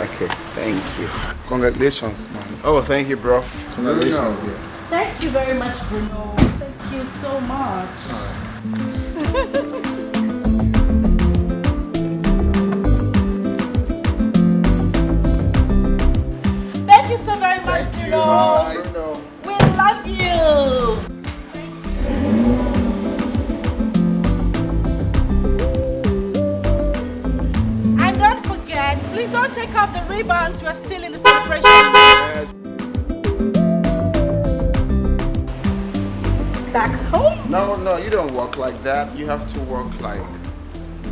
Okay, thank you. Congratulations, man. Oh, thank you, bro. Congratulations, dear. Thank you very much, Bruno. Thank you so much. Thank you so very much, Bruno. We love you. And don't forget, please don't take off the ribbons. We are still in the celebration. Yes. Back home? No, you don't walk like that. You have to walk like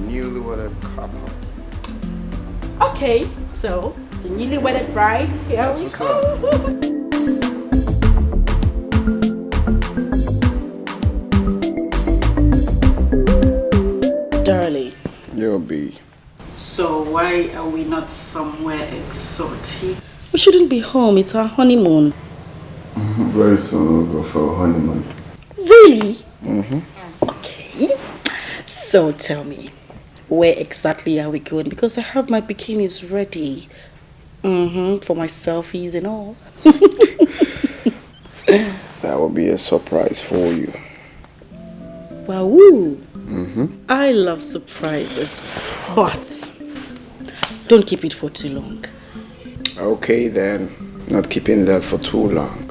newlywed couple. Okay, so the newly wedded bride, here That's we what's go. Darling. You'll be. So why are we not somewhere exotic? We shouldn't be home, it's our honeymoon. Very soon we'll go for a honeymoon. Really? Okay. So tell me, where exactly are we going? Because I have my bikinis ready. For my selfies and all. That will be a surprise for you. Wow. I love surprises, but don't keep it for too long. Okay then, not keeping that for too long.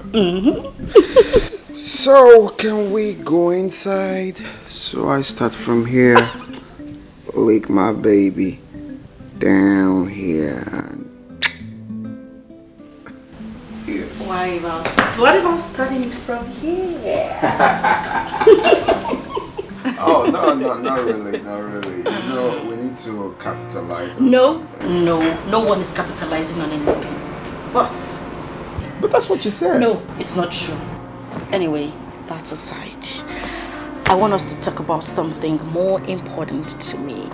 So, can we go inside? So I start from here, lick my baby down here. Here. What about starting from here? Oh, no, not really. No, we need to capitalize on No something. one is capitalizing on anything. But that's what you said. no, it's not true. Anyway, that aside, I want us to talk about something more important to me.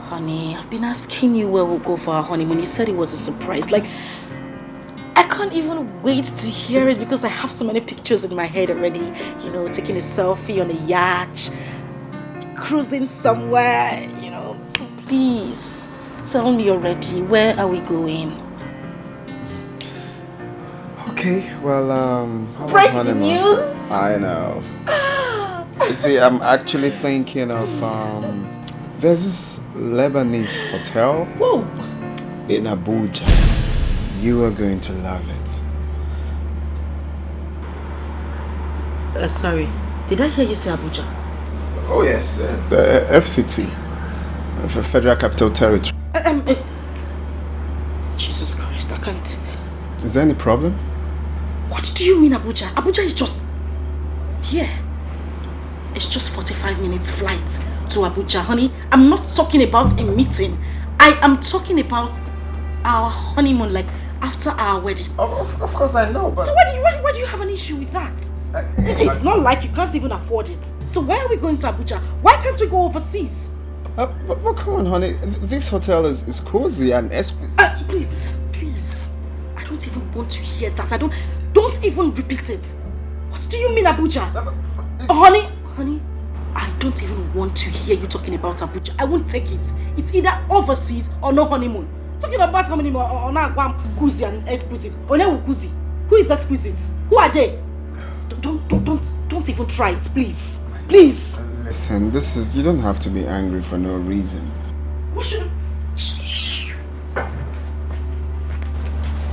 Honey, I've been asking you where we'll go for our honeymoon. You said it was a surprise. Like, I can't even wait to hear it because I have so many pictures in my head already. You know, taking a selfie on a yacht, cruising somewhere, you know. So please, tell me already, where are we going? Okay, well, Break the news! I know. You see, I'm actually thinking of, there's this Lebanese hotel. Whoa! In Abuja. You are going to love it. Sorry, did I hear you say Abuja? Oh yes, the FCT, the Federal Capital Territory. Jesus Christ, I can't. Is there any problem? What do you mean Abuja? Abuja is just here. It's just 45 minutes flight to Abuja, honey. I'm not talking about a meeting. I am talking about our honeymoon, like after our wedding. Of course I know, but... So why do you have an issue with that? It's not like you can't even afford it. So why are we going to Abuja? Why can't we go overseas? But come on, honey. This hotel is cozy and exquisite. Please. I don't even want to hear that. Don't even repeat it. What do you mean Abuja? Honey, I don't even want to hear you talking about Abuja. I won't take it. It's either overseas or no honeymoon. Talking about honeymoon or not Kuzi and exquisite. Kuzi. Who is exquisite? Who are they? Don't even try it, please. Please. Listen, you don't have to be angry for no reason. What should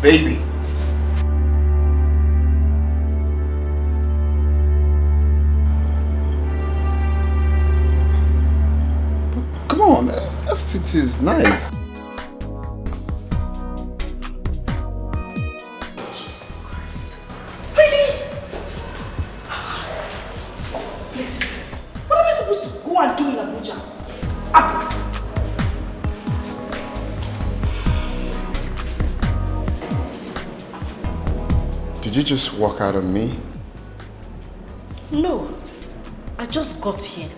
Babies. Come on, FCT is nice. Jesus Christ. Really? Please. What am I supposed to go and do in Abuja? Did you just walk out on me? No. I just got here.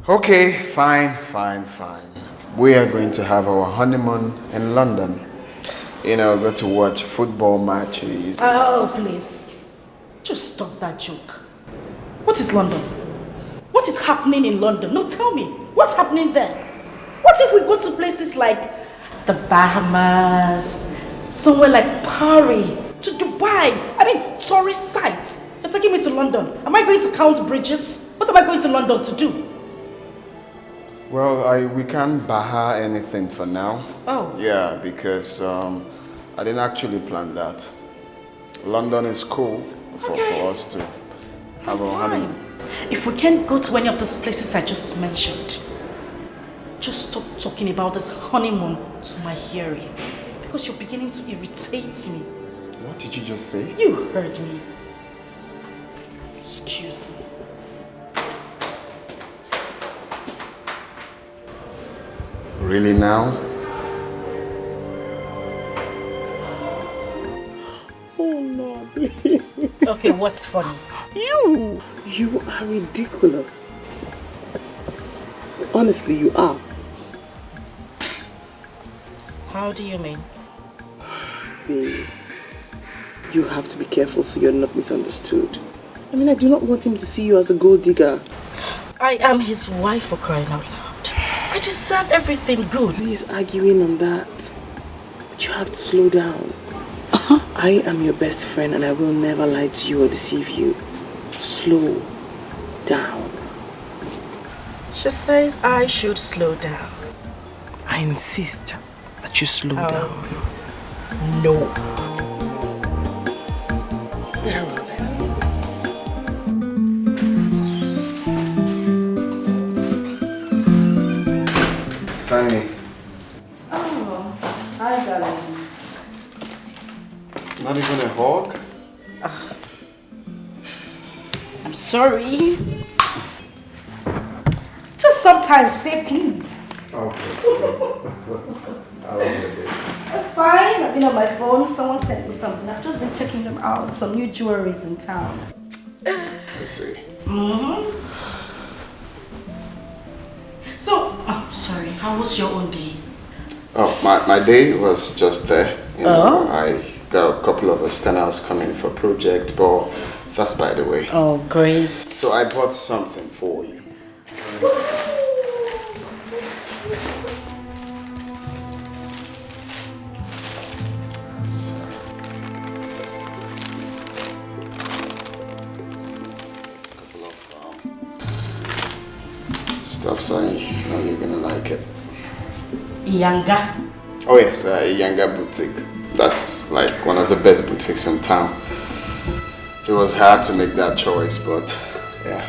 Okay, fine. We are going to have our honeymoon in London. You know, go to watch football matches. Oh, please. Just stop that joke. What is London? What is happening in London? No, tell me. What's happening there? What if we go to places like the Bahamas, somewhere like Paris, to Dubai? I mean, tourist sites. You're taking me to London. Am I going to count bridges? What am I going to London to do? Well, we can't baha anything for now. Oh. Yeah, because I didn't actually plan that. London is cool for us to have a honeymoon. If we can't go to any of those places I just mentioned, just stop talking about this honeymoon to my hearing. Because you're beginning to irritate me. What did you just say? You heard me. Excuse me. Really now? Oh no, please. Okay, what's funny? You are ridiculous. Honestly, you are. How do you mean? Babe, you have to be careful so you're not misunderstood. I mean, I do not want him to see you as a gold digger. I am his wife, for crying out loud. I deserve everything good. Please arguing on that. But you have to slow down. I am your best friend and I will never lie to you or deceive you. Slow down. She says I should slow down. I insist that you slow down. No. Very well then. Honey. Oh, hi darling. Not even a hug? I'm sorry. Just sometimes say please. Okay, please. I was okay. That's fine. I've been on my phone. Someone sent me something. I've just been checking them out. Some new jewelries in town. I see. So, sorry. How was your own day? Oh, my day was just there. You know, I got a couple of externals coming for project, but that's by the way. Oh, great. So I bought something for you. Stuffs I know you're gonna like it. Yanga. Oh yes, Yanga Boutique. That's like one of the best boutiques in town. It was hard to make that choice, but yeah.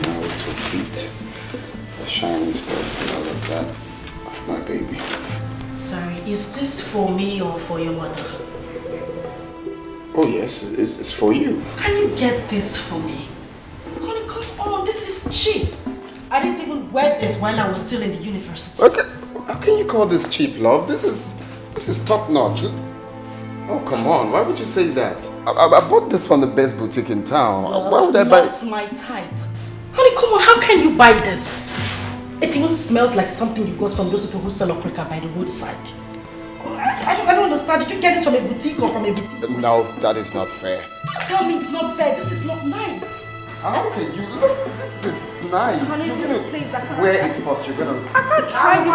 Now it will fit the shiny stars and all of that of my baby. Sorry, is this for me or for your mother? Oh yes, it's for you. Can you get this for me? Honey, come on, this is cheap. I didn't even wear this while I was still in the university. Okay, how can you call this cheap, love? This is top notch. Oh come on, why would you say that? I bought this from the best boutique in town. Why would I buy? That's my type. Honey, come on, how can you buy this? It even smells like something you got from those people who sell okrika by the roadside. I don't understand. Did you get this from a boutique or from a boutique? No, that is not fair. Don't tell me it's not fair. This is not nice. How can you look? This is nice. Honey, You're please, I gonna can't. wear it first. You're gonna. I can't try this.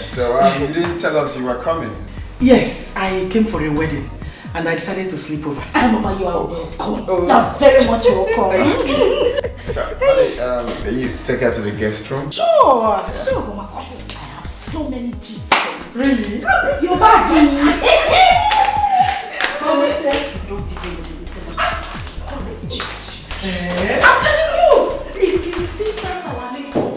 So you didn't tell us you were coming. Yes, I came for a wedding and I decided to sleep over. Mama, you are welcome. You are very much welcome. So, honey, can you take her to the guest room? Sure, sure, Mama. I have so many gist for you. Really? Your bag. Don't even believe it is a gist. I'm telling you, if you see that's our little.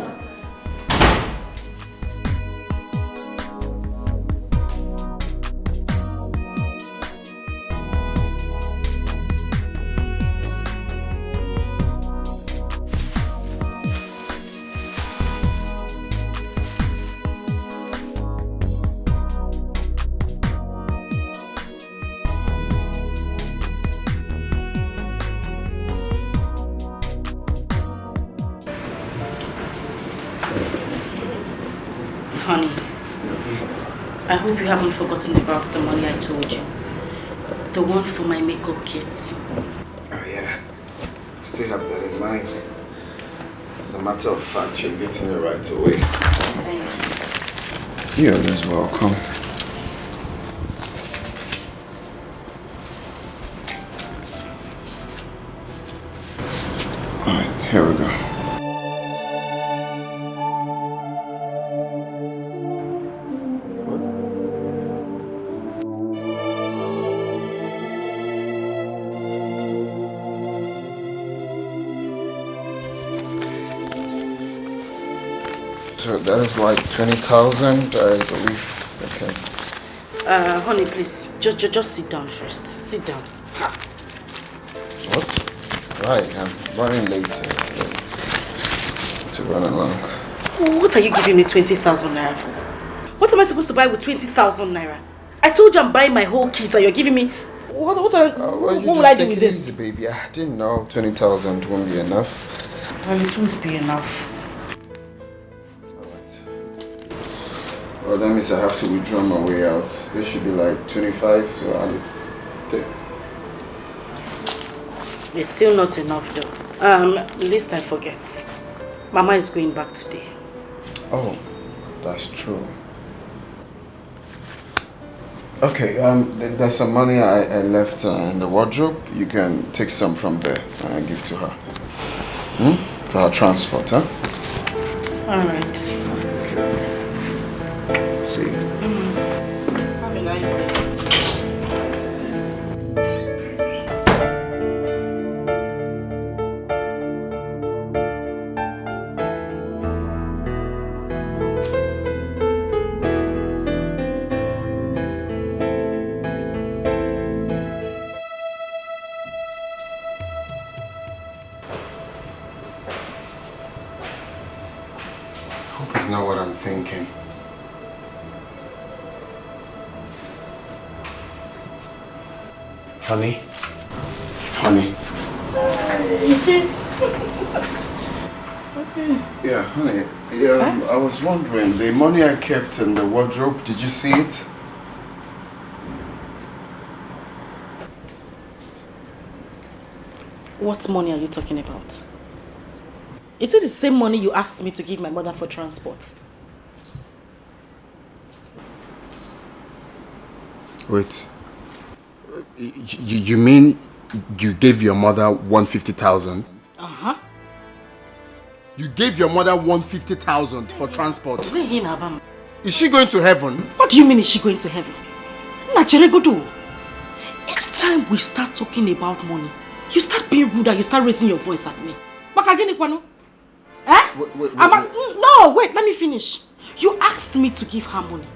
Honey, I hope you haven't forgotten about the money I told you. The one for my makeup kit. Oh yeah, I still have that in mind. As a matter of fact, you're getting it right away. Thank you. You're always welcome. Alright, here we go. So that is like 20,000, I believe. Okay. Honey, please, just sit down first. Sit down. What? Right, I'm running late to run along. What are you giving me 20,000 naira for? What am I supposed to buy with 20,000 naira? I told you I'm buying my whole kit and you're giving me... What will I do with this? Easy, baby. I didn't know 20,000 won't be enough. Well, it won't be enough. Well, that means I have to withdraw my way out. This should be like 25, so I'll take. It's still not enough though. Least I forget. Mama is going back today. Oh, that's true. Okay, there's some money I left in the wardrobe. You can take some from there and give to her. For her transport, huh? Alright. See. Have a nice day. Hope it's not what I'm thinking. Honey? Honey? Yeah, honey. Yeah, I was wondering, the money I kept in the wardrobe, did you see it? What money are you talking about? Is it the same money you asked me to give my mother for transport? Wait. You mean you gave your mother 150,000? Uh-huh. You gave your mother 150,000 for transport. Is she going to heaven? What do you mean is she going to heaven? Each time we start talking about money, you start being rude and you start raising your voice at me. Wait. No, wait, let me finish. You asked me to give her money.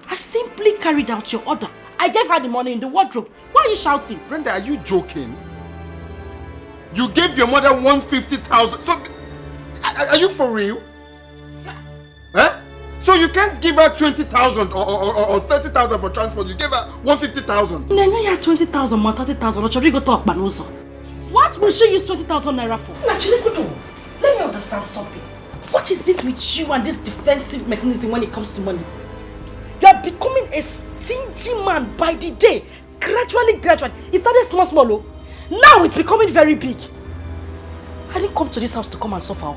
I simply carried out your order. I gave her the money in the wardrobe. Why are you shouting? Brenda, are you joking? You gave your mother 150,000. So, are you for real? Huh? So you can't give her 20,000 or 30,000 for transport. You gave her 150,000. No, 20,000 or 30,000. What will she use 20,000 naira for? Let me understand something. What is it with you and this defensive mechanism when it comes to money? You are becoming a stingy man by the day. Gradually. It started small. Now it's becoming very big. I didn't come to this house to come and suffer.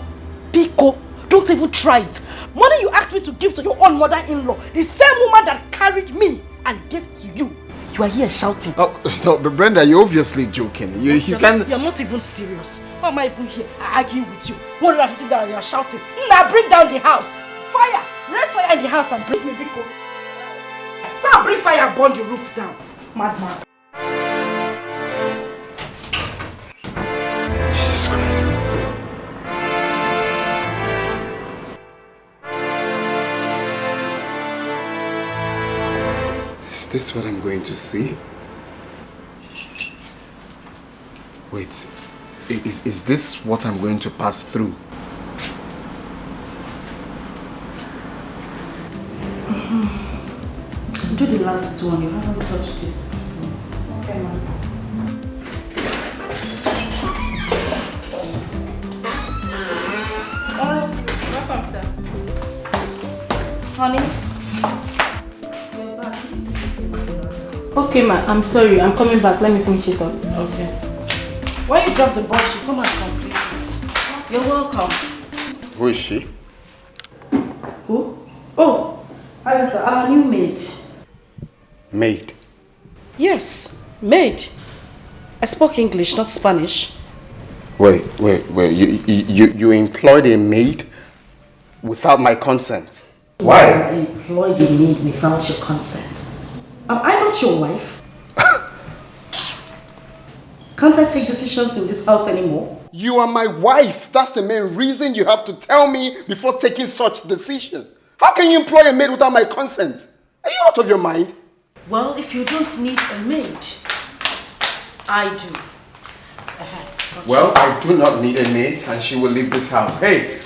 Biko, don't even try it. Money you asked me to give to your own mother-in-law, the same woman that carried me and gave to you. You are here shouting. Oh, no, but Brenda, you're obviously joking. You can't... You're not even serious. Why am I even here arguing with you? 150 that you're shouting. Now bring down the house. Fire! Raise fire in the house and bring me Biko. Go and bring fire and burn the roof down. Madman. Jesus Christ. Is this what I'm going to see? Wait, is this what I'm going to pass through? Do the last one, you haven't touched it. Okay, man. Oh, welcome, sir. Honey? Okay, ma, I'm sorry. I'm coming back. Let me finish it up. Okay. When you drop the box, you come and complete it. You're welcome. Who is she? Who? Oh, Agatha, our new maid. Maid. Yes, maid. I spoke English, not Spanish. Wait. You employed a maid without my consent? Why? I employed a maid without your consent. Am I not your wife? Can't I take decisions in this house anymore? You are my wife. That's the main reason you have to tell me before taking such decision. How can you employ a maid without my consent? Are you out of your mind? Well, if you don't need a maid, I do. Well, I do not need a maid and she will leave this house. Hey.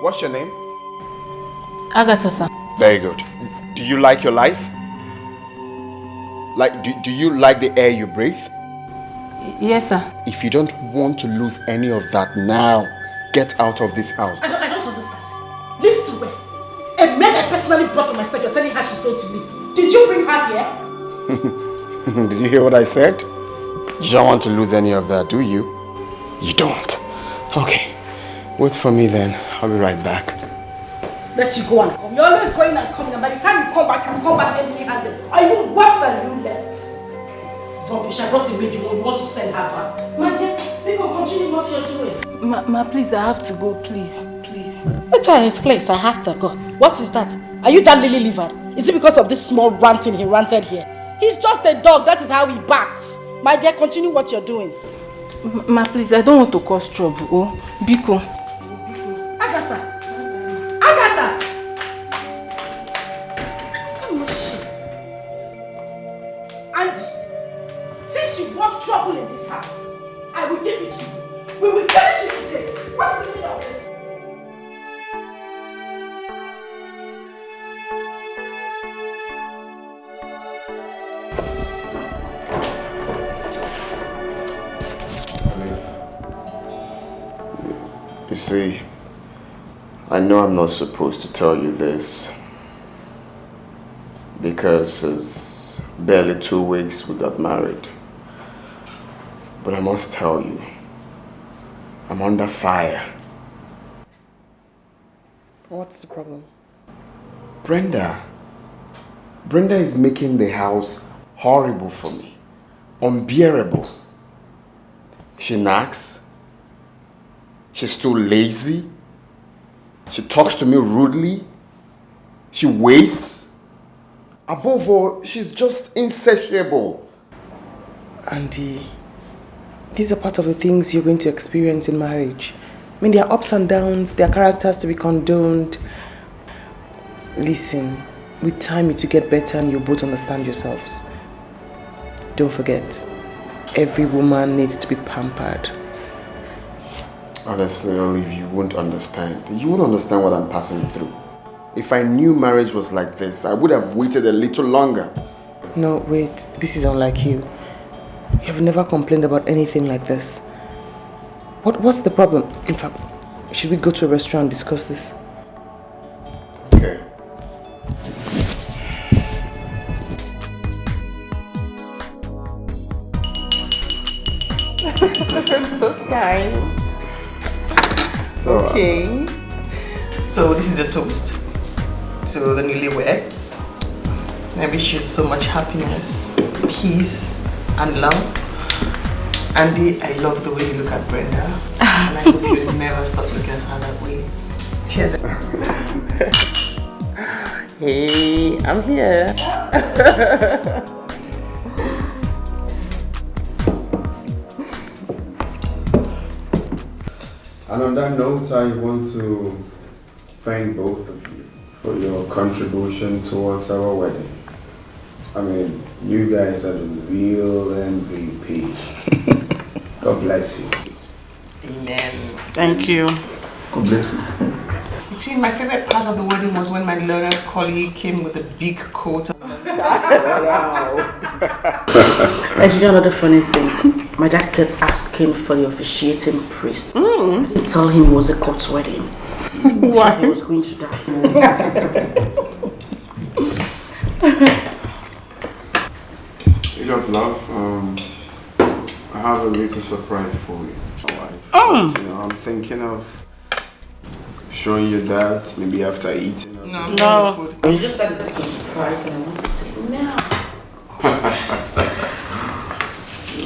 What's your name? Agatha, sir. Very good. Do you like your life? Do you like the air you breathe? Yes, sir. If you don't want to lose any of that now, get out of this house. I don't understand. Leave to where? A maid I personally brought for myself, you're telling her she's going to leave. Did you bring her here? Did you hear what I said? You don't want to lose any of that, do you? You don't. Okay. Wait for me then. I'll be right back. Let you go and come. You're always going and coming, and by the time you come back empty-handed. Are you worse than you left? Rubbish, I brought a maid, you want to send her back. My dear, people continue what you're doing. Ma, please, I have to go, please. Please. Let's try his place, I have to go. What is that? Are you that lily-livered? Is it because of this small ranting he ranted here? He's just a dog, that is how he barks. My dear, continue what you're doing. Ma, please, I don't want to cause trouble. Oh, Biko. Agatha! Andy, since you want trouble in this house, I will give it to you. We will finish it today. What's the meaning of this? You see, I know I'm not supposed to tell you this because it's barely 2 weeks we got married. But I must tell you, I'm under fire. What's the problem? Brenda is making the house horrible for me, unbearable. She nags. She's too lazy. She talks to me rudely. She wastes. Above all, she's just insatiable. Andy, these are part of the things you're going to experience in marriage. I mean, there are ups and downs, there are characters to be condoned. Listen, with time it will get better and you'll both understand yourselves. Don't forget, every woman needs to be pampered. Honestly, Olive, you won't understand. You won't understand what I'm passing through. If I knew marriage was like this, I would have waited a little longer. No, wait, this is unlike you. You have never complained about anything like this. What's the problem? In fact, should we go to a restaurant and discuss this? Okay. Toast time. So, Okay. So this is a toast to the newlyweds. I wish you so much happiness, peace, and love. Andy, I love the way you look at Brenda. And I hope you never stop looking at her that way. Cheers. Hey, I'm here. And on that note, I want to thank both of you for your contribution towards our wedding. I mean, you guys are the real MVP. God bless you. Amen. Thank you. God bless you. Between my favorite part of the wedding was when my learned colleague came with a big coat. And you know another funny thing? My dad kept asking for the officiating priest. I didn't tell him it was a court wedding. Why? He was going to die. What's up, love? I have a little surprise for you. Oh. But, I'm thinking of showing you that maybe after eating. No. You just said it's a surprise and I want to say no.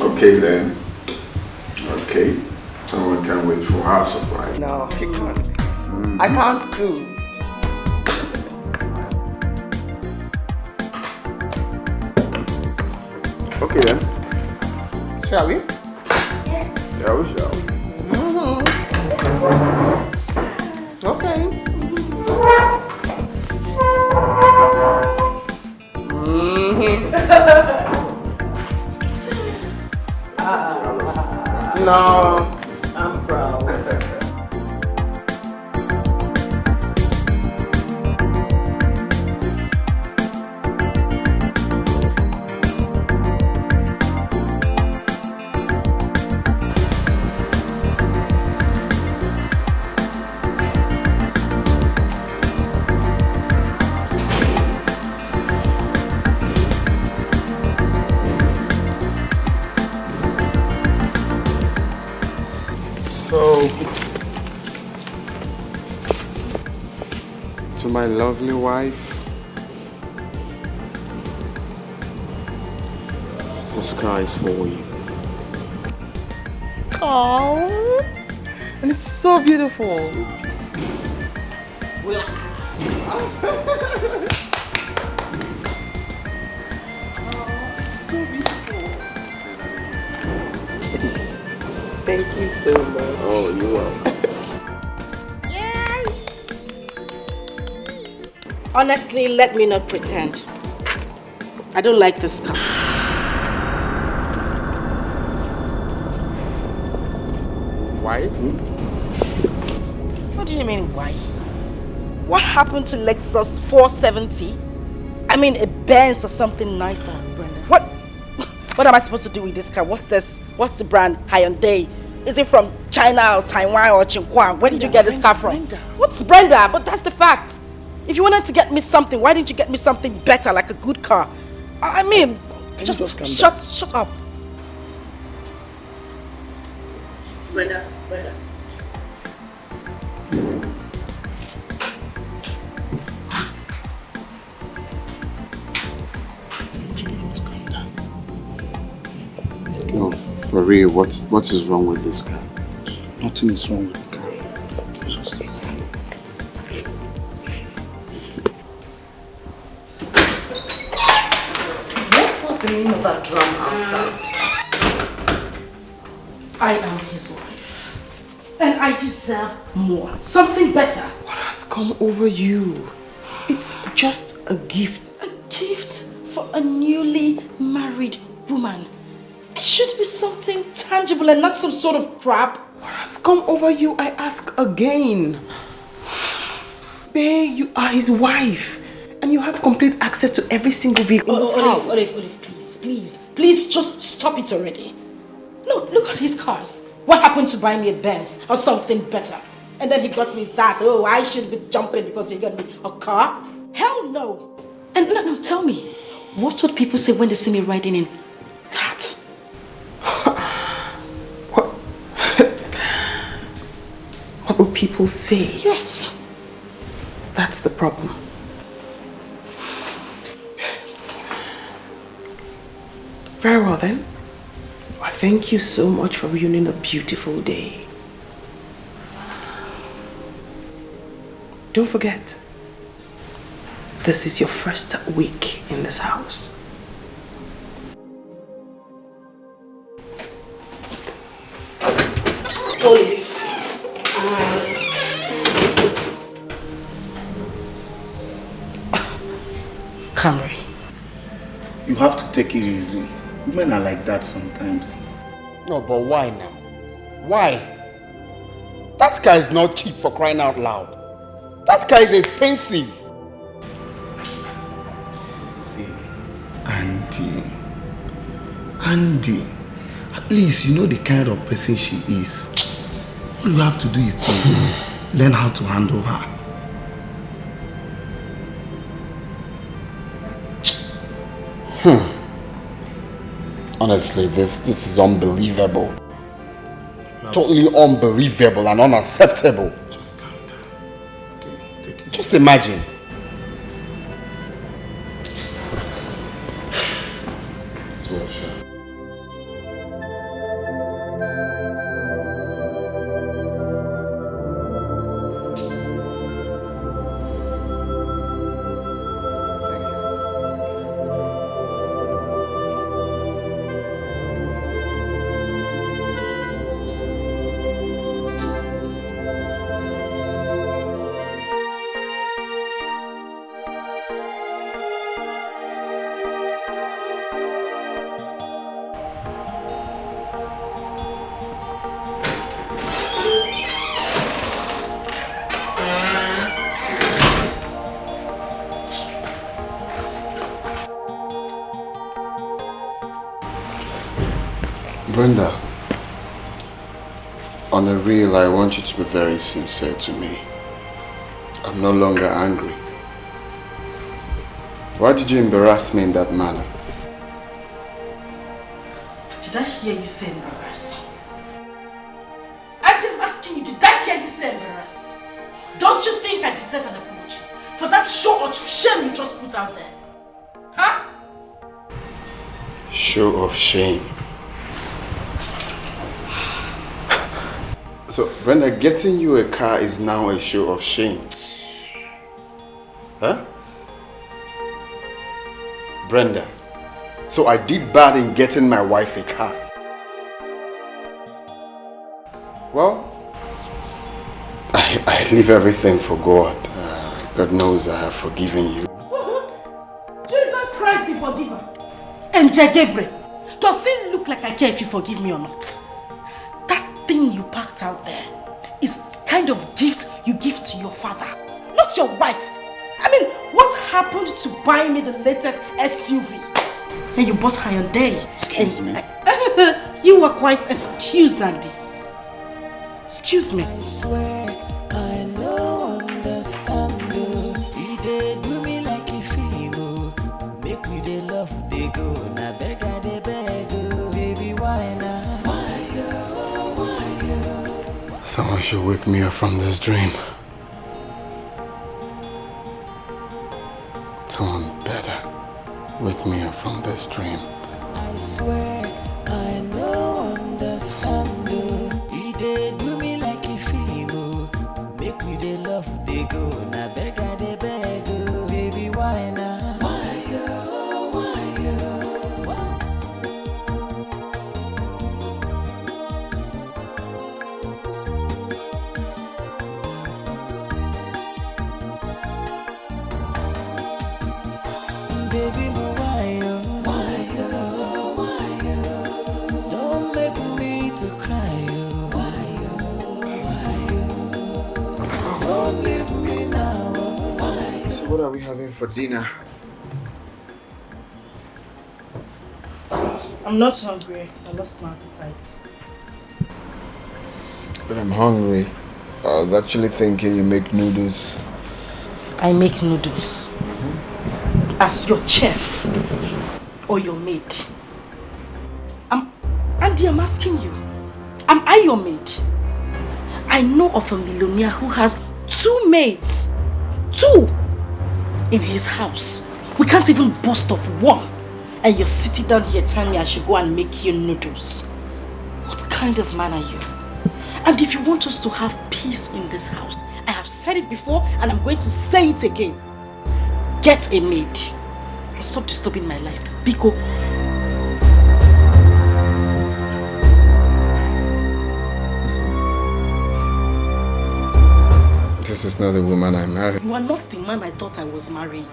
Okay then. Okay. Someone can wait for her surprise. No, she can't. I can't too. Okay then. Shall we? Yes. Yeah, we shall. Okay. No, I'm proud. So, to my lovely wife, the sky is for you. Oh, and it's so beautiful. So beautiful. Thank you so much. Oh, you're welcome. Honestly, let me not pretend. I don't like this car. Why? What do you mean, why? What happened to Lexus 470? I mean, a Benz or something nicer, Brenda. What am I supposed to do with this car? What's this? What's the brand? Hyundai? Is it from China or Taiwan or Qinghuang? Where did you get this car from? Brenda. What's Brenda? But that's the fact. If you wanted to get me something, why didn't you get me something better, like a good car? I mean, just shut up. Brenda. No, for real, what is wrong with this car? Nothing is wrong with the car. What was the meaning of that drum outside? I am his wife. And I deserve more. Something better. What has come over you? It's just a gift. A gift for a newly married woman. It should be something tangible and not some sort of crap. What has come over you, I ask again. Babe, you are his wife. And you have complete access to every single vehicle in this house. Olive, please just stop it already. No, look at his cars. What happened to buying me a Benz or something better? And then he got me that. Oh, I should be jumping because he got me a car? Hell no. And no, tell me, what would people say when they see me riding in that? What will people say? Yes. That's the problem. Very well then. Well, thank you so much for ruining a beautiful day. Don't forget, this is your first week in this house. Olive. Camry. You have to take it easy. Women are like that sometimes. No, but why now? Why? That car is not cheap, for crying out loud. That car is expensive. See, Andy, at least you know the kind of person she is. All you have to do is to Learn how to handle her. Honestly, this is unbelievable. Totally unbelievable and unacceptable. Just calm down. Okay, take it. Just imagine. It's well, sure. Brenda, on a real, I want you to be very sincere to me. I'm no longer angry. Why did you embarrass me in that manner? Did I hear you say embarrass? I'm asking you, did I hear you say embarrass? Don't you think I deserve an apology for that show of shame you just put out there? Huh? Show of shame. So, Brenda, getting you a car is now a show of shame. Huh? Brenda, so I did bad in getting my wife a car. Well, I leave everything for God. God knows I have forgiven you. Jesus Christ the forgiver. And Gabriel, does it look like I care if you forgive me or not? That thing you packed out there is the kind of gift you give to your father, not your wife. I mean, what happened to buying me the latest SUV? And you bought her on day. Excuse me. You were quite excused, Andy. Excuse me. I swear I no understand you. He dey do me like a female. Make me dey love dey go. Na beg I dey beg you. Baby, why now? Why you? Someone should wake me up from this dream. Someone better wake me up from this dream. I swear I no understand you. He dey do me like a female. Make me dey love dey go. Na beg I dey beg you. Baby, why now? Why you? Baby, why you? Don't make me to cry you. Why you? Don't leave me now. So what are we having for dinner? I'm not hungry. I lost my appetite. But I'm hungry. I was actually thinking you make noodles. I make noodles. As your chef or your maid. Andy, I'm asking you. Am I your maid? I know of a millionaire who has 2 maids. 2! In his house. We can't even boast of 1. And you're sitting down here telling me I should go and make you noodles. What kind of man are you? And if you want us to have peace in this house, I have said it before and I'm going to say it again. Get a maid. Stop disturbing my life. Biko. This is not the woman I married. You are not the man I thought I was marrying.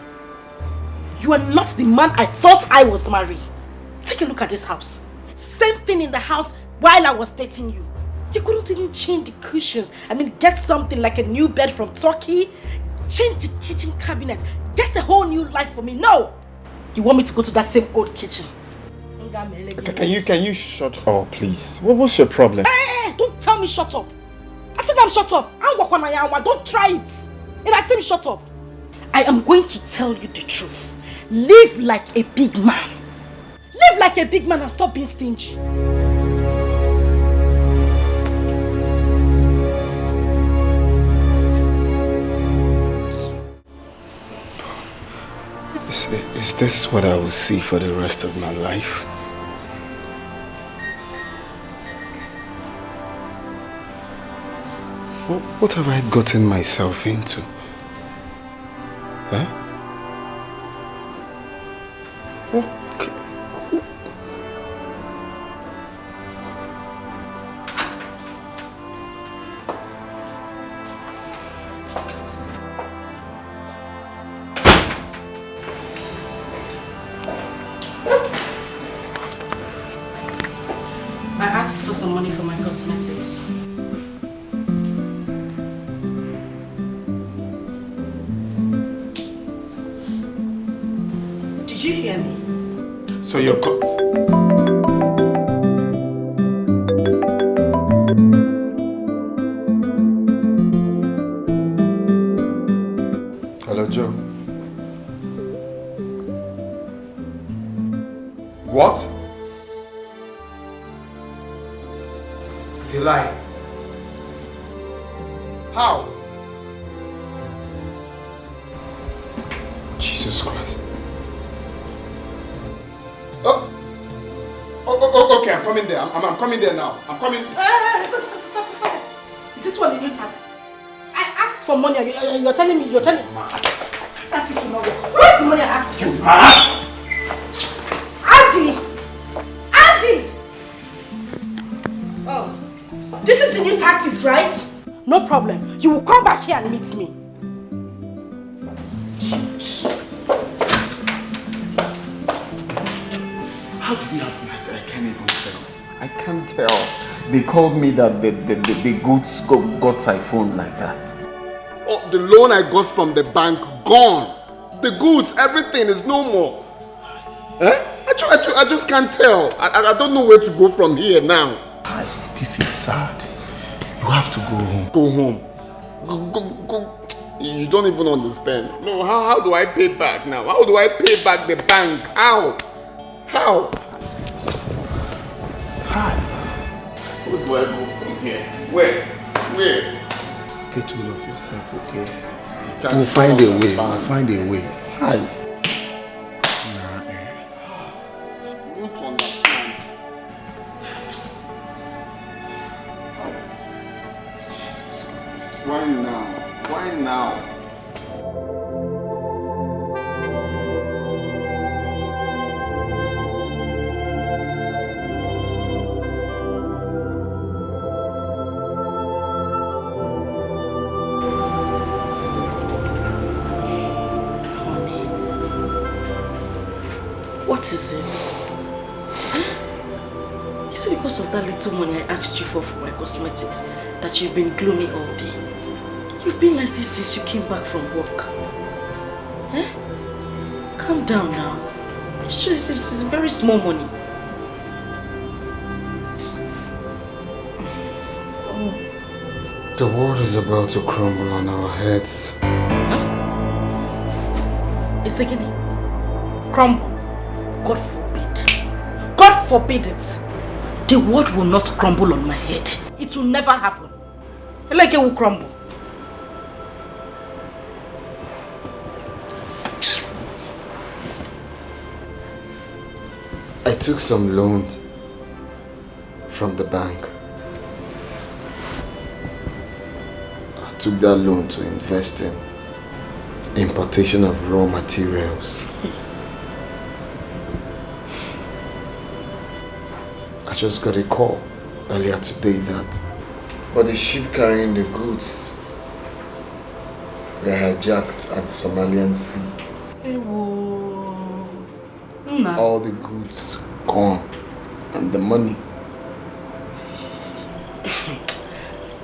You are not the man I thought I was marrying. Take a look at this house. Same thing in the house while I was dating you. You couldn't even change the cushions. I mean, get something like a new bed from Turkey. Change the kitchen cabinet. Get a whole new life for me. No! You want me to go to that same old kitchen? Can you shut up, please? What was your problem? Hey, don't tell me shut up. I said I'm shut up. Don't try it. And I said shut up. I am going to tell you the truth. Live like a big man. Live like a big man and stop being stingy. Is this what I will see for the rest of my life? What have I gotten myself into? Huh? Okay. I asked for some money for my cosmetics. Did you hear me? So you're Hello, Joe. What? It's a lie. How? Jesus Christ. Okay, I'm coming there. I'm coming there now. I'm coming. Stop. Is this one the new tactics? I asked for money. You're telling me. That is will not work. Where's the money I asked for? You mad? Andy! Oh, this is the new tactics, right? No problem. You will come back here and meet me. How did it happen? I can't even tell. I can't tell. They called me that the goods got siphoned like that. Oh, the loan I got from the bank, gone. The goods, everything is no more. Eh? I just can't tell. I don't know where to go from here now. This is sad. You have to go home. Go home? Go. You don't even understand. No, how do I pay back now? How do I pay back the bank? How? Hi. Where do I go from here? Where? Get hold of yourself, okay? We'll find a way. Hi. You don't understand. Why now? What is it? Is it because of that little money I asked you for my cosmetics that you've been gloomy all day? You've been like this since you came back from work. Eh? Calm down now. It's true, it's very small money. The world is about to crumble on our heads. Huh? It's again. Crumble. God forbid. God forbid it. The world will not crumble on my head. It will never happen. Like it will crumble. I took some loans from the bank. I took that loan to invest in importation of raw materials. I just got a call earlier today that the ship carrying the goods were hijacked at Somalian Sea. All the goods gone and the money.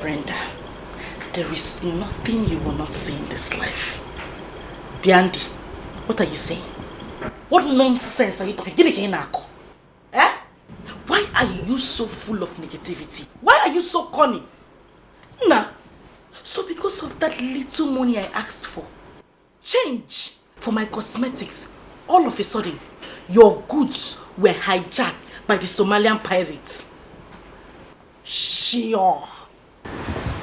Brenda, there is nothing you will not see in this life. Biandi, what are you saying? What nonsense are you talking? Eh? Why are you so full of negativity? Why are you so corny? Nah. So because of that little money I asked for, change for my cosmetics, all of a sudden, your goods were hijacked by the Somalian pirates. Sure.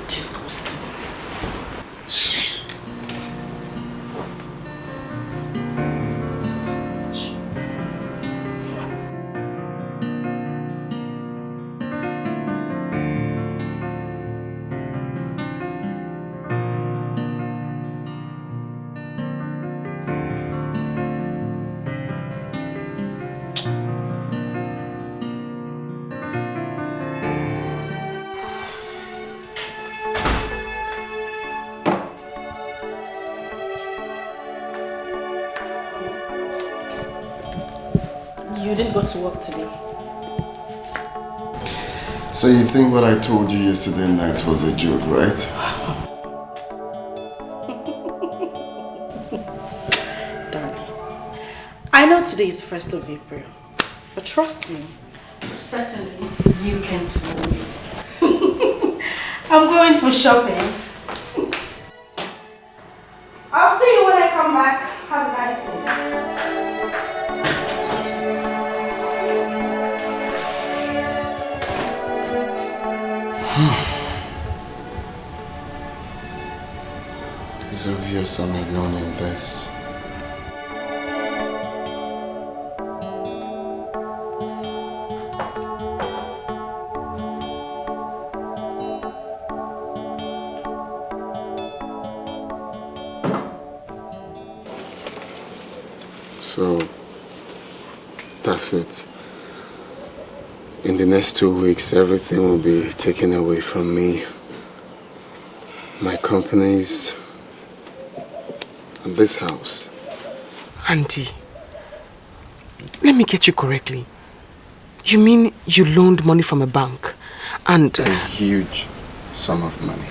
Disgusting. You didn't go to work today. So you think what I told you yesterday night was a joke, right? Darling, I know today is 1st of April, but trust me, certainly you can't fool me. I'm going for shopping. I'll see you when I come back. Have a nice day. It's obvious I'm alone in this. So, that's it. In the next 2 weeks, everything will be taken away from me. My companies and this house. Auntie, let me get you correctly. You mean you loaned money from a bank and... A huge sum of money.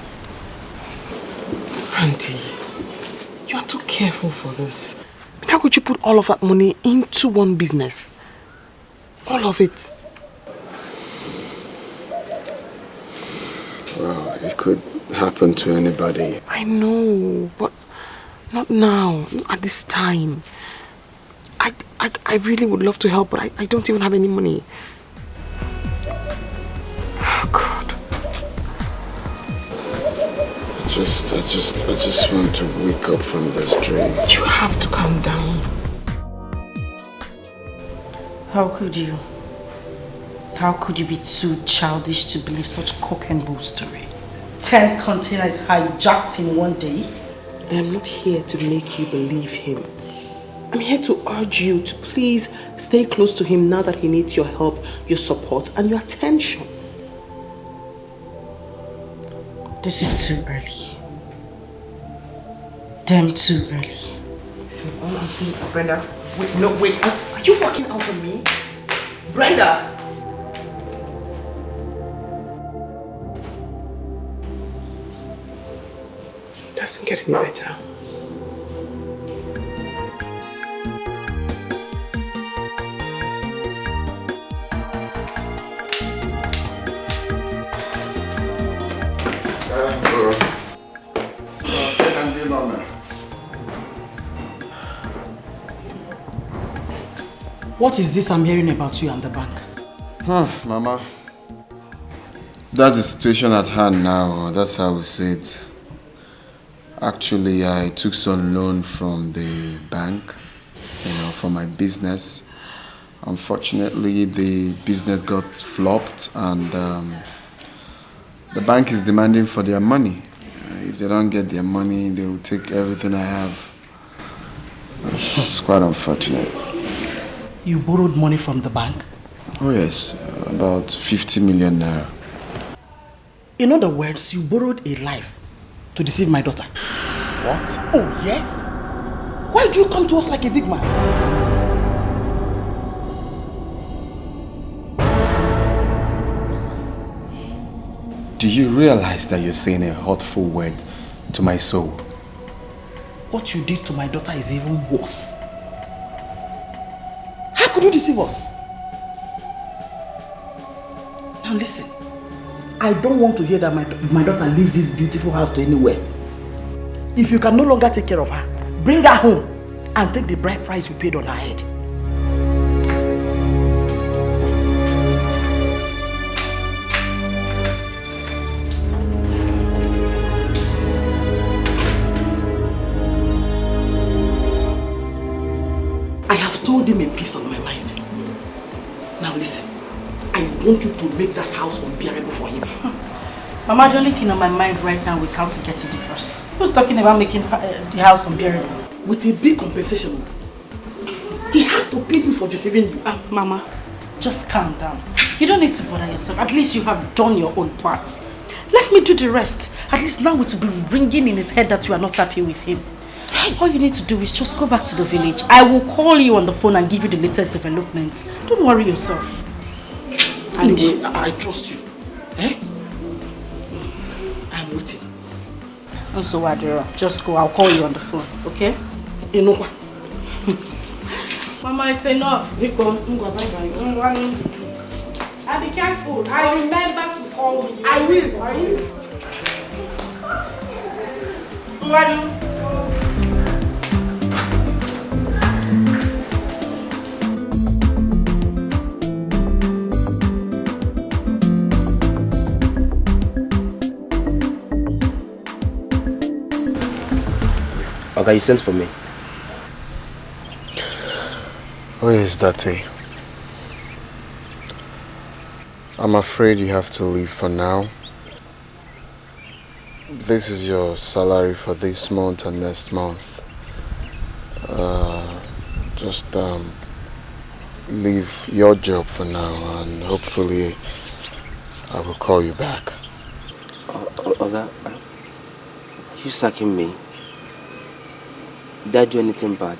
Auntie, you are too careful for this. How could you put all of that money into one business? All of it. Well, it could happen to anybody. I know, but not now, not at this time. I really would love to help, but I don't even have any money. Oh, God. I just want to wake up from this dream. You have to calm down. How could you? How could you be too childish to believe such cock and bull story? 10 containers hijacked in one day? I am not here to make you believe him. I'm here to urge you to please stay close to him now that he needs your help, your support, and your attention. This is too early. Damn too early. Listen, all I'm saying, Brenda, wait, no, wait. Are you walking out on me? Brenda! Doesn't get any better. What is this I'm hearing about you and the bank? Mama. That's the situation at hand now. That's how we see it. Actually, I took some loan from the bank, for my business. Unfortunately, the business got flopped and the bank is demanding for their money. If they don't get their money, they will take everything I have. It's quite unfortunate. You borrowed money from the bank? Oh yes, about 50 million naira. In other words, you borrowed a life to deceive my daughter. What? Oh yes? Why do you come to us like a big man? Do you realize that you're saying a hurtful word to my soul? What you did to my daughter is even worse. How could you deceive us? Now listen, I don't want to hear that my daughter leaves this beautiful house to anywhere. If you can no longer take care of her, bring her home and take the bride price you paid on her head. I have told him a piece of my mind. Now listen, I want you to make that house unbearable for him. Mama, the only thing on my mind right now is how to get a divorce. Who's talking about making the house unbearable? With a big compensation. He has to pay you for deceiving you. Mama, just calm down. You don't need to bother yourself. At least you have done your own part. Let me do the rest. At least now it will be ringing in his head that you are not happy with him. All you need to do is just go back to the village. I will call you on the phone and give you the latest developments. Don't worry yourself. And anyway, I trust you. Eh? I'm waiting. Also, Adira, just go. I'll call you on the phone, okay? Enough. Mama, it's enough. Bye-bye. I'll be careful. I remember to call you. I will. Okay, you sent for me. Where is Date? I'm afraid you have to leave for now. This is your salary for this month and next month. Just leave your job for now and hopefully I will call you back. Oga, you sacking me? Did I do anything bad?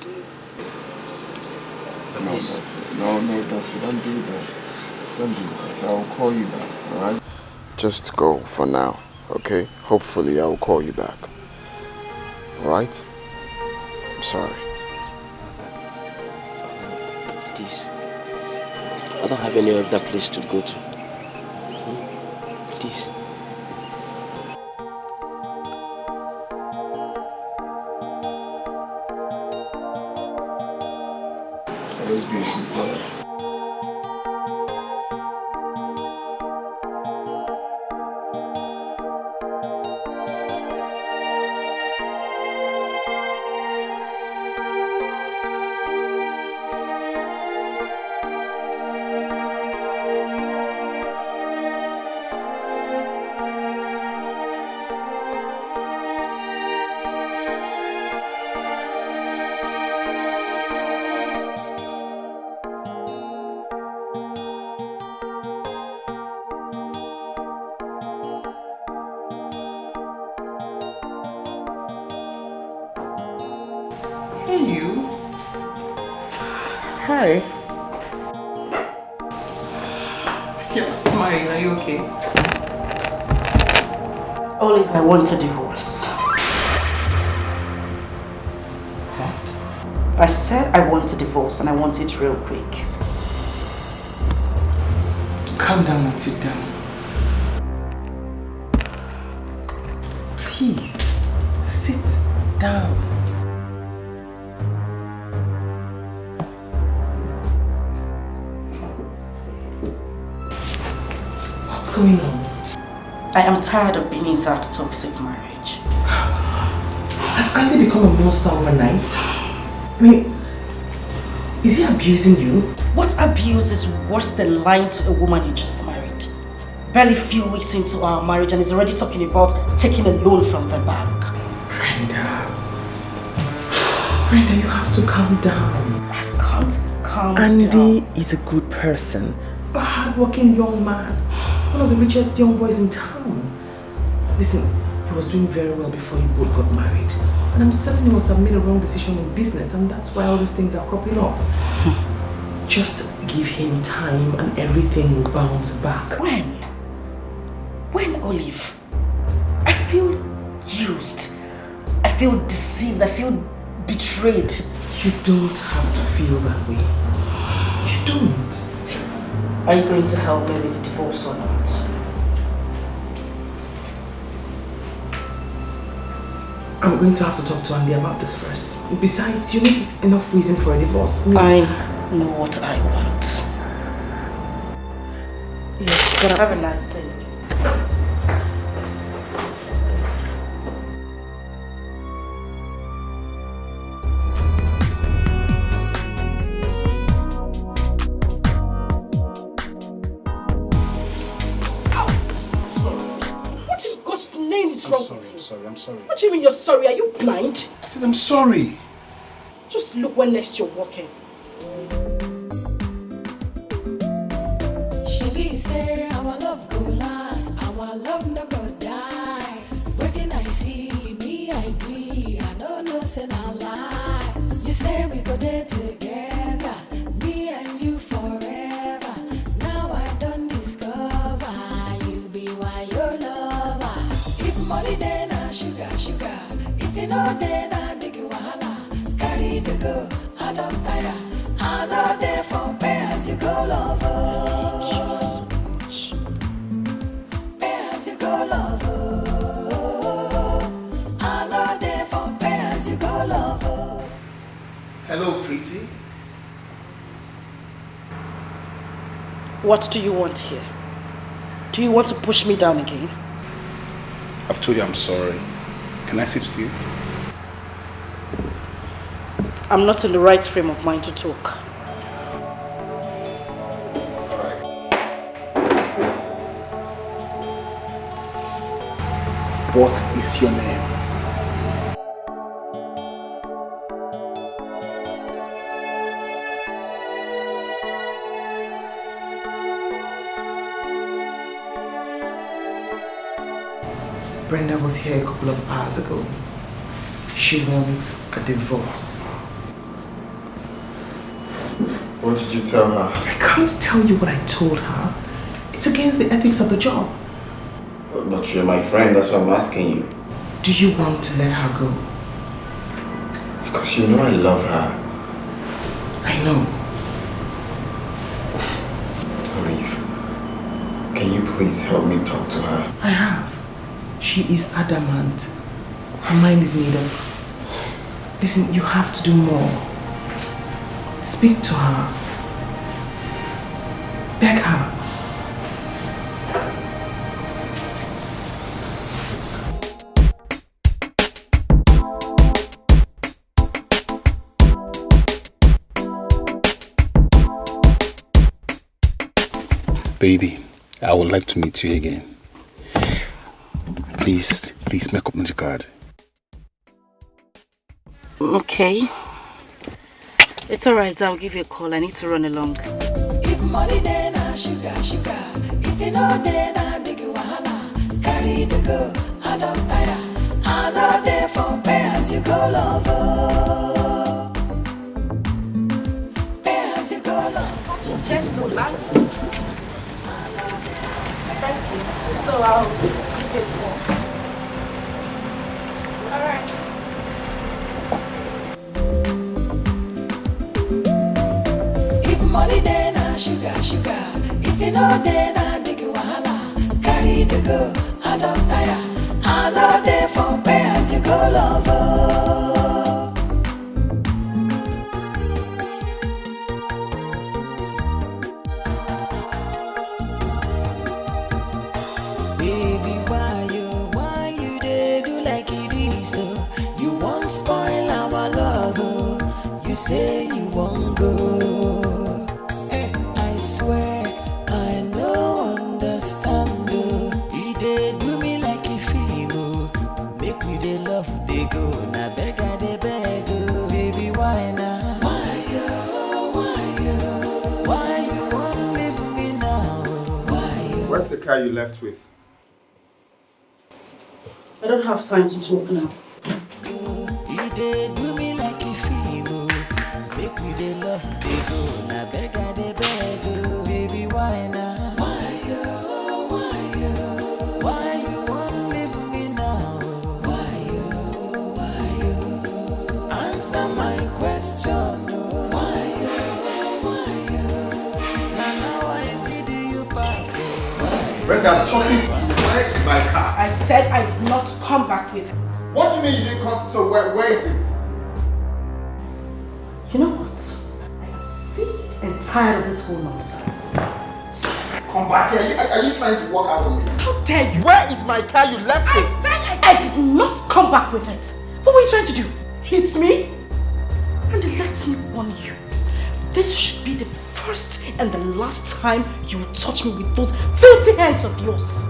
Please. No, Duffy, don't do that. Don't do that. I will call you back, alright? Just go for now, okay? Hopefully I will call you back. Alright? I'm sorry. Please. I don't have any other place to go to. Please. Let's be a good brother. Hi. You're smiling. Are you okay? Olive, I want a divorce. What? I said I want a divorce and I want it real quick. Calm down and sit down. Please, sit down. What's going on? I am tired of being in that toxic marriage. Has Andy become a monster overnight? I mean, is he abusing you? What abuse is worse than lying to a woman you just married? Barely few weeks into our marriage and he's already talking about taking a loan from the bank. Brenda, you have to calm down. I can't calm Andy down. is a good person. A hard-working young man. One of the richest young boys in town. Listen, he was doing very well before you both got married. And I'm certain he must have made a wrong decision in business and that's why all these things are cropping up. Just give him time and everything will bounce back. When? When, Olive? I feel used. I feel deceived. I feel betrayed. You don't have to feel that way. You don't. Are you going to help me with the divorce or not? I'm going to have to talk to Andy about this first. Besides, you need enough reason for a divorce. I know what I want. Yes, but have a nice day. I'm sorry. What do you mean you're sorry? Are you blind? I said I'm sorry. Just look when next you're walking. She say our love go last, our love no go die. Waiting I see, me I agree, I don't know say na lie. You say we go there together, me and you forever. Now I don't discover, you be why your lover. If money then sugar, if you know then I big wahala. Carry the go, I don't tire. I know there for pay as you go lover. Pay as you go lover. I know there for pay as you go lover. Hello, pretty. What do you want here? Do you want to push me down again? I've told you I'm sorry. Can I sit with you? I'm not in the right frame of mind to talk. What is your name? Brenda was here a couple of hours ago. She wants a divorce. What did you tell her? I can't tell you what I told her. It's against the ethics of the job. But you're my friend, that's why I'm asking you. Do you want to let her go? Of course, you know I love her. I know. Olive, can you please help me talk to her? I have. She is adamant. Her mind is made up. Listen, you have to do more. Speak to her. Beg her. Baby, I would like to meet you again. Please make up the card. Okay. It's alright, I'll give you a call. I need to run along. If money then I sugar. If you know then I big wahala. Carry the go, I don't tire. I know there for pay as you go lover. Pay as you go lover. Such a gentleman. Thank you. So I'll give you a call. Alright. If money then I sugar. If you know then I big wahala. Carry the go, I don't tire. I know there for pay as you go lover. Baby, why you dey do like it is so? You won't spoil our love, oh. You say you won't go. Hey, I swear I no understand, oh. You dey do me like a film, oh. Make we dey love, dey go. Na beg I dey beg, oh. Baby, why now? Why you won't leave me now? Where's the car you left with? I don't have time to talk now. You dey do me like a film, oh. Make we dey love, dey go. Na beg I dey beg, oh. Baby, why now? Why you won't leave me now? Answer my question, oh. Now I need you pass, oh. Brenda, I'm talking to you. Where is my car? I said I would not come back with it. What do you mean you didn't come? So where is it? You know what? I am sick and tired of this whole nonsense. Come back here. Are you trying to walk out on me? How dare you? Where is my car? You left it. I said I did not come back with it. What were you trying to do? Hit me? And let me warn you. This should be the first and the last time you touch me with those filthy hands of yours.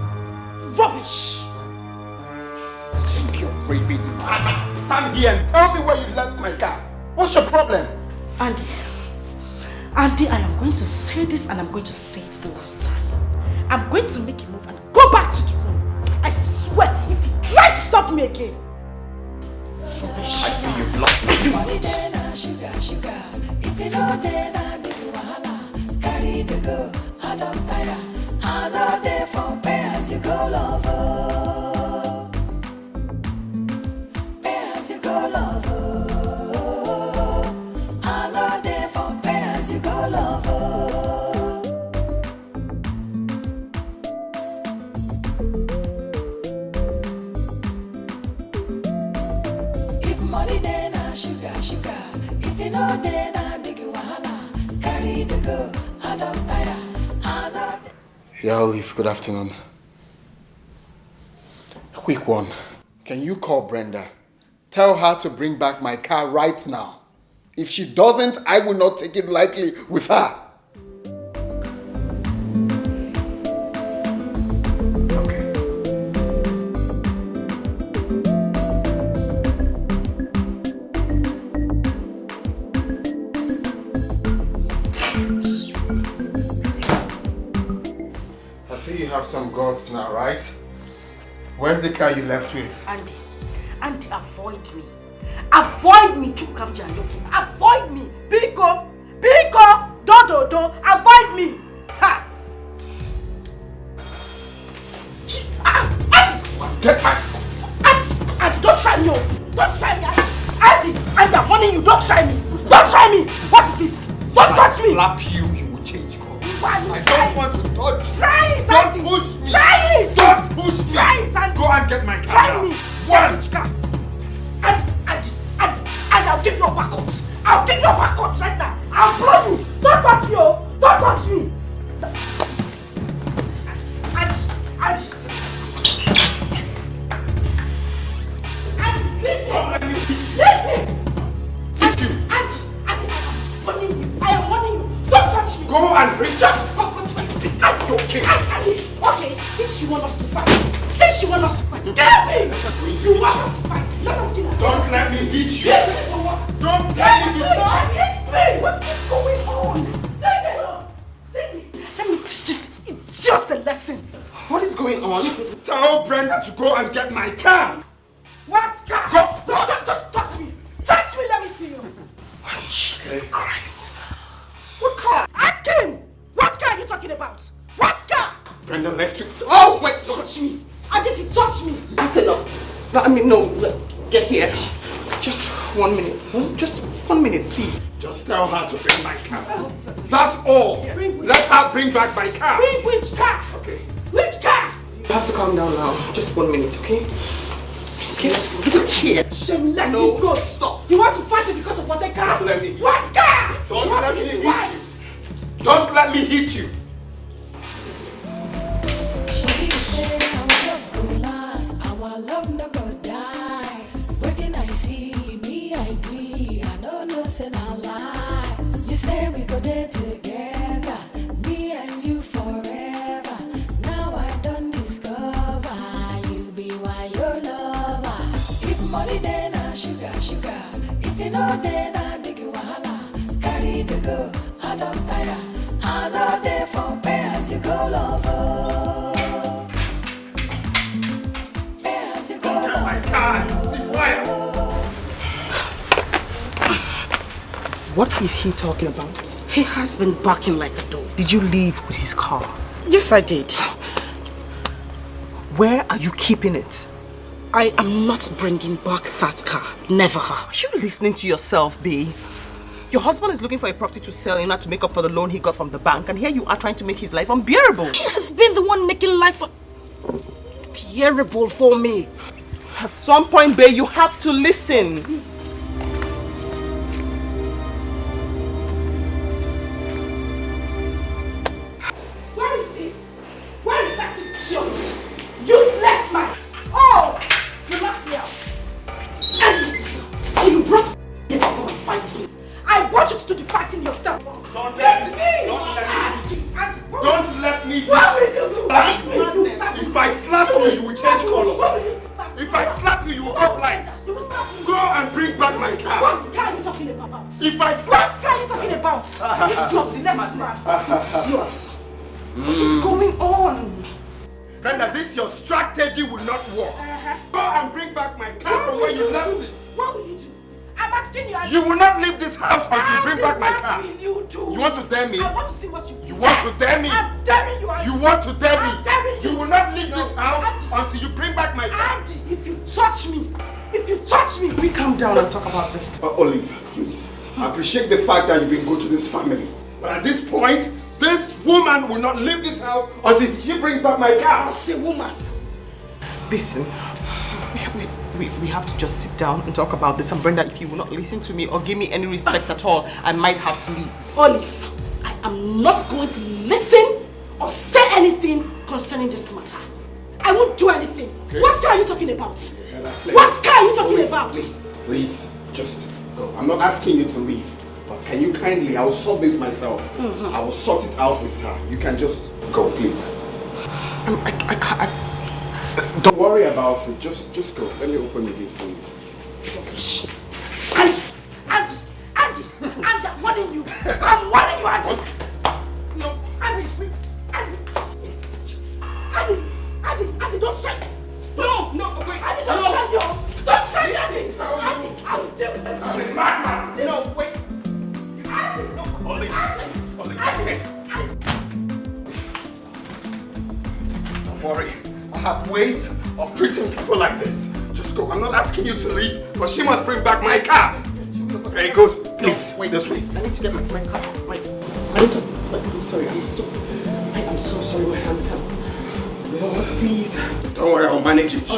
Rubbish. You're raving mad. Stand here and tell me where you left my car. What's your problem? Andy, I am going to say this and I'm going to say it the last time. I'm going to make a move and go back to the room. I swear, if you try to stop me again. I see you've lost me. Money then sugar, sugar. If you know then I big wahala. Carry the go, I don't tire. I know they for pay as you go lover. Pay as you go lover. I know they for pay as you go lover. Money then sugar, sugar. If you know then I big wahala. Carry the go, I don't tire. I know. Yeah, Olive, good afternoon. A quick one. Can you call Brenda? Tell her to bring back my car right now. If she doesn't, I will not take it lightly with her. You have some guts now, right? Where's the car you left with? Andy, avoid me. Avoid me, Chukamja Yoki. Avoid me. Biko, do, avoid me. Ha! Andy! Get back! Andy, don't try me. Don't try me. Andy, I'm warning you. Don't try me. Don't try me. What is it? Don't touch me. Slap you will change color. I don't want to touch. Try it, Don't Andy. push me. Try it. Don't push me. Try it, Andy. Go and get my car. Try now. me. One. And I'll give you a backcourt. I'll give you a backcourt right now. I'll blow you. Don't touch me, oh. Don't touch me. Andy, leave me. Leave me. Andy, I'm warning you. I am warning you. Don't touch me. Go and bring Don't touch me. I'm joking. Okay, since you want us to fight, kill me. You want us to fight. Let us kill her. Don't let me hit you. Don't let me hit me. What is going on? Let me teach this idiot a lesson. What is going on? Tell Brenda to go and get my car. What car? Go. Don't just touch me. Touch me, let me see you. Jesus Christ. What car? Ask him. What car are you talking about? What car? Brenda left you. Oh, wait. Touch me. And if you touch me. That's enough. No, get here. Just 1 minute. Just 1 minute, please. Just tell her to bring my car. That's all. Let her bring back my car. Bring which car? Okay. Which car? You have to calm down now. Just 1 minute, okay? Get here. Shameless No, good. stop. You want to fight me because of what car? Don't let me. What car? Don't let me hit you. Don't let me hit you. She say our love go last, our love no go die. Waiting I see me, I agree. I don't know, say no lie. You say we go there together, me and you forever. Now I don't discover you be why your lover. If money then I sugar. If you know then I big wahala. Carry the go, I don't tire. I know they for pay as you go lover. Pay as you go lover. My car. See fire. What is he talking about? He has been barking like a dog. Did you leave with his car? Yes, I did. Where are you keeping it? I am not bringing back that car. Never. Are you listening to yourself, B? Your husband is looking for a property to sell in order to make up for the loan he got from the bank, and here you are trying to make his life unbearable. He has been the one making life unbearable for me. At some point, babe, you have to listen. Where is he? Where is that idiot? Useless man! Oh! You locked me out. So you brought here to come and fight me. I want you to do the fighting yourself. Don't let me. Don't let me. What will you do? If I slap you, you will change color. If I slap you, you will go blind. You will slap me. Go and bring back my car. What car are you talking about? If I What slap car are you talking about? This useless man. It's yours. What is going on? Brenda, this your strategy will not work. Go and bring back my car from where you left it. What will you do? I'm asking you. You will not leave this house until you bring back my car. What will you do? You want to dare me? I want to see what you do. You want to dare me? I'm daring you. You want to dare me? I'm daring you. You will not leave this house until you bring back my car. Andy, if you touch me, We calm down and talk about this. Olive, please. I appreciate the fact that you've been good to this family. But at this point, this woman will not leave this house until she brings back my car. I'll say woman. Listen, we have to just sit down and talk about this. And Brenda, if you will not listen to me or give me any respect at all, I might have to leave. Olive, I am not going to listen or say anything concerning this matter. I won't do anything. Okay. What car are you talking about? What car are you talking about? Please, just go. I'm not asking you to leave. But can you kindly, I'll sort this myself. I will sort it out with her. You can just go, please. I can't. Don't worry about it. Just go. Let me open the gate for you. Shh. Andy, I'm warning you. I'm warning you, Andy. No, Andy, don't try. No, wait. Andy, don't try, no. Don't try, Andy. Andy, I will deal with it. I'm a madman. No, wait. Andy, no. Ollie, that's it. Don't worry. I have ways of treating people like this. Just go. I'm not asking you to leave, but she must bring back my car. Very good. Please, wait this way. I need to get my car. I'm sorry. I am so sorry. My hands are. Lord, please. Don't worry. I'll manage it.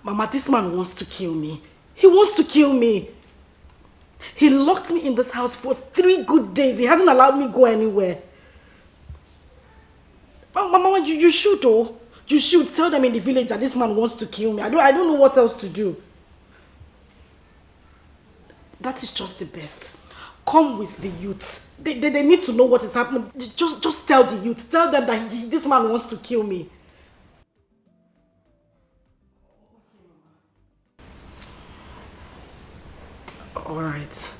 Mama, this man wants to kill me. He wants to kill me. He locked me in this house for 3 good days. He hasn't allowed me go anywhere. Oh, Mama, you should though. You should tell them in the village that this man wants to kill me. I don't know what else to do. That is just the best. Come with the youths. They need to know what is happening. Just tell the youth. Tell them that this man wants to kill me. All right.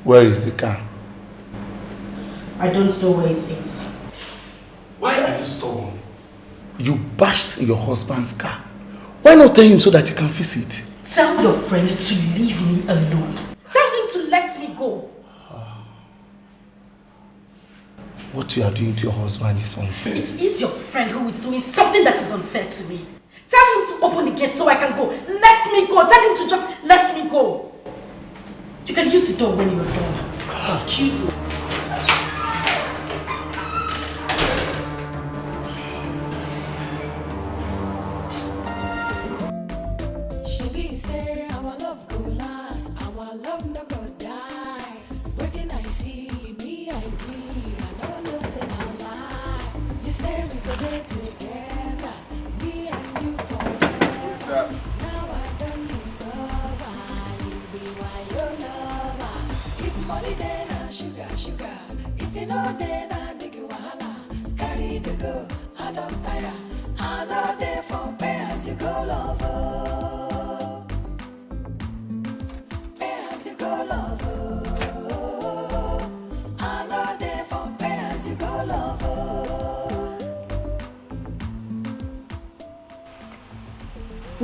Where is the car? I don't know where it is. Why are you stubborn? You bashed your husband's car. Why not tell him so that he can fix it? Tell your friend to leave me alone. Tell him to let me go. What you are doing to your husband is unfair. It is your friend who is doing something that is unfair to me. Tell him to open the gate so I can go. Let me go. Tell him to just let me go. You can use the door when you're done. Excuse me.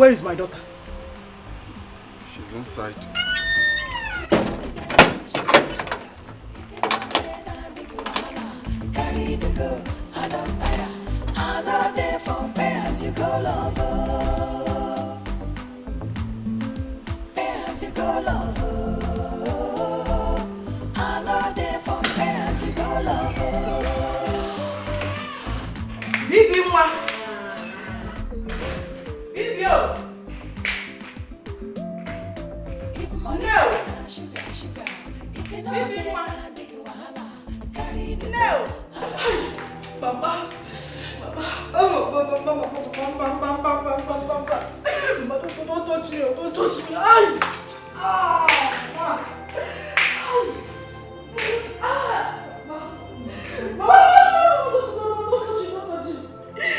Where is my daughter? She's inside. Carry the go, I don't tire. I know there for pay as you go, lover. Pay as you go, lover. I know there for pay as you go, lover. Bibi moi. Bibi oh. No. Bibi moi. No. Mama. Mama. Don't touch me. Don't touch me. Ay.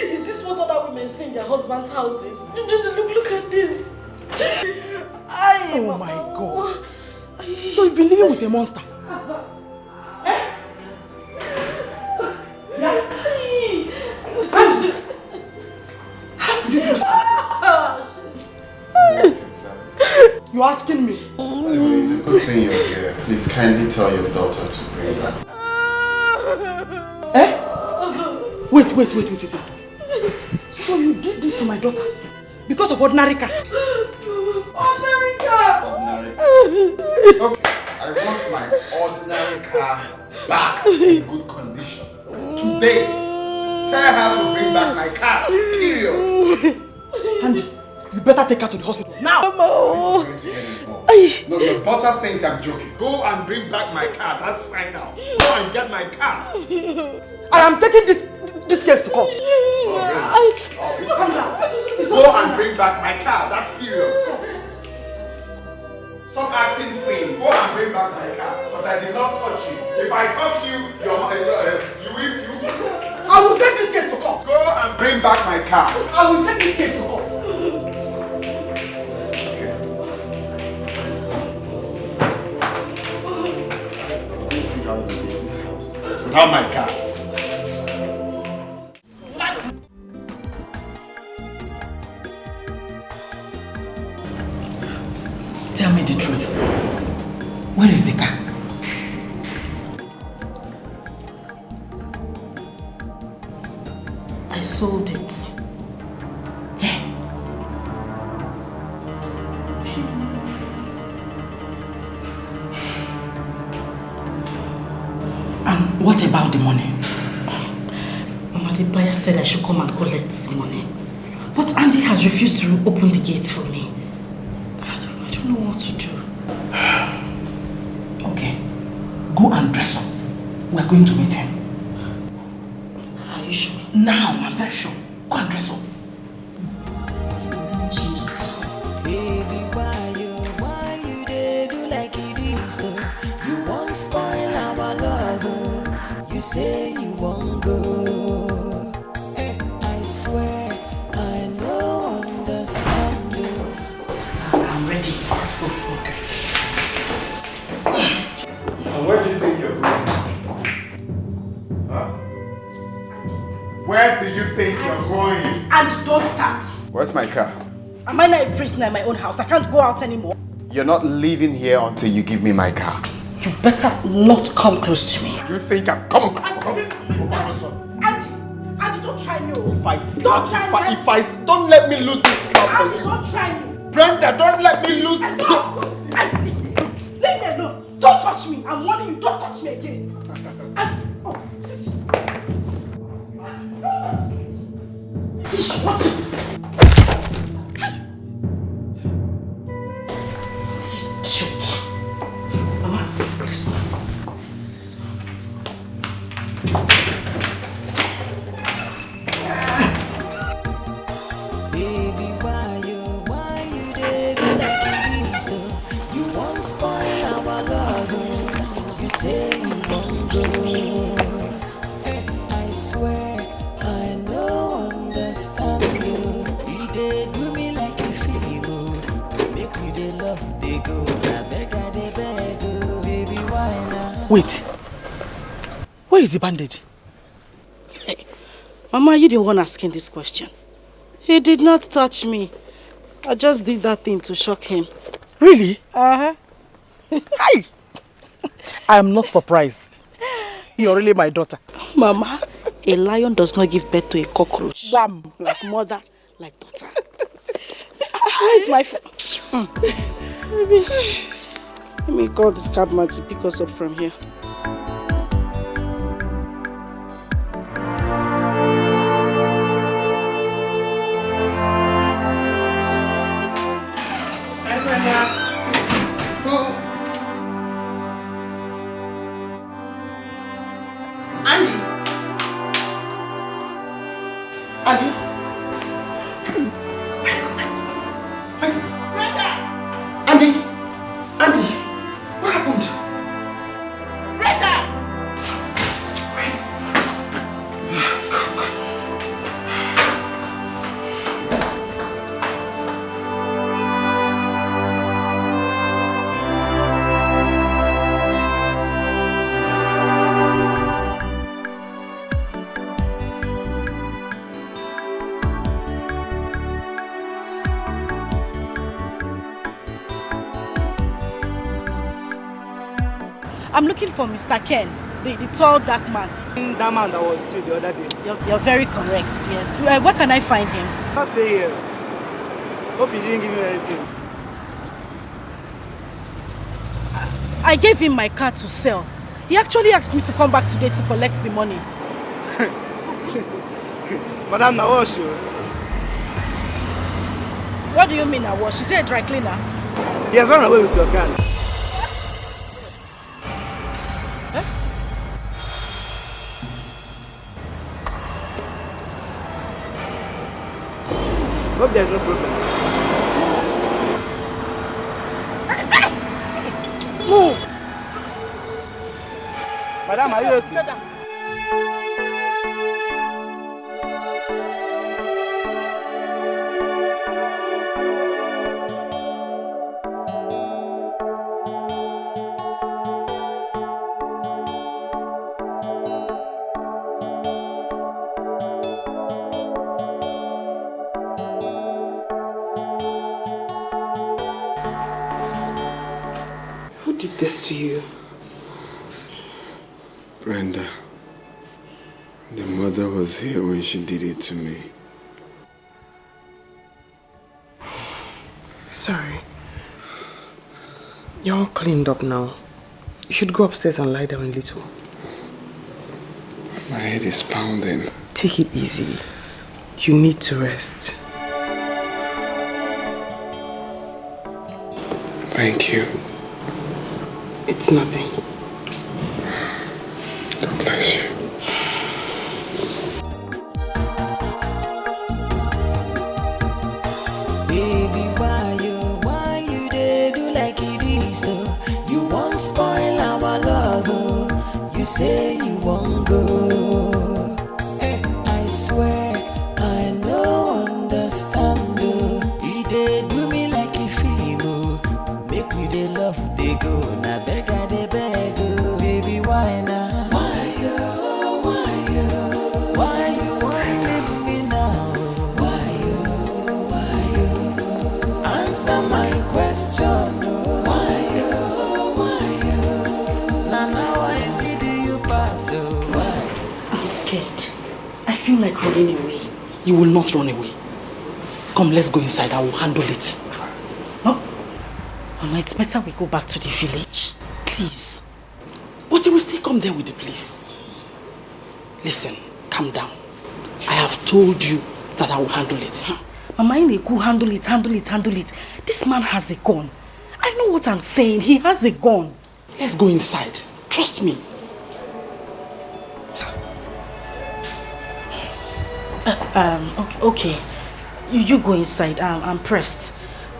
Is this what other women see in their husbands' houses? Look at this. Oh my God. So you've been living with a monster? You're asking me? Anyway, it's a good thing you're here. Please kindly tell your daughter to bring her. Wait. So you did this to my daughter because of ordinary car? Ordinary car! Okay, I want my ordinary car back in good condition. Today, tell her to bring back my car. Period. Andy, you better take her to the hospital now. This is going to get involved. No, your daughter thinks I'm joking. Go and bring back my car. That's fine now. Go and get my car. I am taking this case to court. Go and bring back my car. That's period. Stop acting frame. Go and bring back my car. Because I did not touch you. If I touch you, I will take this case to court. Go and bring back my car. I will take this case to court. Let's see how you leave this house without my car. Tell me the truth. Where is the car? I sold it. And what about the money? Mama, the buyer said I should come and collect this money. But Andy has refused to open the gates for me. I don't know what to do. Okay. Go and dress up. We're going to meet him. Are you sure? Now, I'm very sure. Go and dress up. Baby, why you dey do like it is? You won't spoil our love. You say you won't go. I swear I no understand you. I'm ready. Let's go. Okay. And where do you think you're going? Huh? Where do you think you're going? And don't start. Where's my car? Am I not a prisoner in my own house? I can't go out anymore. You're not leaving here until you give me my car. You better not come close to me. You think I'm... Come on. Andy, don't try me. Don't let me lose this love for you. Don't try me. Brenda, don't let me lose... Leave me alone. Don't touch me. I'm warning you. Don't touch me again. What? Shoot. Mama, let's go. Baby, why you dey do like this? You won't spoil our love. You say you won't go. I swear I no understand you. You dey do me like a film. Make we dey love dey go. I beg, oh, baby, why now? Wait. Where is the bandage? Hey, Mama, you the one asking this question. He did not touch me. I just did that thing to shock him. Really? Uh-huh. Hi! I am not surprised. You're really my daughter. Mama, a lion does not give birth to a cockroach. Wham! Like mother, like daughter. Where's my phone? Let me call this cabman to pick us up from here. I'm looking for Mr. Ken, the tall dark man. That man that was too the other day. You're very correct, yes. Where can I find him? I'll stay here. Hope he didn't give me anything. I gave him my car to sell. He actually asked me to come back today to collect the money. Madam, now wash you. What do you mean I wash? You say a dry cleaner? He has run away with your car. Hope there's no problem. Move! Madam, are you okay? Who did this to you? Brenda. The mother was here when she did it to me. Sorry. You're all cleaned up now. You should go upstairs and lie down a little. My head is pounding. Take it easy. You need to rest. Thank you. It's nothing. God bless you. Baby, why you dey do like it is so? You won't spoil our love, oh. You say you won't go. Hey, I swear I no understand, oh. You dey do me like a film, oh. Make we dey love, dey go. Na beg I dey beg, oh. Baby, why now? Why you wanna leave me now? Answer my question, oh. Why you? Now I need you pass, oh. Why? I'm scared. I feel like running away. You will not run away. Come, let's go inside. I will handle it. No. Mama, it's better we go back to the village. Please. But you will still come there with the police. Listen, calm down. I have told you that I will handle it. Mama, Ineku, handle it. This man has a gun. I know what I'm saying. He has a gun. Let's go inside. Trust me. Okay. You go inside. I'm pressed.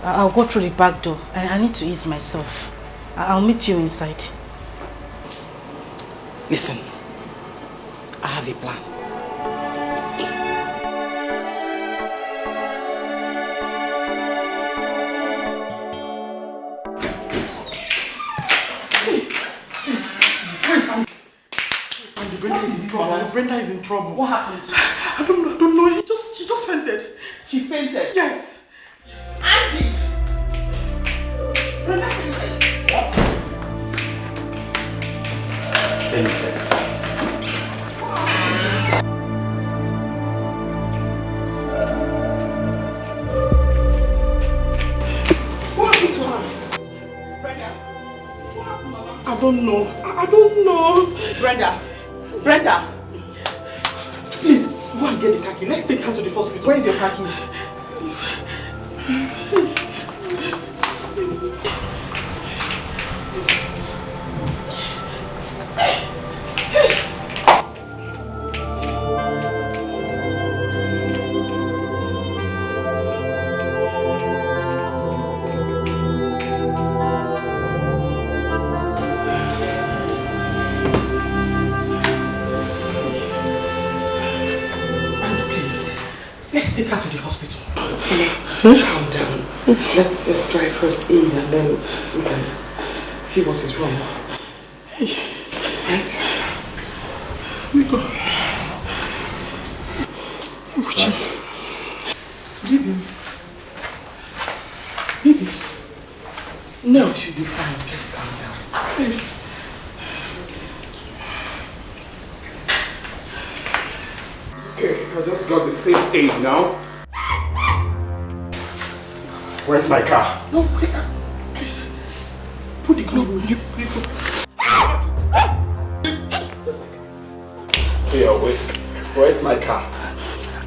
I'll go through the back door. I need to ease myself. I'll meet you inside. Listen, I have a plan. Brenda is in trouble. What happened? I don't know. She just fainted. She fainted? Yes. I fainted. What happened to her? Brenda? What happened, Mama? I don't know. I don't know. Brenda! Brenda! Please, go and get the khaki. Let's take her to the hospital. Where is your khaki? Please. Let's take her to the hospital. Calm down. Let's try first aid and then we can see what is wrong. Right? We go. Baby. Baby. No, she'll be fine. Just calm down. Okay, I just got the first aid now. Where's my car? No, wait, please. Put the gun away. Hey, wait. Where's my car?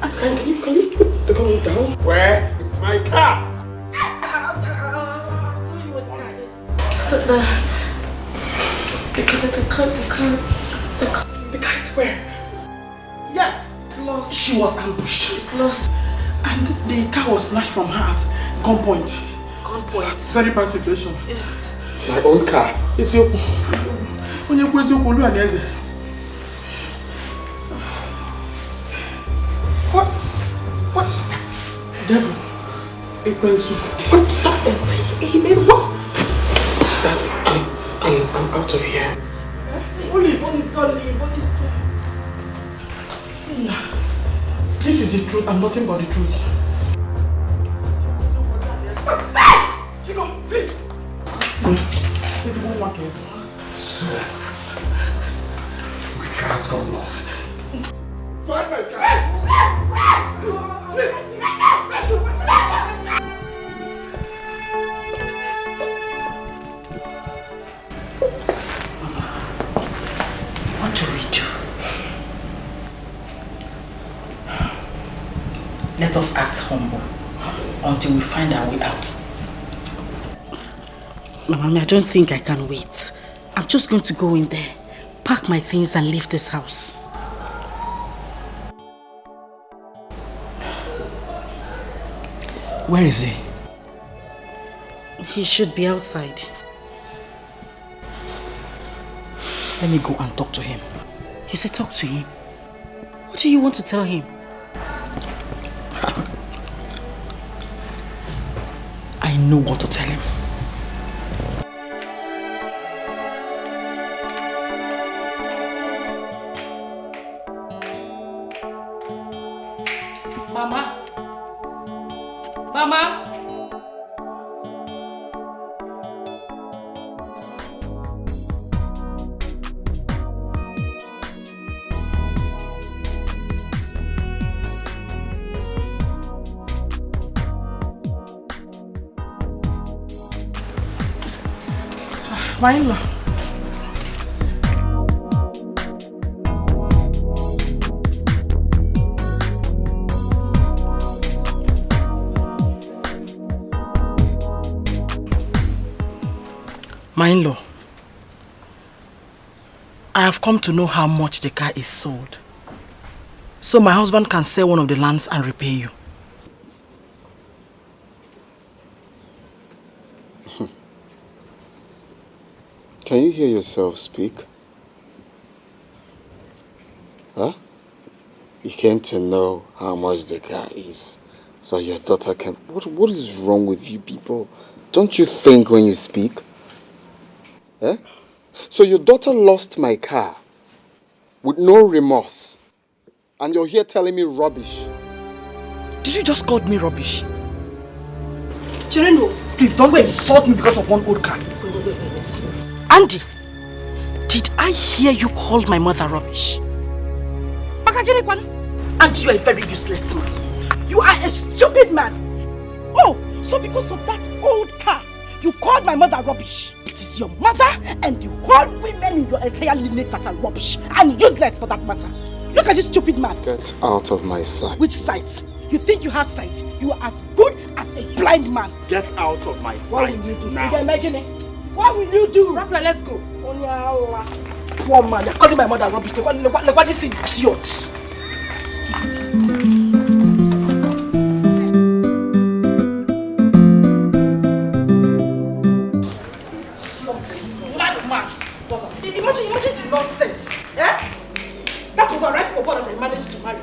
Can you put the gun down? Where is my car? I'll tell you what the car is. The car is where? Yes. It's lost. She was ambushed. It's lost. And the car was snatched from her at gunpoint. Gunpoint? Very bad situation. Yes. It's my own car. It's your... When you go to What? What? Devil. What? Stop and say amen. What? That's... I'm out of here. Olive, don't leave. This is the truth and nothing but the truth. You go, please. This is one market. So, my car's gone lost. Find my car! What do we do? Let us act humble until we find our way out. Mommy, I don't think I can wait. I'm just going to go in there, pack my things and leave this house. Where is he? He should be outside. Let me go and talk to him. You said talk to him? What do you want to tell him? I know what to tell him. Mama? Mama? My in-law. My in-law, I have come to know how much the car is sold. So my husband can sell one of the lands and repay you. Can you hear yourself speak? Huh? You came to know how much the car is, so your daughter can... What is wrong with you people? Don't you think when you speak? Eh? So your daughter lost my car with no remorse, and you're here telling me rubbish. Did you just call me rubbish? Chireno, please don't insult me because of one old car. Wait. Andy, Did I hear you call my mother rubbish? And you are a very useless man. You are a stupid man. Oh, so because of that old car, you called my mother rubbish. It is your mother and the whole women in your entire lineage that are rubbish and useless for that matter. Look at this stupid man. Get out of my sight. Which sight? You think you have sight? You are as good as a blind man. Get out of my sight. What will you do? Now. What will you do? Raphael, let's go. Poor man, you're calling my mother rubbish. Look what this idiot. Imagine the nonsense. Eh? That overripe for that I managed to marry.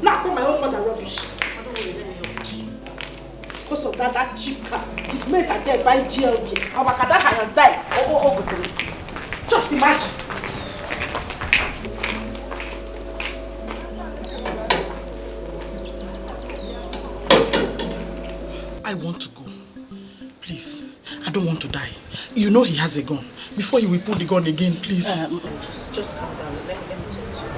Now I call my own mother rubbish. I don't know, let me help you. Because of that cheap car, his mates are there buying GLB. Our Kadaka and die. Oh. Just imagine. I want to go. Please, I don't want to die. You know he has a gun. Before you will pull the gun again, please. Just calm down. Let me talk to you.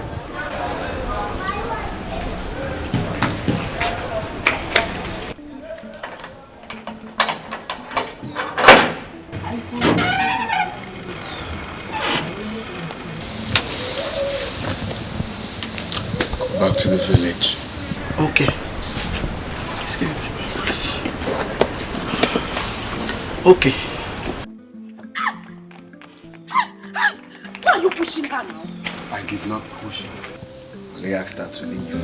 Go back to the village. Okay. Excuse me, please. Okay. Why are you pushing her now? I did not push her. I asked her to leave.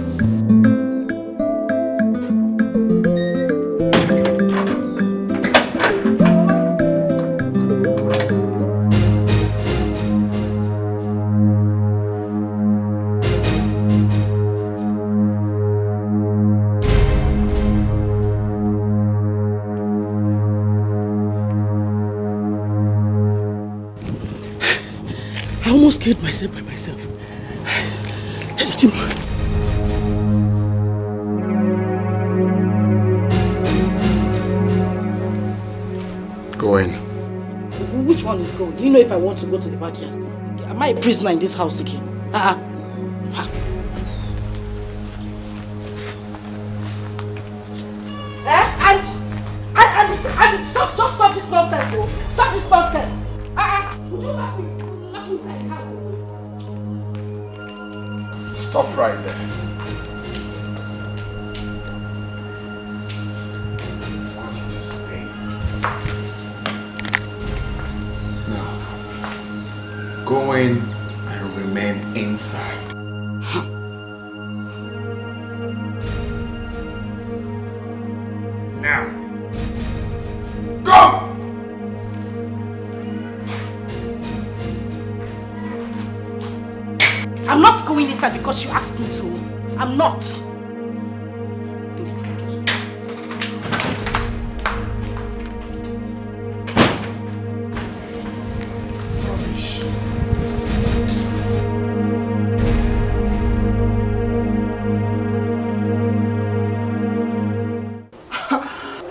I almost killed myself by myself. Hey, Jim. Go in. Which one is going? Do you know if I want to go to the backyard? Am I a prisoner in this house again? And stop this nonsense, oh. Stop this nonsense. Would you let me inside the house? Stop right there. I want you to stay. Now, go in and remain inside. Now, go! I'm not going inside because you asked me to. I'm not. Rubbish.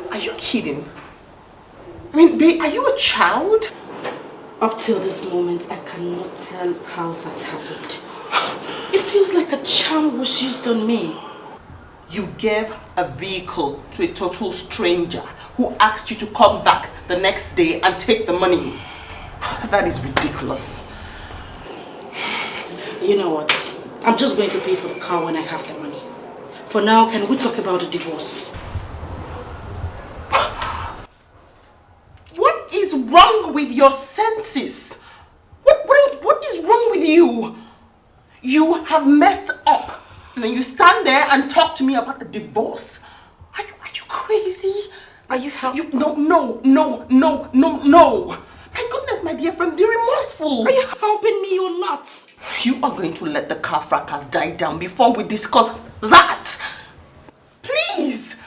Are you kidding? I mean, babe, are you a child? Up till this moment, I cannot tell how that happened. It feels like a charm was used on me. You gave a vehicle to a total stranger who asked you to come back the next day and take the money. That is ridiculous. You know what? I'm just going to pay for the car when I have the money. For now, can we talk about the divorce? What is wrong with your senses? What is wrong with you? You have messed up and then you stand there and talk to me about the divorce. Are you crazy? Are you helping? No. My goodness, my dear friend, be remorseful. Are you helping me or not? You are going to let the car fracas die down before we discuss that. Please.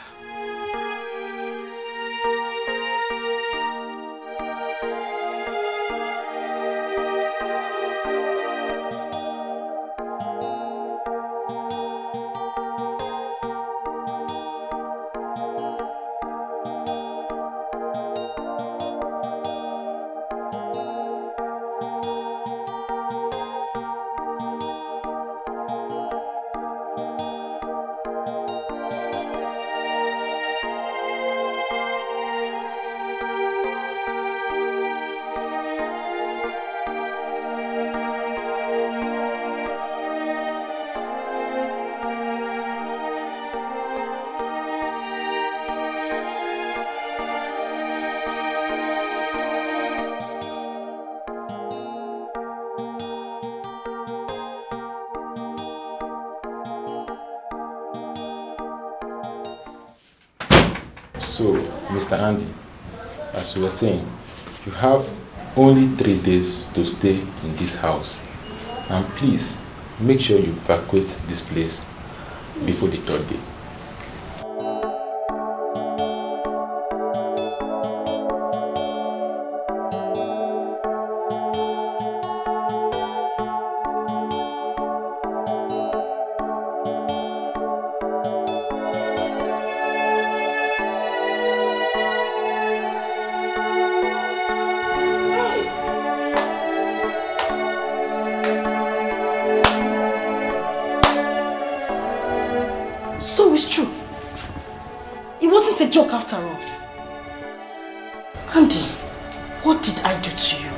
So, Mr. Andy, as you were saying, you have only 3 days to stay in this house. And please, make sure you evacuate this place before the 3rd day. So it's true. It wasn't a joke after all. Andy, what did I do to you?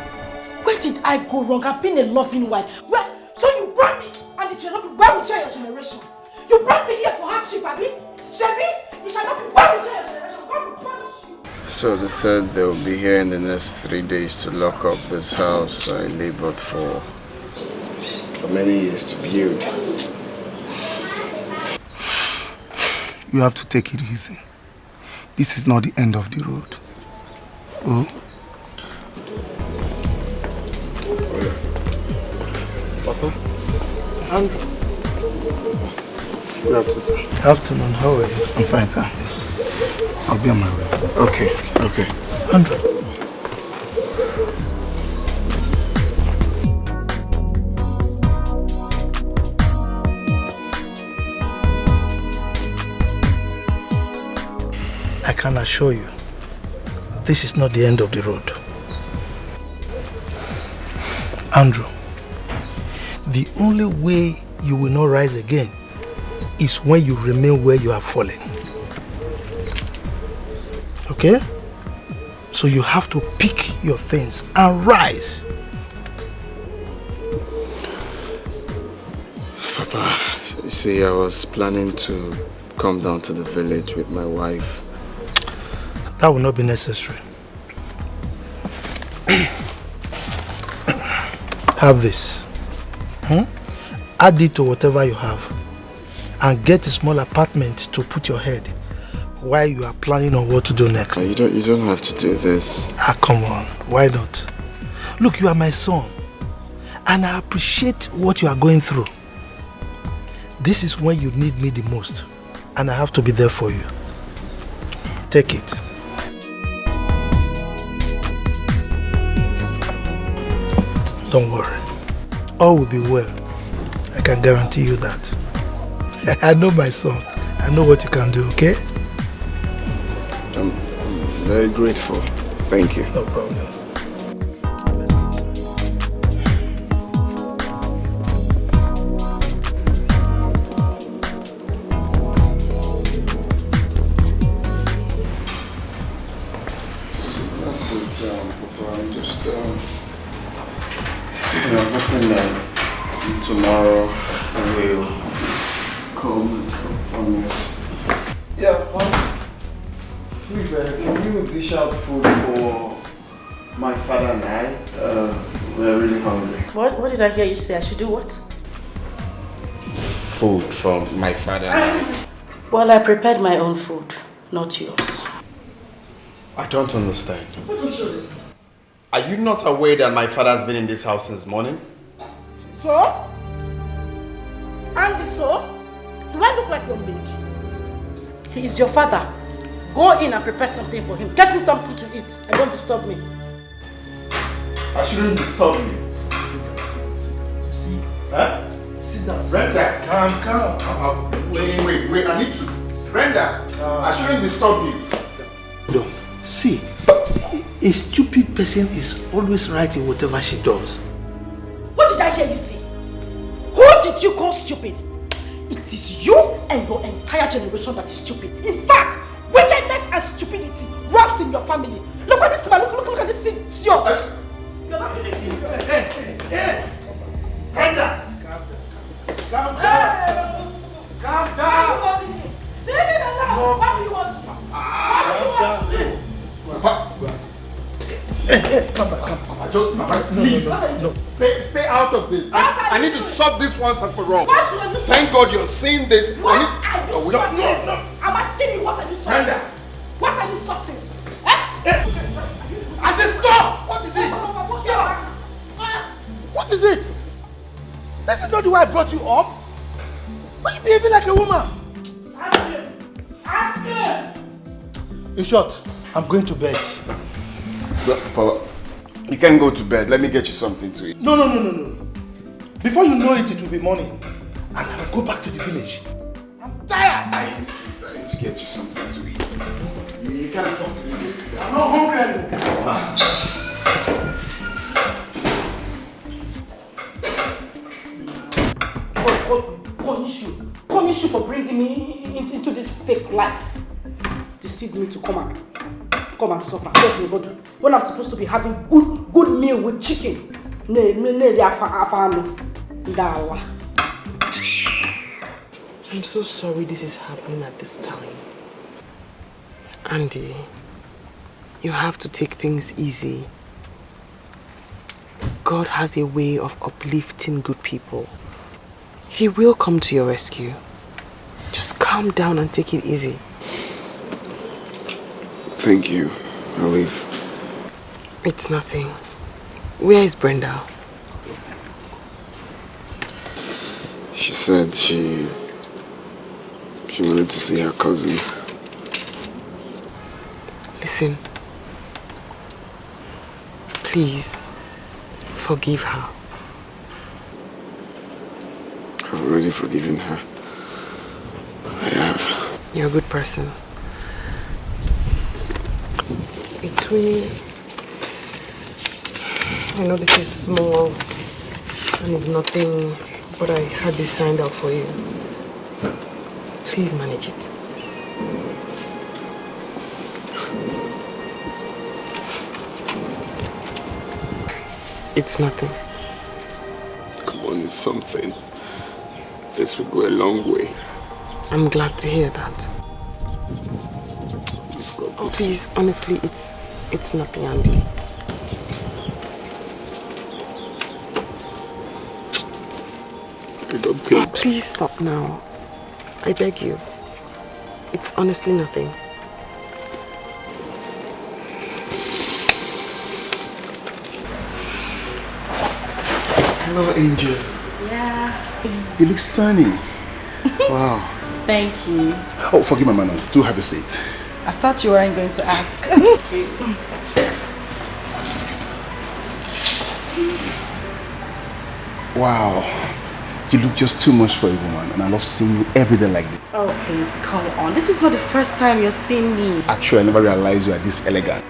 Where did I go wrong? I've been a loving wife. So you brought me, and it shall not be well with your generation. You brought me here for hardship, Abi. Shebi, you shall not be well with your generation. God will punish you. So they said they will be here in the next 3 days to lock up this house I labored for many years to build. You have to take it easy. This is not the end of the road. Oh? Papa? Andrew? Good afternoon, sir. Good afternoon. How are you? I'm fine, sir. I'll be on my way. Okay. Andrew. I can assure you, this is not the end of the road. Andrew, the only way you will not rise again is when you remain where you are fallen. Okay? So you have to pick your things and rise. Papa, you see, I was planning to come down to the village with my wife. That will not be necessary. Have this. Add it to whatever you have and get a small apartment to put your head while you are planning on what to do next. You don't have to do this. Come on. Why not? Look, you are my son and I appreciate what you are going through. This is when you need me the most and I have to be there for you. Take it. Don't worry. All will be well. I can guarantee you that. I know my son. I know what you can do, okay? I'm very grateful. Thank you. No problem. That's it, Papa. I'm just, hoping that tomorrow will come on it. Yeah, please, can you dish out food for my father and I? We're really hungry. What did I hear you say? I should do what? Food for my father and I. Well, I prepared my own food, not yours. I don't understand. What don't you understand? Are you not aware that my father has been in this house since morning? So? Andy, so? Do I look like your maid? He is your father. Go in and prepare something for him. Get him something to eat and don't disturb me. I shouldn't disturb you. Sit down. See? Huh? Sit down. Brenda. Calm. Wait. I need to. Brenda, I shouldn't disturb you. Don't. See, a stupid person is always right in whatever she does. What did I hear you say? Who did you call stupid? It is you and your entire generation that is stupid. In fact, wickedness and stupidity rubs in your family. Look at this man, look at this idiot. You're not even serious. Hey! Brenda! Calm down! Calm down! Leave him alone! What do you want to do? What do you want to do? Come back. Please. No. Stay out of this. I need to solve this once and for all. What are you Thank God you're seeing this. What are you sorting? No. I'm asking you, what are you sorting? Brenda, What are you sorting? I said stop! What is it? Stop! What is it? This is not the way I brought you up. Why are you behaving like a woman? Ask him! In short, I'm going to bed. But, Papa, you can't go to bed. Let me get you something to eat. No. Before you know it, it will be morning. And I'll go back to the village. I'm tired. I insist. I need to get you something to eat. You can't possibly go to bed. I'm not hungry anymore. Punish you for bringing me into this fake life. Deceive me to come and suffer. When I'm supposed to be having good meal with chicken. I'm so sorry this is happening at this time. Andy, you have to take things easy. God has a way of uplifting good people. He will come to your rescue. Just calm down and take it easy. Thank you. I'll leave. It's nothing. Where is Brenda? She said she wanted to see her cousin. Listen. Please, forgive her. I've already forgiven her. I have. You're a good person. It's really... I know this is small and it's nothing, but I had this signed out for you. Please manage it. It's nothing. Come on, it's something. This will go a long way. I'm glad to hear that. Oh, please, honestly, it's nothing, Andy. I got paid. Please stop now. I beg you. It's honestly nothing. Hello, Angel. Yeah. You look stunning. Wow. Thank you. Oh, forgive my manners. Do have a seat. I thought you weren't going to ask. Wow. You look just too much for a woman, and I love seeing you every day like this. Oh, please, come on. This is not the first time you're seeing me. Actually, I never realized you are this elegant.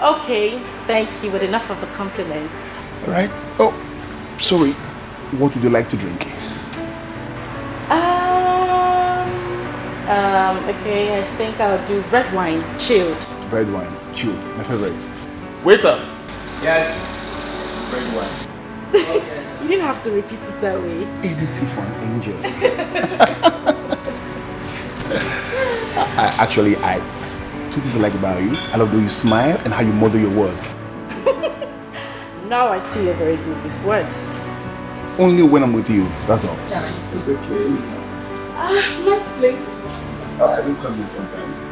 Okay, thank you, but enough of the compliments. Alright. Oh, sorry. What would you like to drink? Okay, I think I'll do red wine, chilled. Red wine, chilled. My favorite. Waiter! Yes. Red wine. You didn't have to repeat it that way. Anything for an angel. Actually, two things I like about you. I love the way you smile and how you model your words. Now I see you're very good with words. Only when I'm with you, that's all. Yeah. It's okay. Nice place. I do come here sometimes.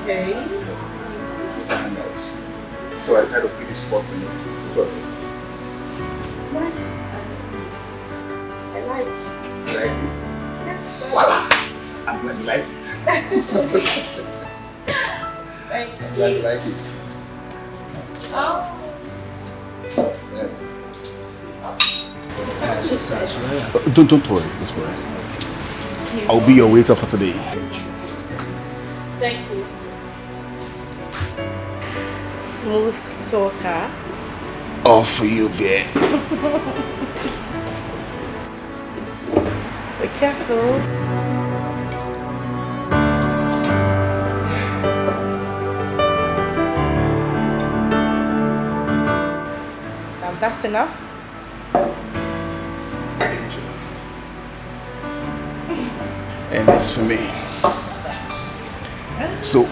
Okay. Just to hang out. So I decided to pick this spot for this. That's what it is. Nice. I like it. You like it? Yes. Voila! I'm glad you like it. Thank you. I'm glad you like it. Oh. Yes. Don't worry. I'll be your waiter for today. Thank you. Smooth talker. All for you, babe. Be careful. Now that's enough. And that's for me. So,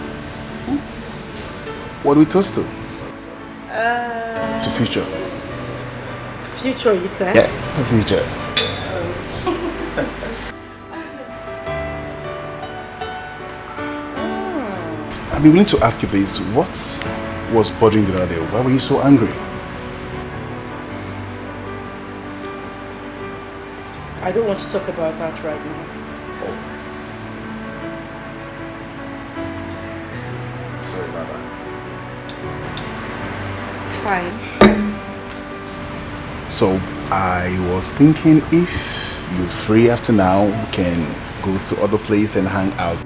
what do we toast to? To future. Future, you said? Yeah, to future. I'd be willing to ask you this. What was bothering you the other day? Why were you so angry? I don't want to talk about that right now. Sorry about that. It's fine. So I was thinking if you're free after now, we can go to other place and hang out.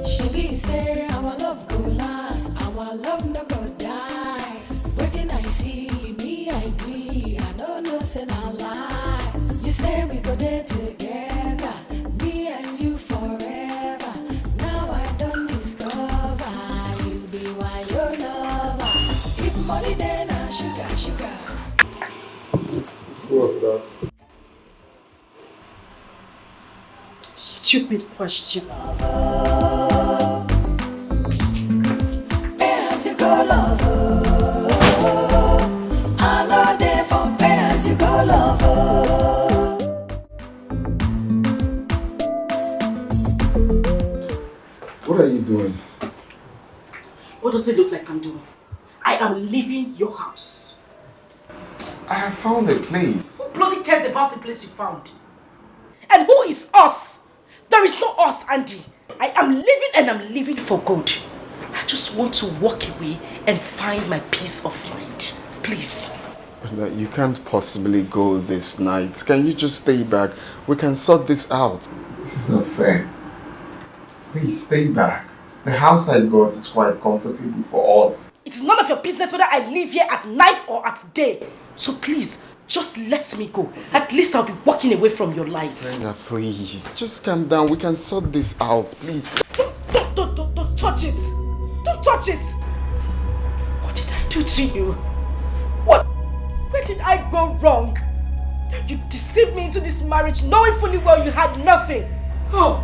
She say our love go last, our love no go die. Waiting I see me, I agree. I don't know, say no lie. You say we go there together, me and you forever. Now I don't discover you be why your lover. If money then I sugar. Who was that? Stupid question. As you go lover, I know they for as you go lover. What are you doing? What does it look like I'm doing? I am leaving your house. I have found a place. Who bloody cares about the place you found? And who is us? There is no us, Andy. I am leaving and I'm leaving for good. I just want to walk away and find my peace of mind. Please. But you can't possibly go this night. Can you just stay back? We can sort this out. This is not fair. Please stay back. The house I got is quite comfortable for us. It is none of your business whether I live here at night or at day. So please, just let me go. At least I'll be walking away from your lies. Brenda, please. Just calm down. We can sort this out, please. Don't touch it. Don't touch it. What did I do to you? What? Where did I go wrong? You deceived me into this marriage knowing fully well you had nothing. Oh,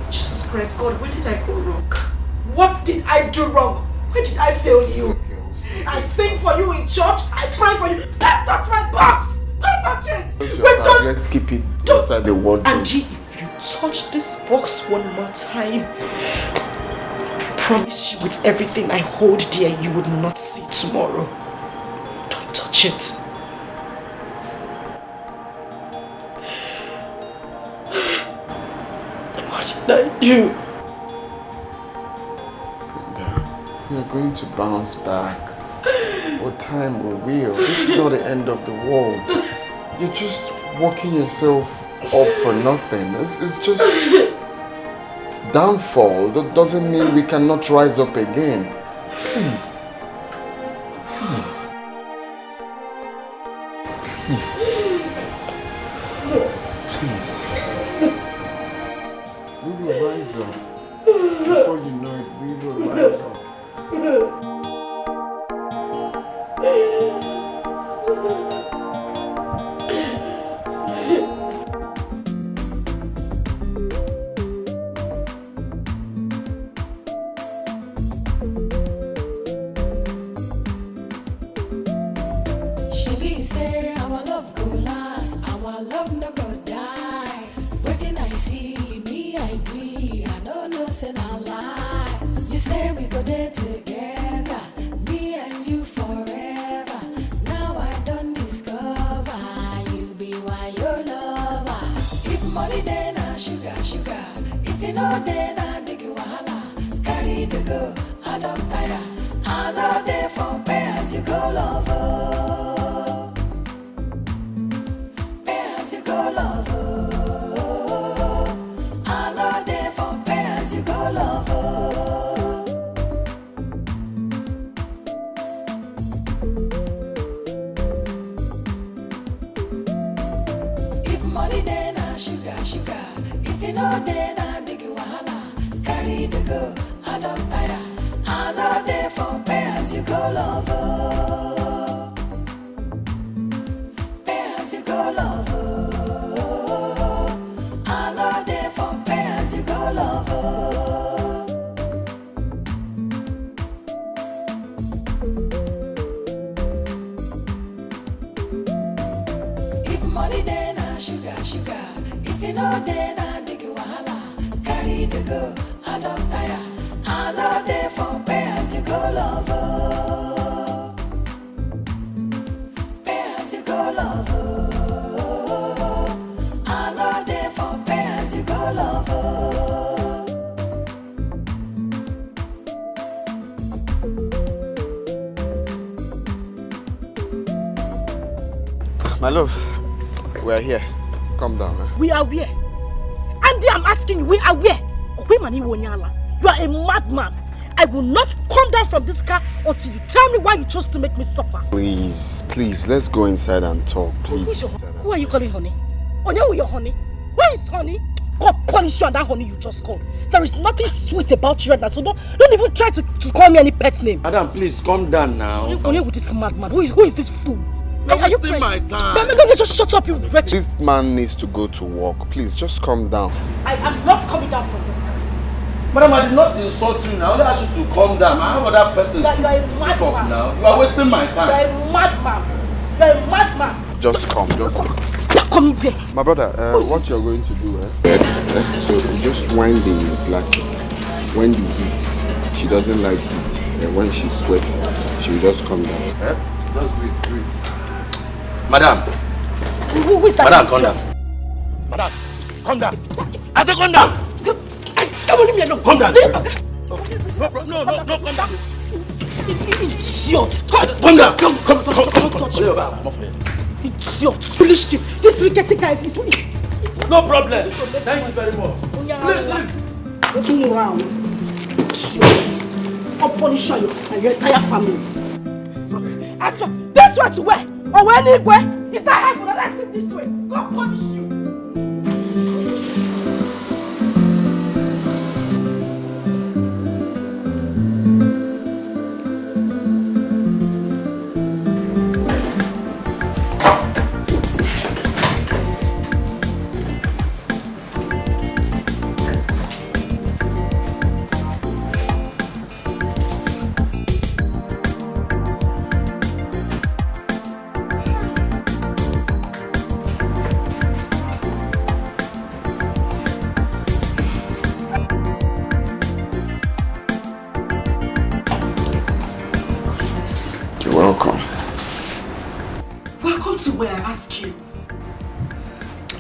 Jesus Christ, God, where did I go wrong? What did I do wrong? Where did I fail you? I sing for you in church. I pray for you. Don't touch my box. Don't touch it. Wait, don't. Let's keep it inside the wardrobe. Andy, if you touch this box one more time, I promise you with everything I hold dear, you would not see tomorrow. Don't touch it. What did I do? We are going to bounce back. What time will? This is not the end of the world. You're just working yourself up for nothing. It's just downfall. That doesn't mean we cannot rise up again. Please. Please. Please. Please. We will rise up. Before you know it, we will rise up. She say our love go last, our love no go die. Waiting I see me, I agree. I don't know, say no lie. You say we go there together, me and you forever. Now I don't discover you be why your lover. If money then I sugar. If you know then I big wahala. Carry to go, I don't tire. I know they for pay as you go lover. Pay as you go lover. I know they for pay as you go lover. If money then I sugar. If you know then I big wahala. Carry to go, I don't tire. I know they for pay as you go lover. Pay as you go lover. I know they for pay as you go lover. If money then I sugar. If you know then I big wahala. Carry to go, I don't tire. I know they you go, lover. Pay as you go, lover. I know they for pay as you go, lover. My love, we are here. Calm down. We are where? Andy, I'm asking you, we are where? You are a madman. I will not come down from this car until you tell me why you chose to make me suffer. Please, let's go inside and talk, please. Who are you calling honey? Onya, who your honey? Who is honey? God punish you and that honey you just called. There is nothing sweet about you right now, so don't even try to call me any pet name. Madam, please calm down now. Onya with this madman. Who is this fool? You're wasting my time. Don't just shut up, you wretched. This man needs to go to work. Please, just calm down. I am not coming down from this car. Madam, I did not insult you now. I only asked you to calm down. I have other persons to You are a madman. now. You are wasting my time. You are a madman. You are a madman. Just come. Come here. My brother, what you're going to do, so you just wind the glasses. When the heat, she doesn't like heat. And when she sweats, she will just come down. Just do it. Madam. Who is that? Madam, calm down. Madam, calm down. I said calm down. Come on, leave me alone. Calm down. No, calm down. Idiot. Calm down. Come. Idiot. Foolish tip. This rickety guy is no problem. Thank you very much. Leave. Turn around. Idiot. I'll punish you and your entire family. As for this way to where? Or anywhere? Is that heaven? Let's sit this way. God punish you.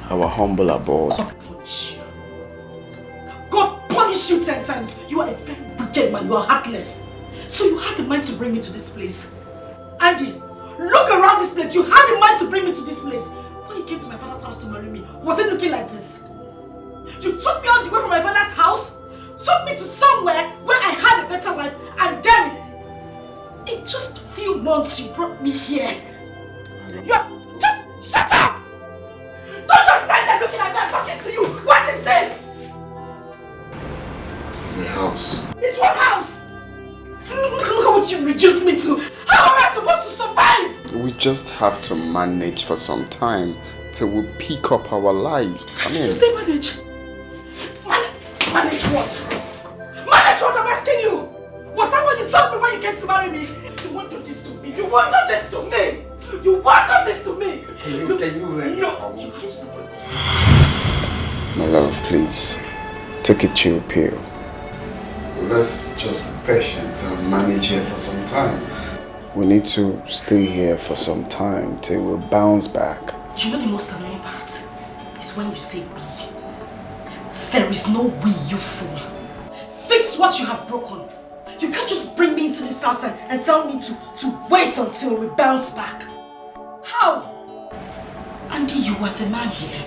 Our humble abode. God punish you. God punish you 10 times. You are a very wicked man. You are heartless. So you had the mind to bring me to this place. Andy, look around this place. You had the mind to bring me to this place. When you came to my father's house to marry me, was it looking like this? You took me all the way from my father's house, took me to somewhere where I had a better life, and then in just a few months you brought me here. Just shut up! Don't just stand there looking at me and talking to you! What is this? It's a house. It's what house? Look at what you reduced me to. How am I supposed to survive? We just have to manage for some time till we pick up our lives. I mean... You say manage? Manage what? Manage what I'm asking you? Was that what you told me when you came to marry me? You won't do this to me. You won't do this to me. You won't do this to me. Can you let me? No. My love, please. Take a chill pill. Let's just be patient and manage here for some time. We need to stay here for some time till we bounce back. You know the most annoying part is when you say we. There is no we, you fool. Fix what you have broken. You can't just bring me into this house and tell me to wait until we bounce back. How? Andy, you are the man here.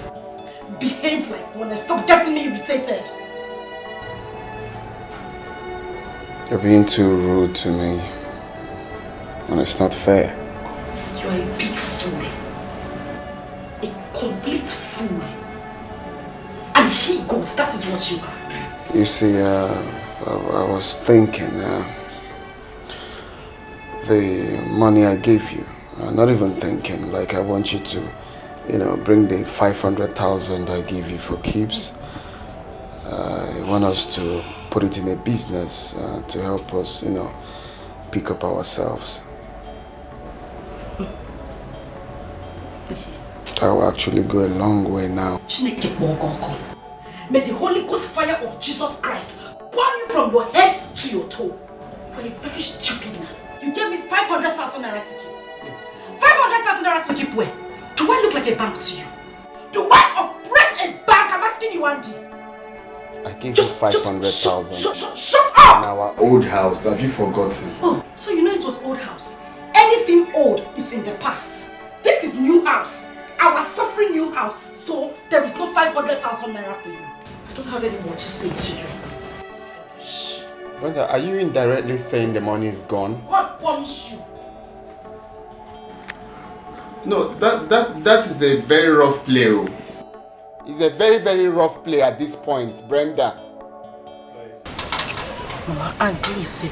Behave like one and stop getting me irritated. You're being too rude to me. And it's not fair. You are a big fool. A complete fool. And he goes, that is what you are. You see, I was thinking, the money I gave you, not even thinking, like I want you to, bring the 500,000 I gave you for keeps. I want us to put it in a business to help us, pick up ourselves. That will actually go a long way now. May the Holy Ghost fire of Jesus Christ burn you from your head to your toe. You You're a very stupid man. You gave me 500,000 naira to keep. 500,000 naira to keep where? Do I look like a bank to you? Do I operate a bank? I'm asking you, Andy. I gave you 500,000. Shut up! In our old house. Have you forgotten? Oh, so you know it was old house. Anything old is in the past. This is new house. Our suffering new house. So there is no 500,000 naira for you. I don't have any more to say to you. Shh. Brother, are you indirectly saying the money is gone? What punish you? No, that is a very rough play. It's a very, very rough play at this point, Brenda. Mama, Andy is a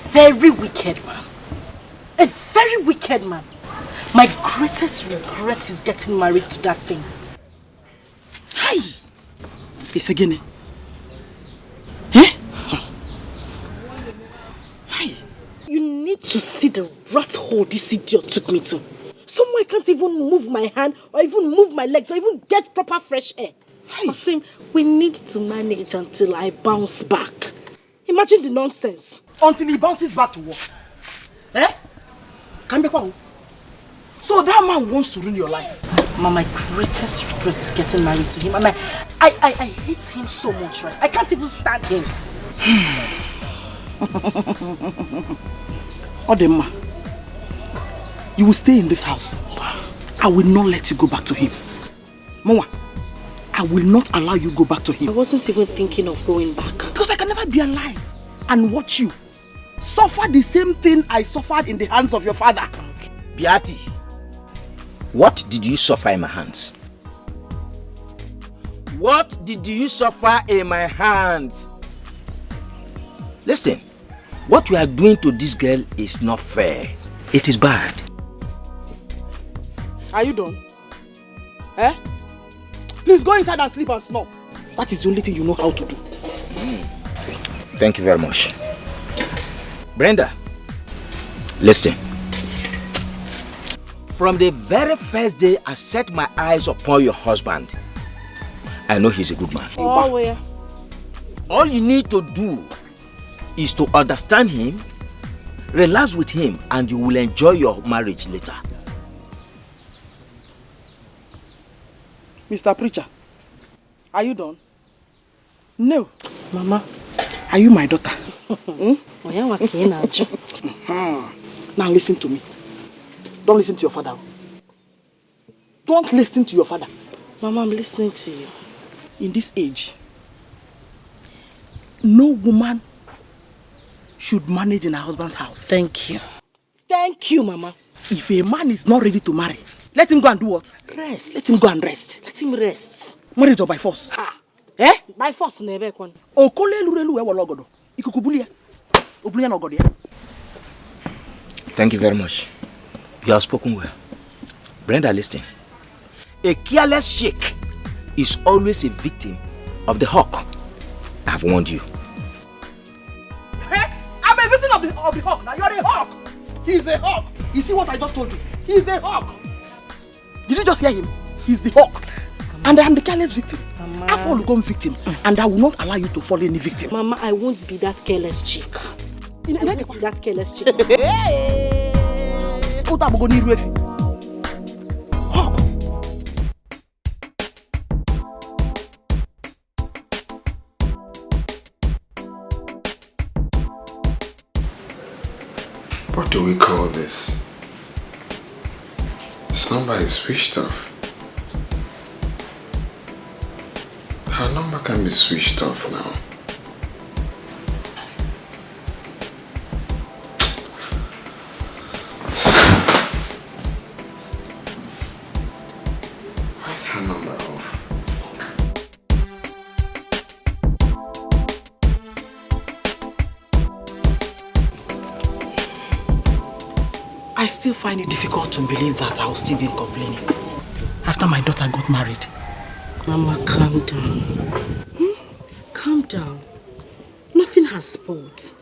very wicked man. A very wicked man. My greatest regret is getting married to that thing. Hi! It's again. Eh? Hi! You need to see the rat hole this idiot took me to. Somewhere I can't even move my hand or even move my legs or even get proper fresh air. Asim, we need to manage until I bounce back. Imagine the nonsense. Until he bounces back to work. Eh? So that man wants to ruin your life. Mama, my greatest regret is getting married to him, and I hate him so much, right? I can't even stand him. Odemma, you will stay in this house. I will not let you go back to him. Mama, I will not allow you go back to him. I wasn't even thinking of going back. Because I can never be alive and watch you suffer the same thing I suffered in the hands of your father. Beati, what did you suffer in my hands? What did you suffer in my hands? Listen, what you are doing to this girl is not fair. It is bad. Are you done? Eh? Please go inside and sleep and snore. That is the only thing you know how to do. Thank you very much. Brenda, listen. From the very first day I set my eyes upon your husband, I know he's a good man. Oh, yeah. All you need to do is to understand him, relax with him, and you will enjoy your marriage later. Mr. Preacher, are you done? No. Mama. Are you my daughter? Now listen to me. Don't listen to your father. Don't listen to your father. Mama, I'm listening to you. In this age, no woman should manage in her husband's house. Thank you. Thank you, Mama. If a man is not ready to marry, let him go and do what? Rest. Let him go and rest. Let him rest. Marriage or by force? Ah. Eh? By force, never one. Thank you very much. You have spoken well. Brenda, listen. A careless sheik is always a victim of the hawk. I have warned you. Hey, I'm a victim of the hawk. Now you're a hawk. He's a hawk. You see what I just told you? He's a hawk. Did you just hear him? He's the hawk. And I am the careless victim. Mama. I fall become victim. And I will not allow you to fall any victim. Mama, I won't be that careless chick. I won't be that careless chick. Hawk. What do we call this? This number is switched off. Her number can be switched off now. Why is her number off? I still find it difficult to believe that I will still be complaining after my daughter got married. Mama, calm down. Calm down. Nothing has spoiled.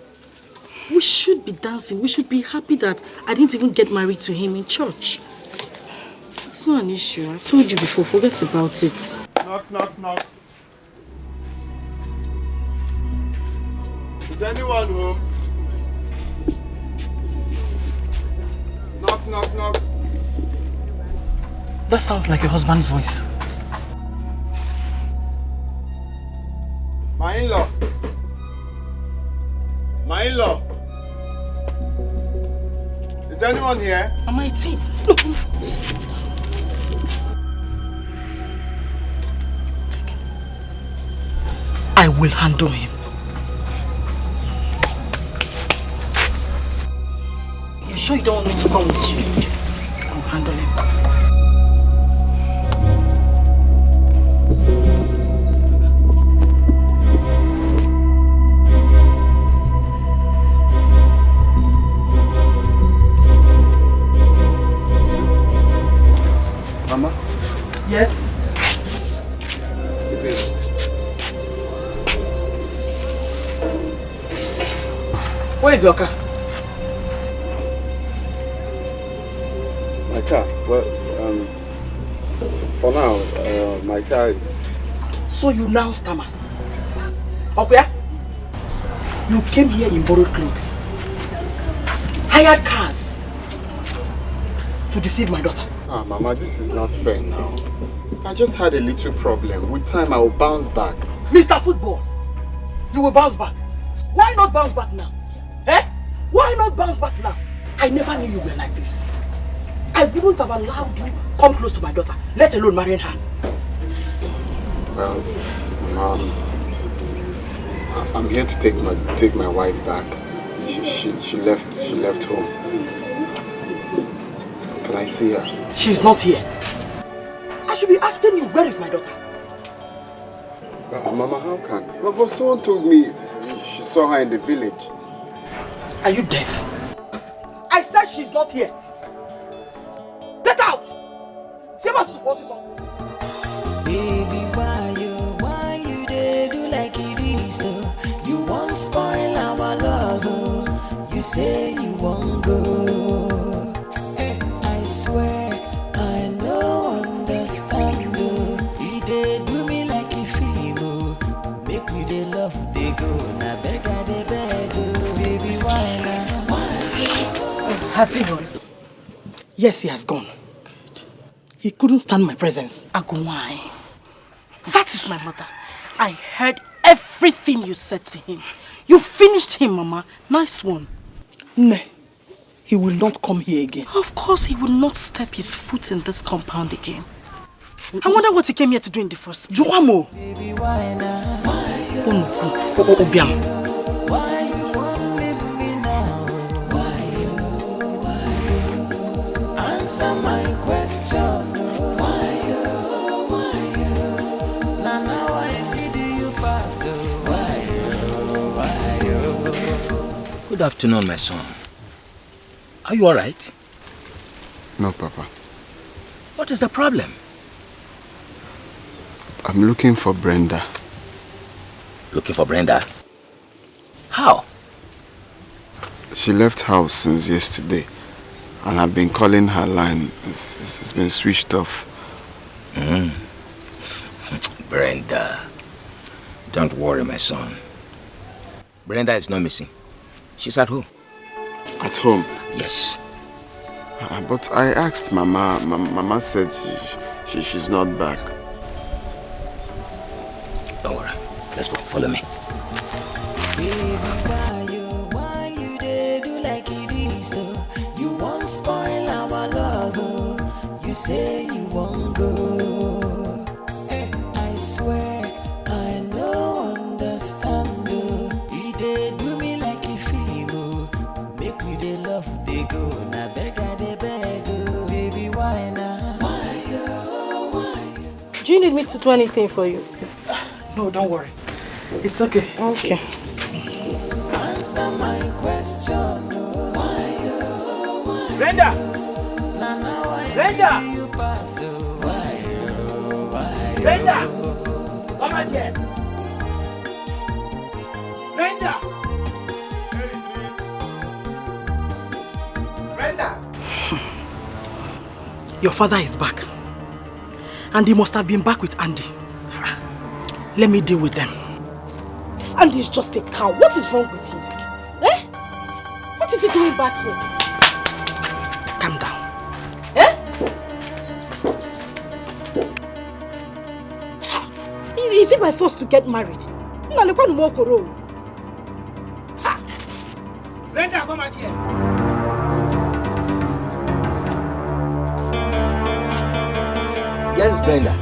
We should be dancing. We should be happy that I didn't even get married to him in church. It's not an issue. I've told you before. Forget about it. Knock, knock, knock. Is anyone home? knock, knock. That sounds like your husband's voice. My in-law. My in-law. Is anyone here? Mama, it's him. I will handle him. You sure you don't want me to come with you? I'll handle him. Mama? Yes? Where is your car? My car? Well, for now, my car is... So you now stammer? Okay? You came here in borrowed clothes, hired cars to deceive my daughter. Ah, Mama, this is not fair now. I just had a little problem. With time, I will bounce back. Mr. Football, you will bounce back. Why not bounce back now? Eh? Why not bounce back now? I never knew you were like this. I wouldn't have allowed you come close to my daughter, let alone marrying her. Well, Mom, I'm here to take my wife back. She left home. Can I see her? She's not here. I should be asking you, where is my daughter? Mama, how can? Well, someone told me she saw her in the village. Are you deaf? I said she's not here. Get out! Baby, why you dey do like it is so? You won't spoil our love, oh. You say you won't go. I swear I no understand, oh. You dey do me like a film, oh. Make me dey love, dey go. Na beg I dey beg, oh. Baby, why now? Has he gone? Yes, he has gone. He couldn't stand my presence. Agumai, that is my mother. I heard everything you said to him. You finished him, Mama. Nice one. No, he will not come here again. Of course, he will not step his foot in this compound again. I wonder what he came here to do in the first place. Joamo! Baby, why now? Obiam. Why you won't leave me now? Why you? Answer my question. Why you? Now I need you pass. Why you? Good afternoon, my son. Are you alright? No, Papa. What is the problem? I'm looking for Brenda. Looking for Brenda? How? She left house since yesterday, and I've been calling her line. It's been switched off. Brenda. Don't worry, my son. Brenda is not missing. She's at home. At home? Yes. But I asked Mama. Mama said she's not back. Don't worry. Let's go. Follow me. Baby, why you dey do like it is so? You won't spoil our love, oh. You say you won't go. I swear I no understand, oh. You dey do me like a film, oh. Make we dey love, dey go. Na beg I dey beg, oh. Baby, why now? Why you? Do you need me to do anything for you? No, don't worry. It's okay. Okay. Answer my question, oh. Why you? Brenda! Brenda! You pass, oh. Why you? Brenda! Come out here! Brenda! Brenda! Your father is back. And he must have been back with Andy. Let me deal with them. This Andy is just a cow. What is wrong with him? Eh? What is he doing back here? Calm down. Is it by force to get married? No, look on Mokoro. Brenda, come out here. Yes, Brenda.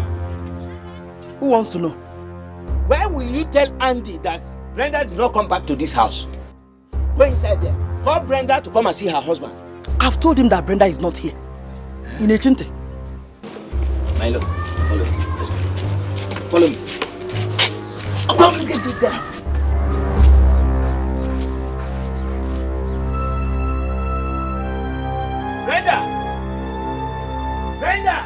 Who wants to know? Where will you tell Andy that Brenda did not come back to this house? Go inside there. Call Brenda to come and see her husband. I've told him that Brenda is not here. In Echinte. Milo, follow me. Let's go. Follow me. Brenda! Brenda!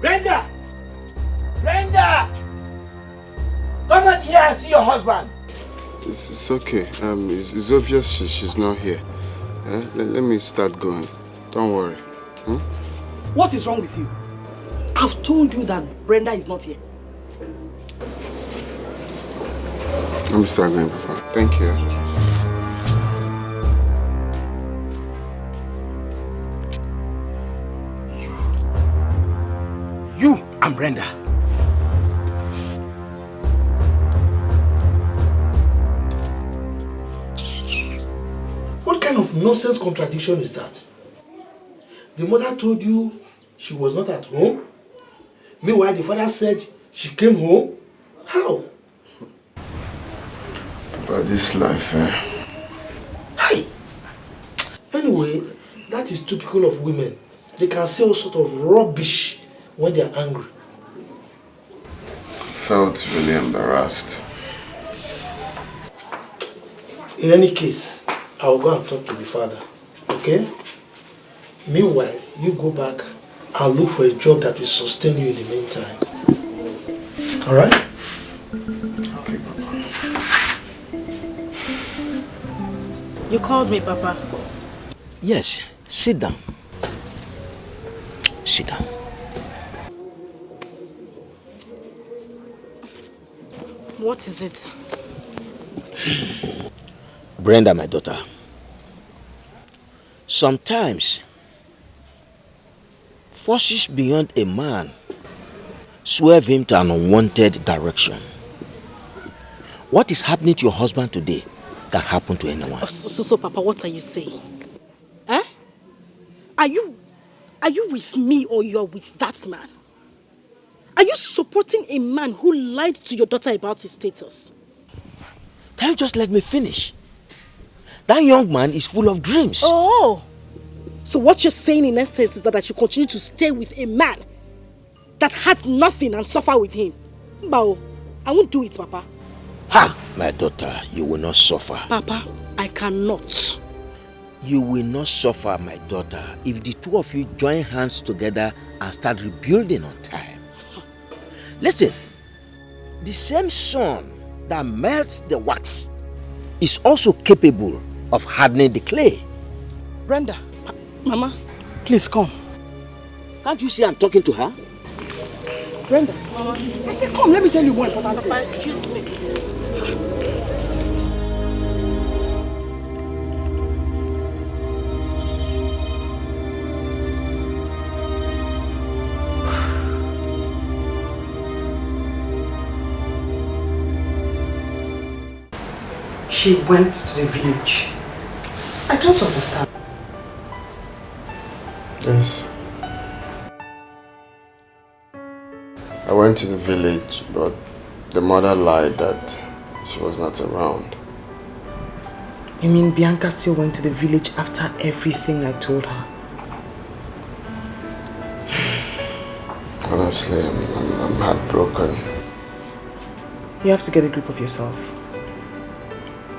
Brenda! Brenda! Come out here and see your husband. It's okay. It's obvious she's not here. Let me start going. Don't worry. What is wrong with you? I've told you that Brenda is not here. Let me start going, Papa. Thank you. You and Brenda. What kind of nonsense contradiction is that? The mother told you she was not at home. Meanwhile, the father said she came home. How? But this life, Hi. Anyway, that is typical of women. They can say all sort of rubbish when they are angry. I felt really embarrassed. In any case, I will go and talk to the father. Okay? Meanwhile, you go back and look for a job that will sustain you in the meantime. Alright? Okay, Papa. You called me, Papa. Yes, sit down. Sit down. What is it? Brenda, my daughter. Sometimes, forces beyond a man swerve him to an unwanted direction. What is happening to your husband today can happen to anyone. So, Papa, what are you saying? Are you with me or you're with that man? Are you supporting a man who lied to your daughter about his status? Can you just let me finish? That young man is full of dreams. Oh, so what you're saying in essence is that I should continue to stay with a man that has nothing and suffer with him? Bao, I won't do it, Papa. Ha! My daughter, you will not suffer. Papa, I cannot. You will not suffer, my daughter, if the two of you join hands together and start rebuilding on time. Listen, the same sun that melts the wax is also capable of hardening the clay. Brenda, Mama, please come. Can't you see I'm talking to her? Brenda, Mama, I said come, let me tell you one important thing. Papa, excuse me. She went to the village. I don't understand. Yes. I went to the village, but the mother lied that she was not around. You mean Bianca still went to the village after everything I told her? Honestly, I'm heartbroken. You have to get a grip of yourself.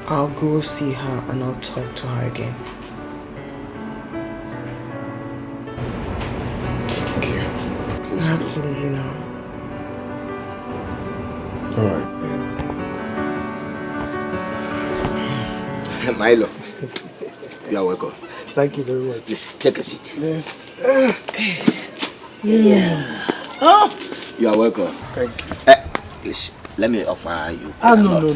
I'll go see her and I'll talk to her again. Thank you. I have to leave you now. Alright. Milo, you are welcome. Thank you very much. Please, take a seat. Yes. Yeah. Oh, you are welcome. Thank you. Please, let me offer you. No.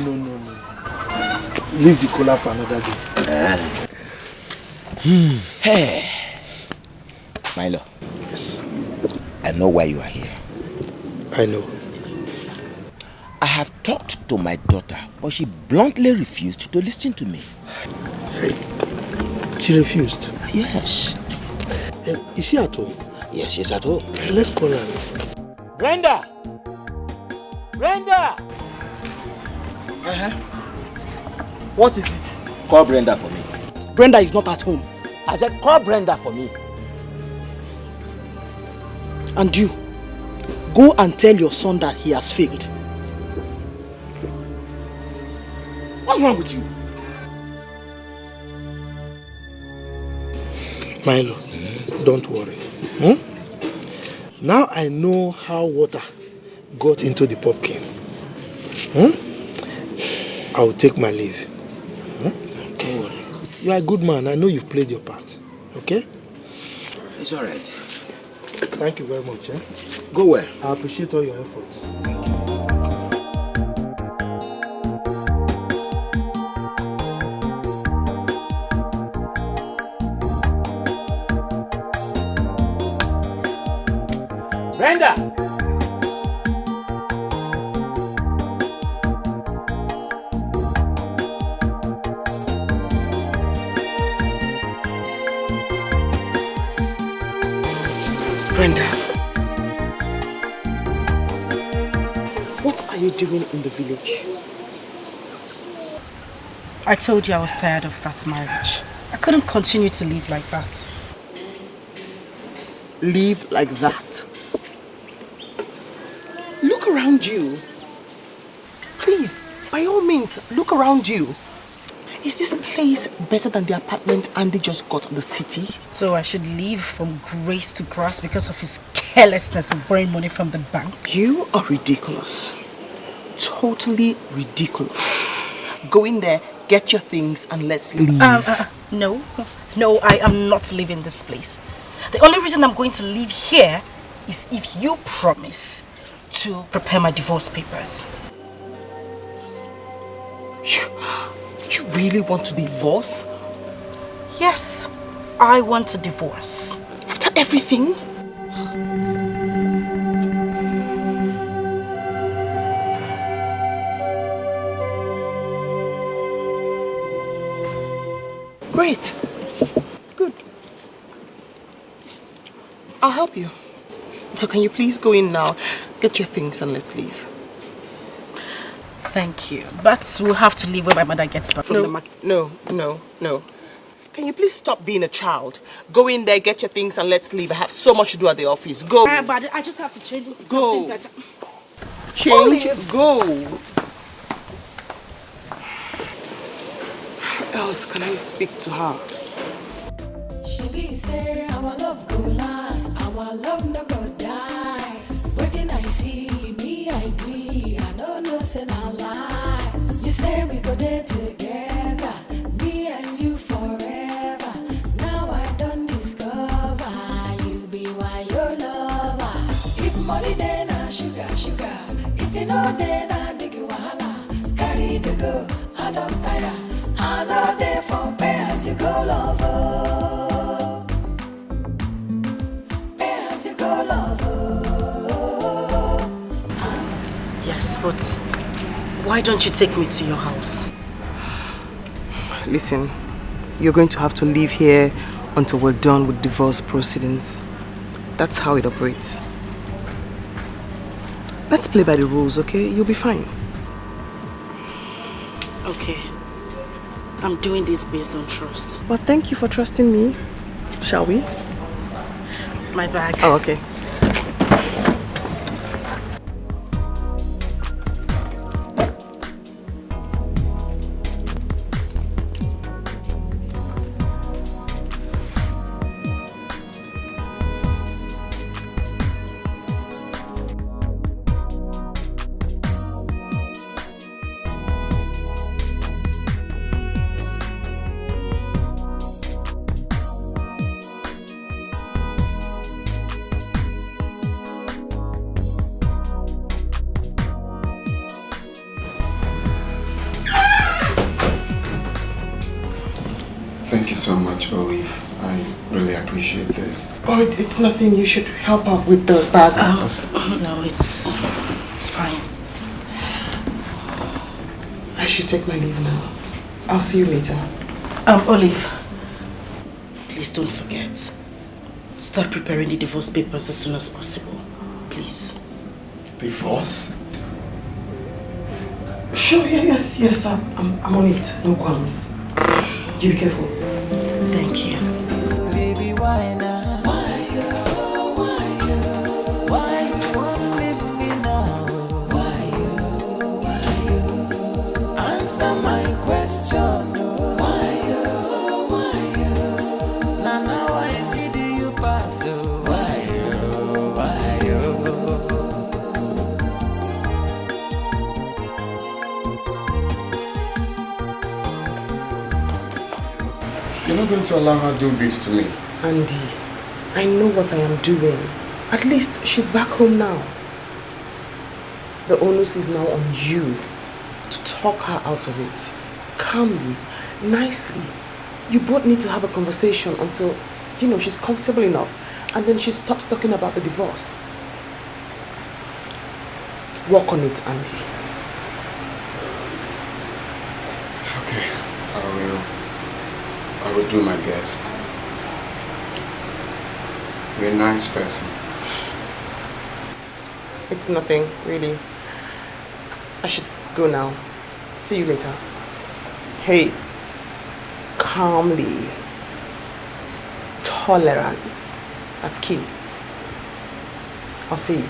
Leave the cola for another day. Hey, Milo, Yes. I know why you are here. I know. I have talked to my daughter, but she bluntly refused to listen to me. Hey, she refused? Yes. Is she at home? Yes, she's at home. Let's call her. Brenda! Brenda! What is it? Call Brenda for me. Brenda is not at home. I said call Brenda for me. And you, go and tell your son that he has failed. What's wrong with you? Milo, don't worry. Now I know how water got into the pumpkin. I will take my leave. Don't worry. You are a good man. I know you've played your part. Okay? It's alright. Thank you very much. Go well. I appreciate all your efforts. Brenda! Brenda, what are you doing in the village? I told you I was tired of that marriage. I couldn't continue to live like that. Live like that? Look around you. Please, by all means, look around you. Is this place better than the apartment Andy just got in the city? So I should leave from grace to grass because of his carelessness and borrowing money from the bank? You are ridiculous. Totally ridiculous. Go in there, get your things, and let's leave. No, I am not leaving this place. The only reason I'm going to leave here is if you promise to prepare my divorce papers. You really want to divorce? Yes, I want a divorce. After everything? Great. Good. I'll help you. So can you please go in now, get your things and let's leave. Thank you. But we'll have to leave when my mother gets back from the market. No. Can you please stop being a child? Go in there, get your things and let's leave. I have so much to do at the office. Go. But I just have to change into Go. something better. Change. Go. How else can I speak to her? She be say our love go last, our love no go die. Waiting I see me, I agree. I don't know say na lie. You say we go there together, me and you forever. Now I don't discover you be why your lover. If money then na sugar. If you know then na big wahala. Carry to go, I don't tire. I know there for pay as you go lover. Pay as you go lover. Yes, but why don't you take me to your house? Listen, you're going to have to live here until we're done with divorce proceedings. That's how it operates. Let's play by the rules, okay? You'll be fine. Okay. I'm doing this based on trust. Well, thank you for trusting me. Shall we? My bag. Oh, okay. Thank you so much, Olive. I really appreciate this. Oh, it's nothing. You should help out with the bag. No, it's fine. I should take my leave now. I'll see you later. Olive, please don't forget. Start preparing the divorce papers as soon as possible. Please. Divorce? Sure, yes, I'm on it. No qualms. You be careful. Thank you. Baby, why now? Why you wanna leave me now? Why you? Answer my question. Why you? Now I need you pass. Why you? You're not going to allow her to do this to me. Andy, I know what I am doing. At least she's back home now. The onus is now on you to talk her out of it. Calmly, nicely. You both need to have a conversation until, she's comfortable enough. And then she stops talking about the divorce. Work on it, Andy. Okay, I will do my best. You're a nice person. It's nothing, really. I should go now. See you later. Hey, calmly. Tolerance. That's key. I'll see you.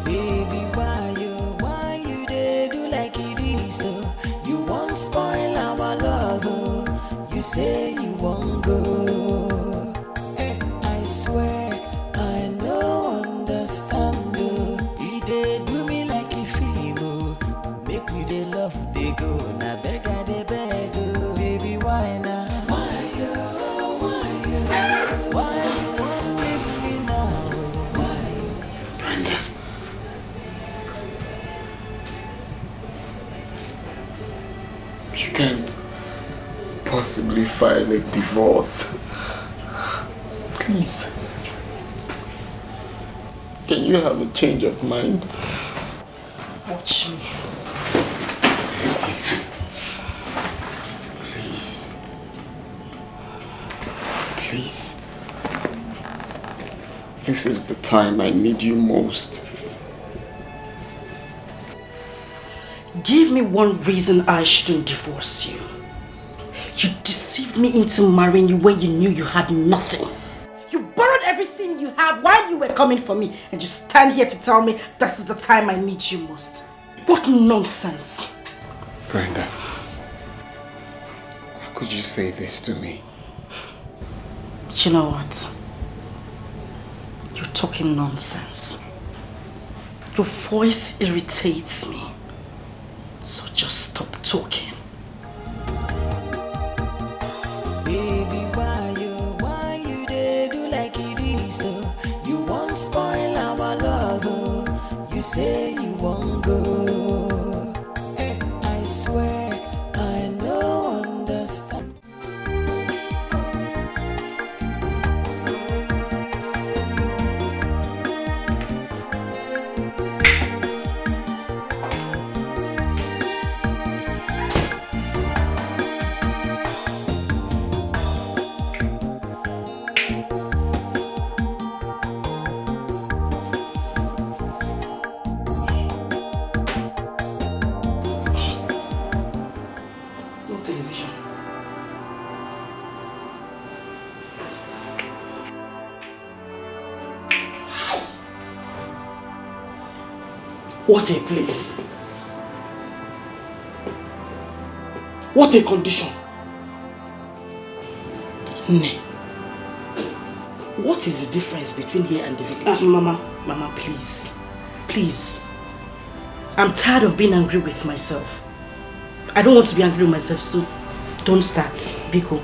Baby, why you dey do like it is so? You won't spoil our love, oh. You say you won't go. I swear I no understand, oh. You dey do me like a film, oh. Make we dey love, dey go. Na beg I dey beg, oh. Baby, why now? Why you won't leave me now? Brenda. You can't possibly file a divorce. Please. Can you have a change of mind? Watch me. Please. Please. This is the time I need you most. Give me one reason I shouldn't divorce you. You deceived me into marrying you when you knew you had nothing. You borrowed everything you have while you were coming for me and you stand here to tell me this is the time I need you most. What nonsense. Brenda, how could you say this to me? You know what? You're talking nonsense. Your voice irritates me. So just stop talking. Baby, why you dey do like it is so? You won't spoil our love, oh. You say you won't go. I swear I no understand. What a place. What a condition. Ne. What is the difference between here and the village? Mama, please. Please. I'm tired of being angry with myself. I don't want to be angry with myself, so don't start. Biko.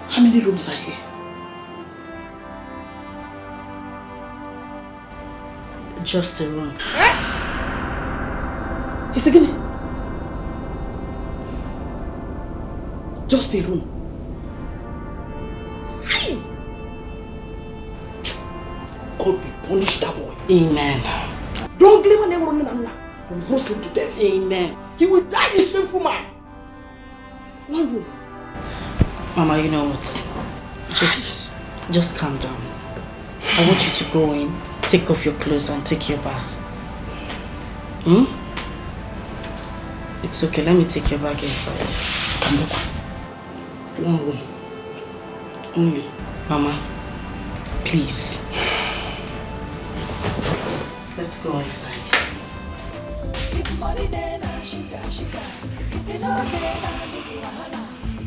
How many rooms are here? Just a room. It's again. Just a room. God will punish that boy. Amen. Don't leave him running and roast him to death. Amen. He will die a shameful man. One room. Mama, you know what? Just calm down. I want you to go in, take off your clothes and take your bath. It's okay, let me take your bag inside. Come back. One room. Only. Mama, please. Let's go inside. If money then I sugar. If you know then I make you wahala.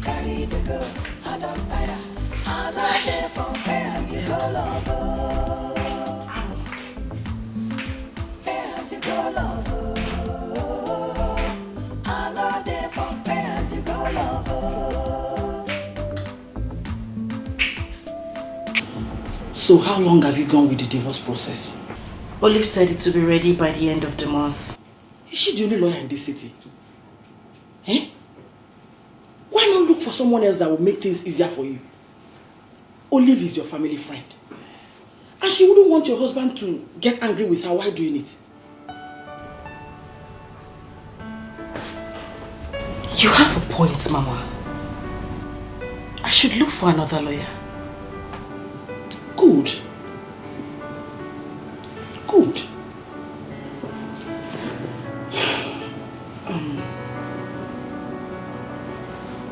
Carry the girl, I don't tire. I'm not there for as you go lover. As you go lover. I'm not there for as you go lover. So how long have you gone with the divorce process? Olive said it will be ready by the end of the month. Is she the only lawyer in this city? Eh? Why not look for someone else that will make things easier for you? Olive is your family friend. And she wouldn't want your husband to get angry with her while doing it. You have a point, Mama. I should look for another lawyer. Good. Good.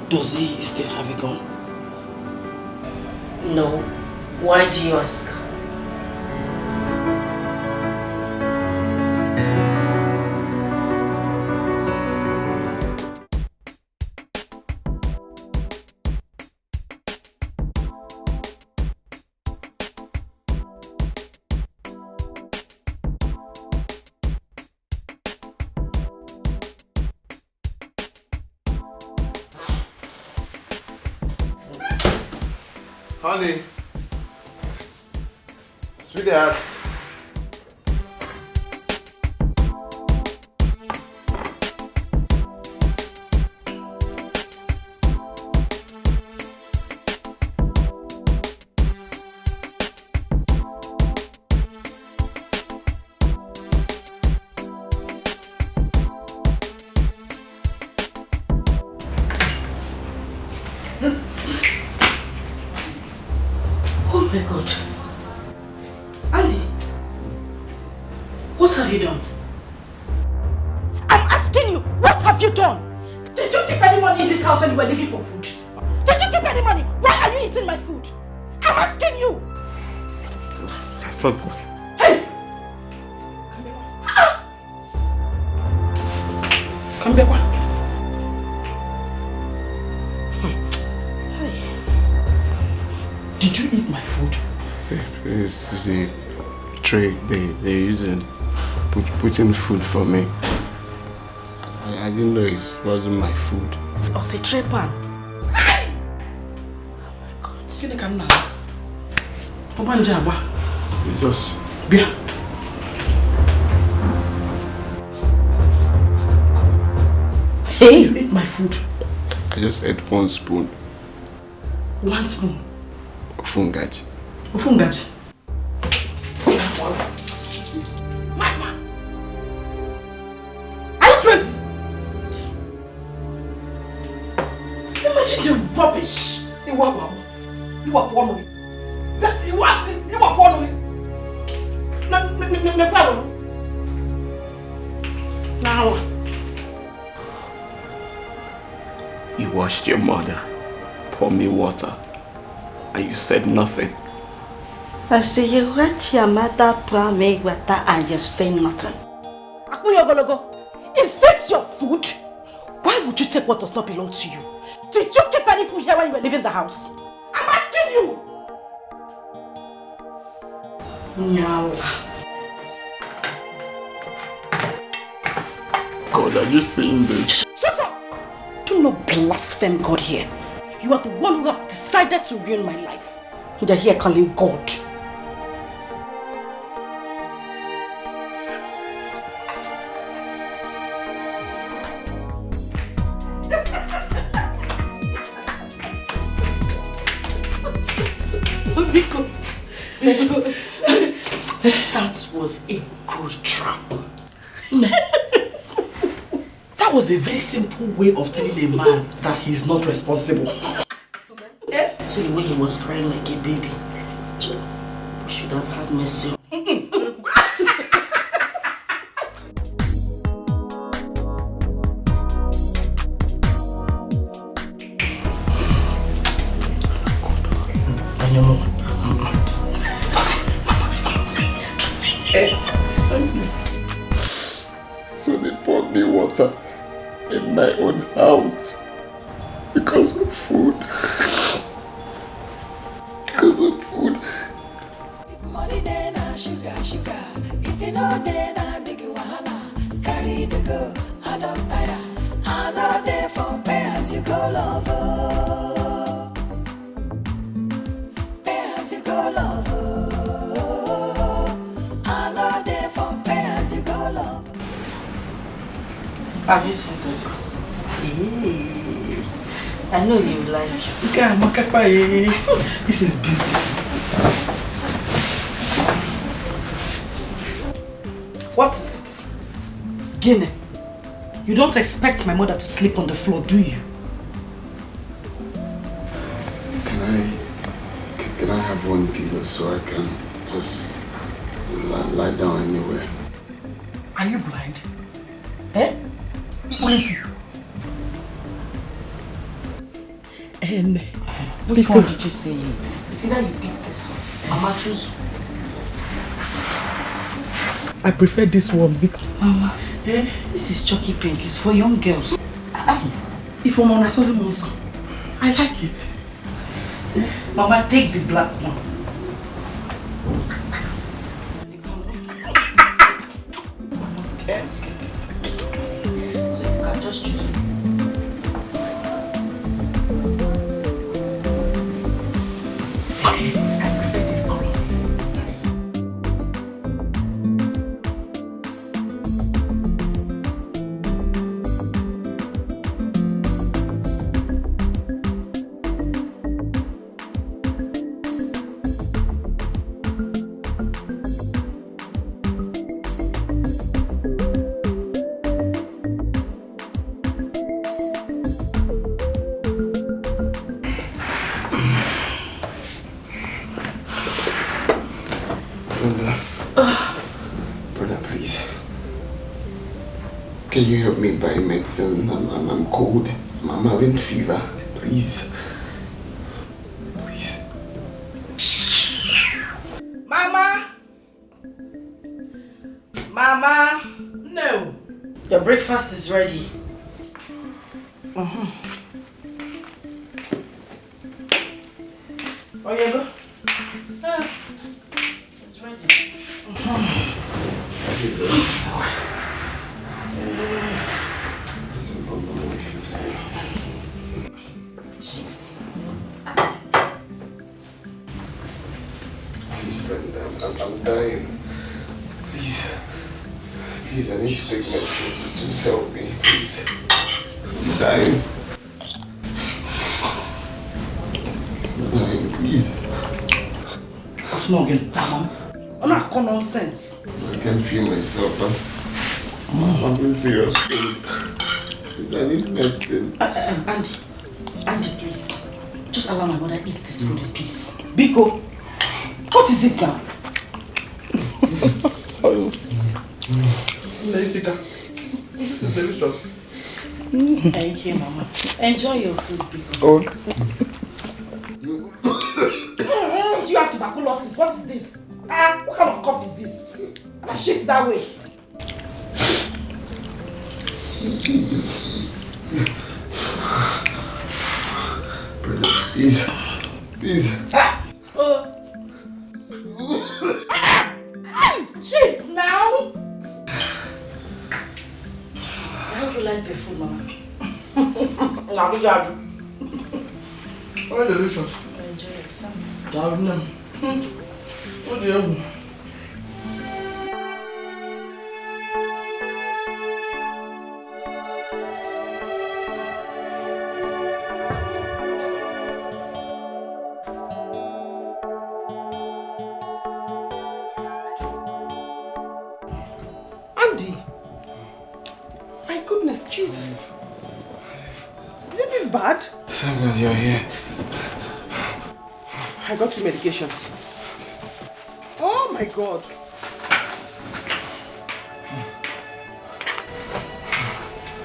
Does he still have a gun? No. Why do you ask? Honey. Sweetheart. Oh my God. Andy, what have you done? I'm asking you, what have you done? Did you keep any money in this house when you were leaving for food? Did you keep any money? Why are you eating my food? I'm asking you. I thought... Hey! Come back. Did you eat my food? This is the tray they're using, putting food for me. I didn't know it wasn't my food. Oh, it's a tray pan. Hey! Oh my God. See the camera. Open Jabba. It's just... Beer. Hey! You ate my food. I just ate 1 spoon. 1 spoon. Fungaji. Fungaji. Madman! Are you crazy? Imagine the rubbish. You are poor. You are poor. Now. You washed your mother, pour me water, and you said nothing. I say you watch your mother pour me water and you say nothing. Is it your food? Why would you take what does not belong to you? Did you keep any food here when you were leaving the house? I'm asking you! No. God, are you seeing this? Shut up! Do not blaspheme God here. You are the one who have decided to ruin my life. And you're here calling God. That was a good trap. That was a very simple way of telling a man that he's not responsible. So the way he was crying like a baby, we should have had mercy. So they poured me water in my own house because of food. Because of food. If money then I sugar. If you know then I big wahala. Carry the go, I don't tire. I know they for pay as you go lover. Pay as you go lover. I know they for pay as you go lover. Have you seen this one? I know you like it. This is beautiful. What is it? Guinea, you don't expect my mother to sleep on the floor, do you? Can I have one pillow so I can just lie down anywhere? Are you blind? Eh? Listen. And which one did you say? It's either you pick this one. Mama, choose. I prefer this one because Mama, this is chalky pink. It's for young girls. If I'm on a saucy monster, I like it. Mama, take the black one. Yes. So you can just choose. I prefer this color. Brother, please. Can you help me buy medicine? I'm cold. I'm having fever. Please. Please. Mama! Mama! No! Your breakfast is ready. Oh, yeah, go. It's ready. Shift. Please, Brenda, I'm dying. Please, I need to take medicine. Just help me, please. I'm dying. I'm dying, please. What's not again? I'm not calling nonsense. I can't feel myself. I'm in serious pain. Please, I need medicine. Andy, please. Just allow my mother eat this food in peace. Biko, what is it now? It's delicious. Thank you, Mama. Enjoy your food, Biko. Do you have tuberculosis? What is this? What kind of cough is this? I shit that way. Brother, please. Shift now! I hope you like the food, Mama. Very delicious. Enjoy it, son. What do you have? Andy! My goodness, Jesus. Isn't this bad? Thank God you're here. I got you medications. Oh my God.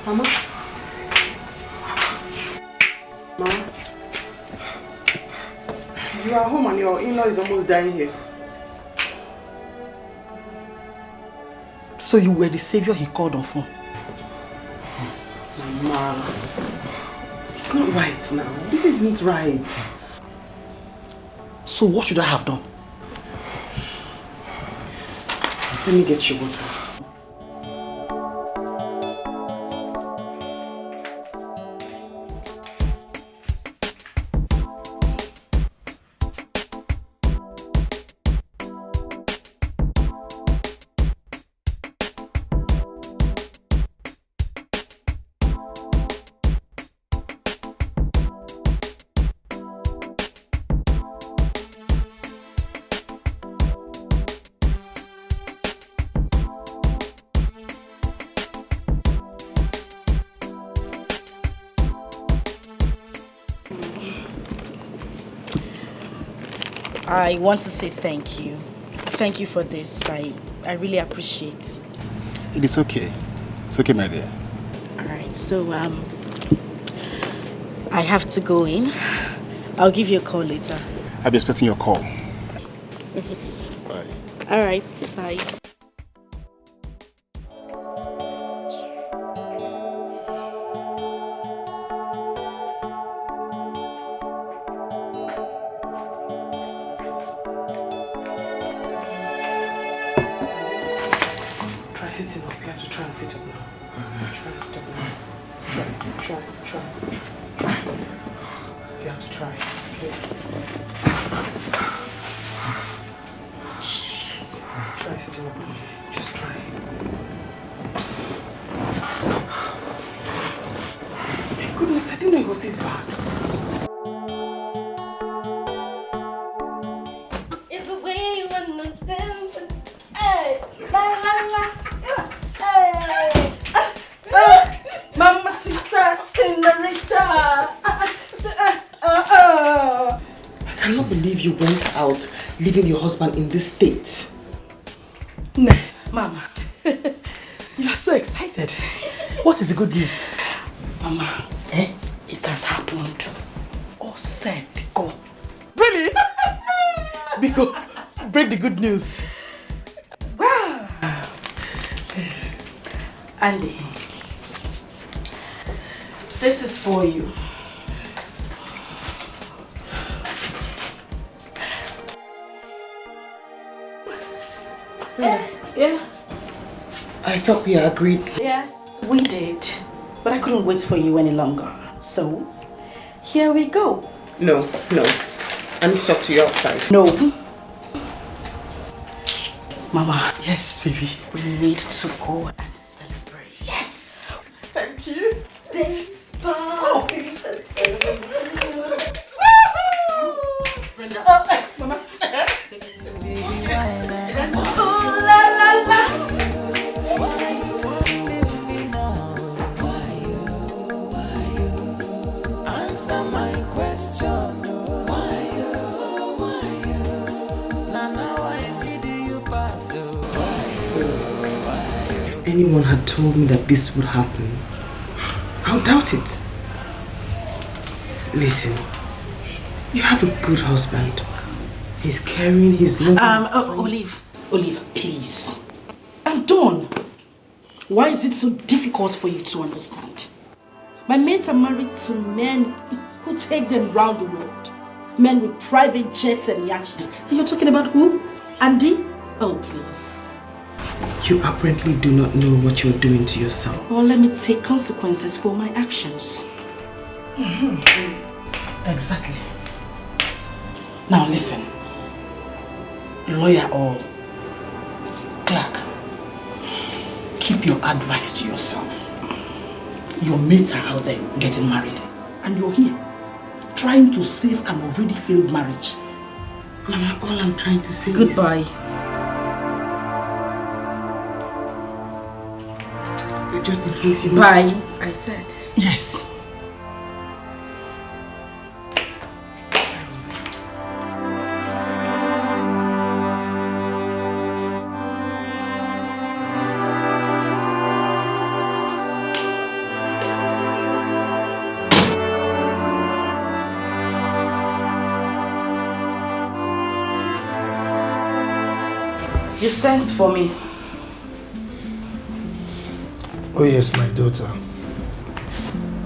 Mama? Mama? You are home and your in-law is almost dying here. So you were the savior he called on phone? Mama, it's not right now. This isn't right. So what should I have done? Let me get you water. I want to say thank you. Thank you for this. I really appreciate it. It is okay. It's okay, my dear. Alright, so I have to go in. I'll give you a call later. I'll be expecting your call. Bye. Alright, bye. Leaving your husband in this state. No, Mama. You are so excited. What is the good news? Mama, it has happened. All set, go. Really? Because break the good news. Wow. Andy, this is for you. Yeah. I thought we agreed. Yes, we did. But I couldn't wait for you any longer. So, here we go. No. I need to talk to you outside. No. Mama. Yes, baby. We need to go and celebrate. Yes. Thank you. Days pass. Brenda. Mama. Anyone had told me that this would happen, I would doubt it. Listen, you have a good husband. He's caring, he's loving. Olive, please. I'm done. Why is it so difficult for you to understand? My mates are married to men who take them round the world. Men with private jets and yachts. And you're talking about who? Andy? Oh, please. You apparently do not know what you're doing to yourself. Well, let me take consequences for my actions. Exactly. Now listen. Lawyer or clerk, keep your advice to yourself. Your mates are out there getting married. And you're here, trying to save an already failed marriage. Mama, all I'm trying to say is... Goodbye. just in case you know. Bye, I said. Yes. You sent for me. Oh yes, my daughter.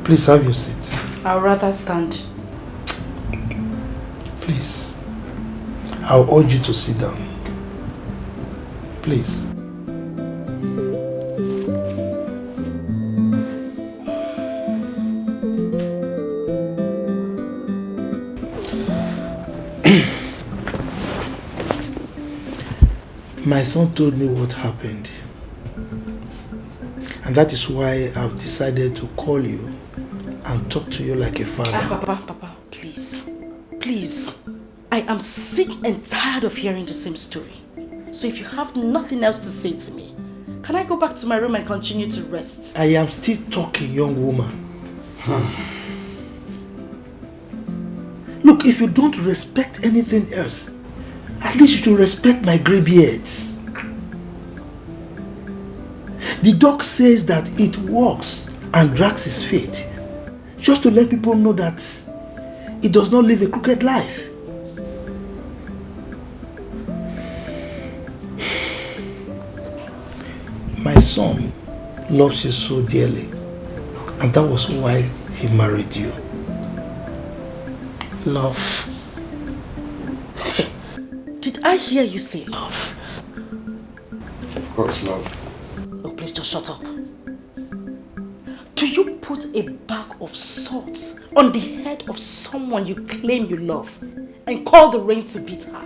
Please have your seat. I'll rather stand. Please. I'll urge you to sit down. Please. My son told me what happened. And that is why I've decided to call you and talk to you like a father. Papa, please. Please. I am sick and tired of hearing the same story. So if you have nothing else to say to me, can I go back to my room and continue to rest? I am still talking, young woman. Look, if you don't respect anything else, at least you should respect my grey beards. The dog says that it walks and drags his feet, just to let people know that it does not live a crooked life. My son loves you so dearly, and that was why he married you. Love. Did I hear you say love? Of course, love. Oh, please just shut up. Do you put a bag of salt on the head of someone you claim you love and call the rain to beat her?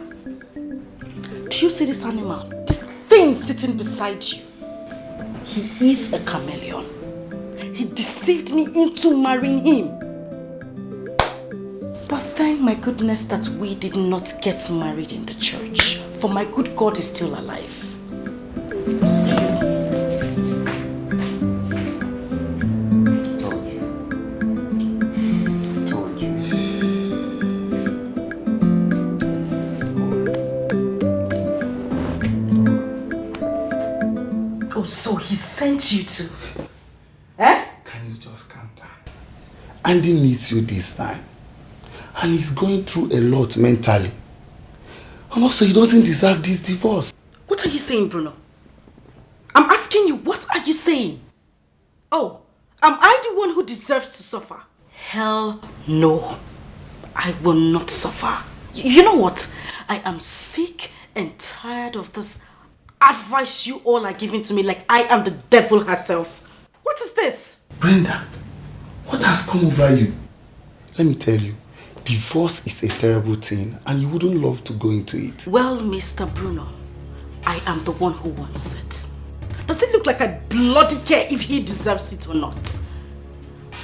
Do you see this animal? This thing sitting beside you? He is a chameleon. He deceived me into marrying him. But thank my goodness that we did not get married in the church, for my good God is still alive. Excuse me. Told you. Oh, so he sent you to... Eh? Can you just calm down? Andy needs you this time. And he's going through a lot mentally. And also, he doesn't deserve this divorce. What are you saying, Bruno? I'm asking you, what are you saying? Oh, am I the one who deserves to suffer? Hell no. I will not suffer. You know what? I am sick and tired of this advice you all are giving to me like I am the devil herself. What is this? Brenda, what has come over you? Let me tell you, divorce is a terrible thing and you wouldn't love to go into it. Well, Mr. Bruno, I am the one who wants it. Does it look like I bloody care if he deserves it or not?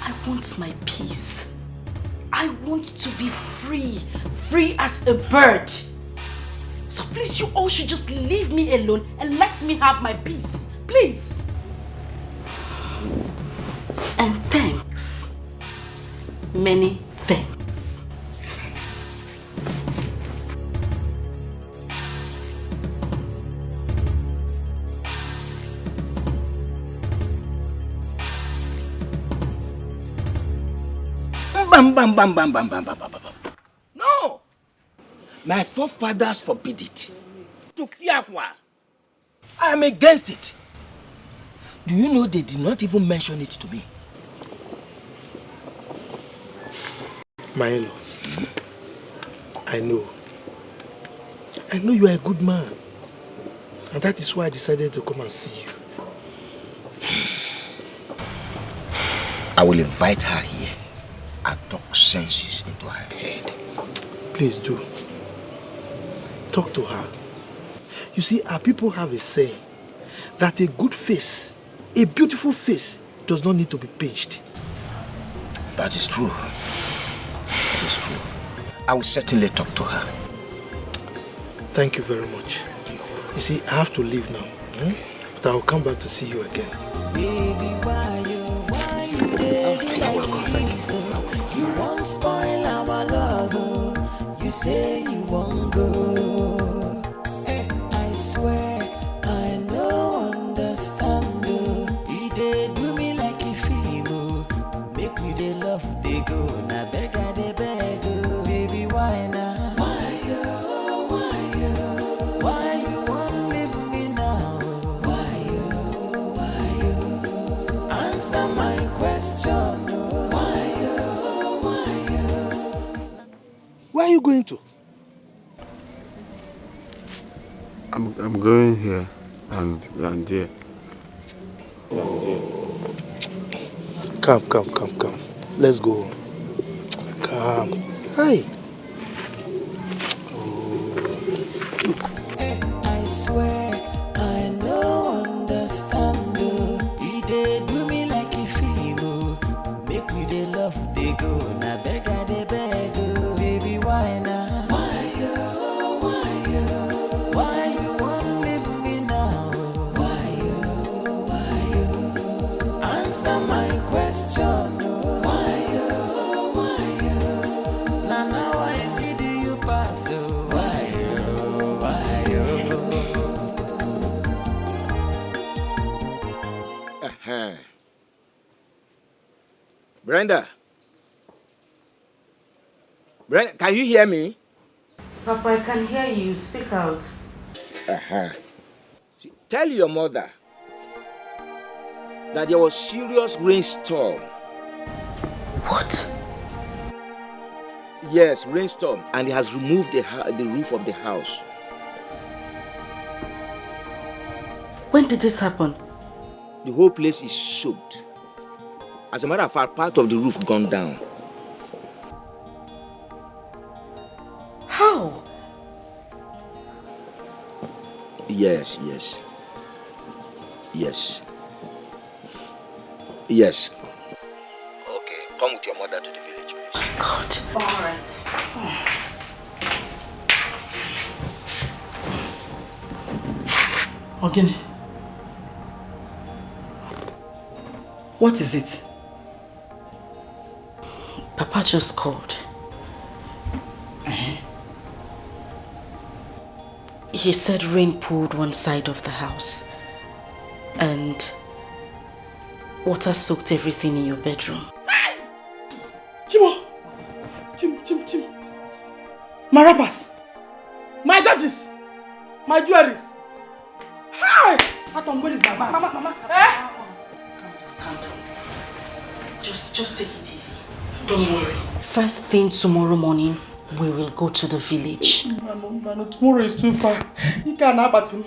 I want my peace. I want to be free. Free as a bird. So please, you all should just leave me alone and let me have my peace. Please. And thanks. Many thanks. Bam, bam, bam, bam, bam, bam, bam, bam, bam. No! My forefathers forbid it. To Fiakwa. I am against it. Do you know they did not even mention it to me? My in-law, I know you are a good man. And that is why I decided to come and see you. I will invite her here and talk senses into her head. Please do. Talk to her. You see, our people have a saying that a good face, a beautiful face, does not need to be pinched. That is true. That is true. I will certainly talk to her. Thank you very much. You see, I have to leave now. But I will come back to see you again. Baby, won't spoil our love, oh. You say you won't go. I swear I no understand, oh. You dey do me like a film, oh. Make we dey love, dey go. Na beg I dey beg, oh. Baby, why now? Why you? Why you? Why you won't leave me now? Why you? Why you? Answer my question, oh. Why you? Why you? Where are you going to? I'm going here and there. Come. Let's go. Come. Hey. I swear I no understand, oh. You dey do me like a film, oh. Make we dey love, dey go. Na beg I dey beg, oh. Baby, why now? Why you? Why you? Why you won't leave me now? Why you? Why you? Answer my question, oh. Why you? Why you? Na now I need you pass, oh. Why you? Why you? Brenda, can you hear me? Papa, I can hear you. Speak out. See, tell your mother that there was serious rainstorm. What? Yes, rainstorm, and it has removed the roof of the house. When did this happen? The whole place is soaked. As a matter of fact, part of the roof gone down. How? Yes. Okay, come with your mother to the village, please. God. All right. Ogini. What is it? Papa just called. He said rain poured one side of the house and water soaked everything in your bedroom. Chimo! Chim. My wrappers! My dodges! My jewelries! Hi! Atom, where is my bag? Mama. Calm down. Just take it easy. Don't worry. First thing tomorrow morning, we will go to the village. Mano, tomorrow is too far. You can't have him.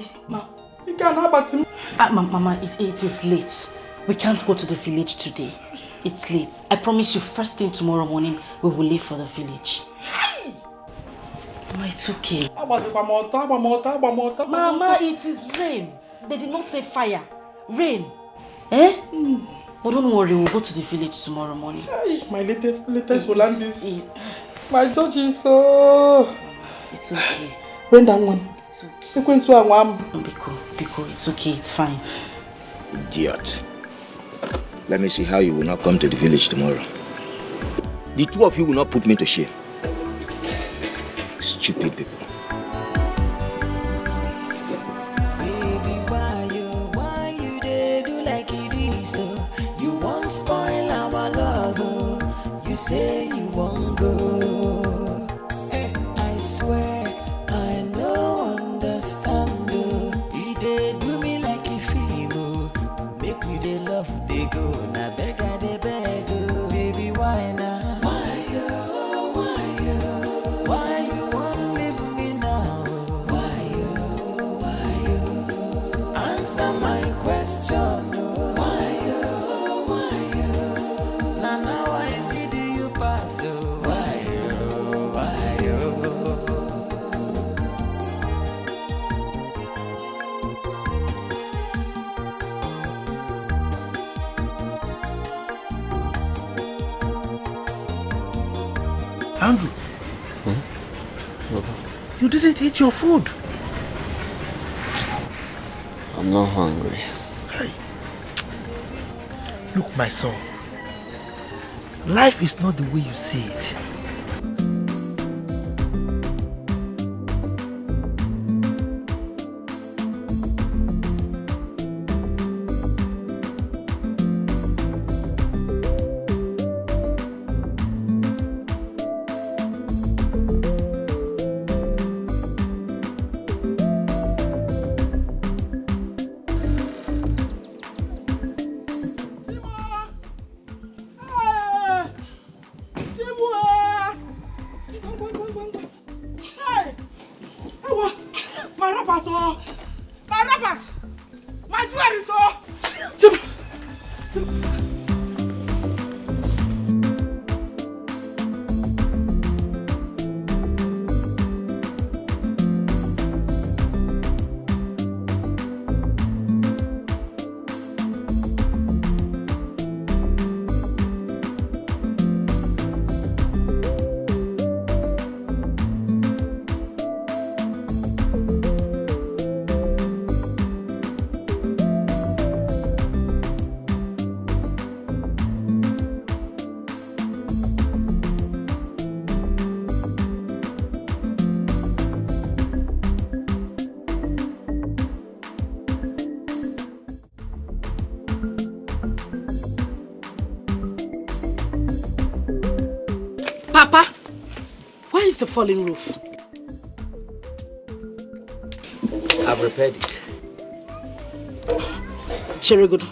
You can't have him. Mama, it is late. We can't go to the village today. It's late. I promise you, first thing tomorrow morning, we will leave for the village. Mama, it's okay. Mama, it is rain. They did not say fire. Rain. But don't worry, we'll go to the village tomorrow morning. My latest Hollandis. My judge is so... It's okay. Brenda, one. It's okay. Biko, it's okay, it's fine. Idiot. Let me see how you will not come to the village tomorrow. The two of you will not put me to shame. Stupid people. Baby, why you dey do like it is, so you won't spoil our love, oh. You say you won't go. I swear I no understand, oh. You dey do me like a film, oh. Make we dey love, dey go. Na beg I dey beg, oh. Baby, why now? Why you won't leave me now? Why you? Answer my question, oh. Why you? Now I need you pass, oh. Why you? Andrew, you didn't eat your food. I'm not hungry. Hey, look, my son. life is not the way you see it. Papa, where is the falling roof? I've repaired it. Cherigodo,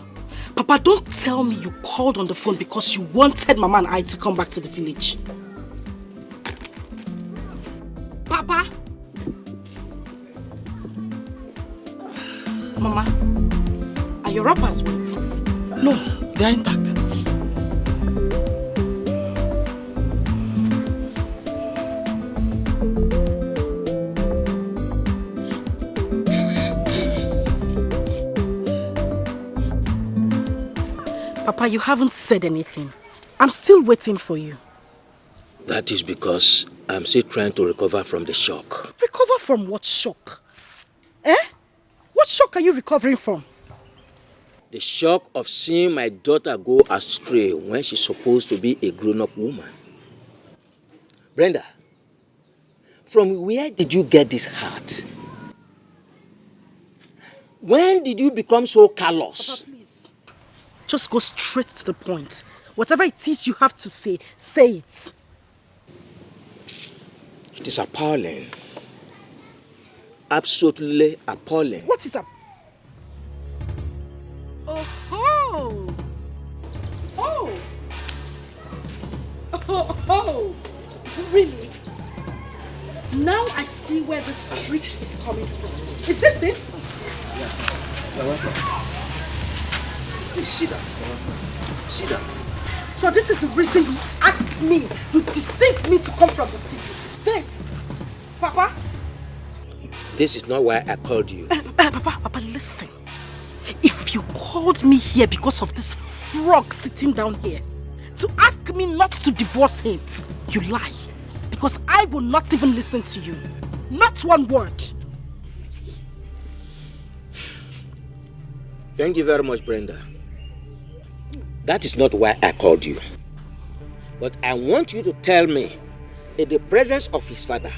Papa, don't tell me you called on the phone because you wanted Mama and I to come back to the village. Papa? Mama, are your wrappers wet? No, they are intact. Papa, you haven't said anything. I'm still waiting for you. That is because I'm still trying to recover from the shock. Recover from what shock? Eh? What shock are you recovering from? The shock of seeing my daughter go astray when she's supposed to be a grown-up woman. Brenda, from where did you get this heart? When did you become so callous? Papa, please. Just go straight to the point. Whatever it is you have to say, say it. It is appalling. Absolutely appalling. What is up? Oh! Oh! Oh! Really? Now I see where this trick is coming from. Is this it? Yeah. Shida. So this is the reason you asked me, you deceived me to come from the city. This, Papa? This is not why I called you. Papa, listen. If you called me here because of this frog sitting down here, to ask me not to divorce him, you lie. Because I will not even listen to you. Not one word. Thank you very much, Brenda. That is not why I called you. But I want you to tell me, in the presence of his father,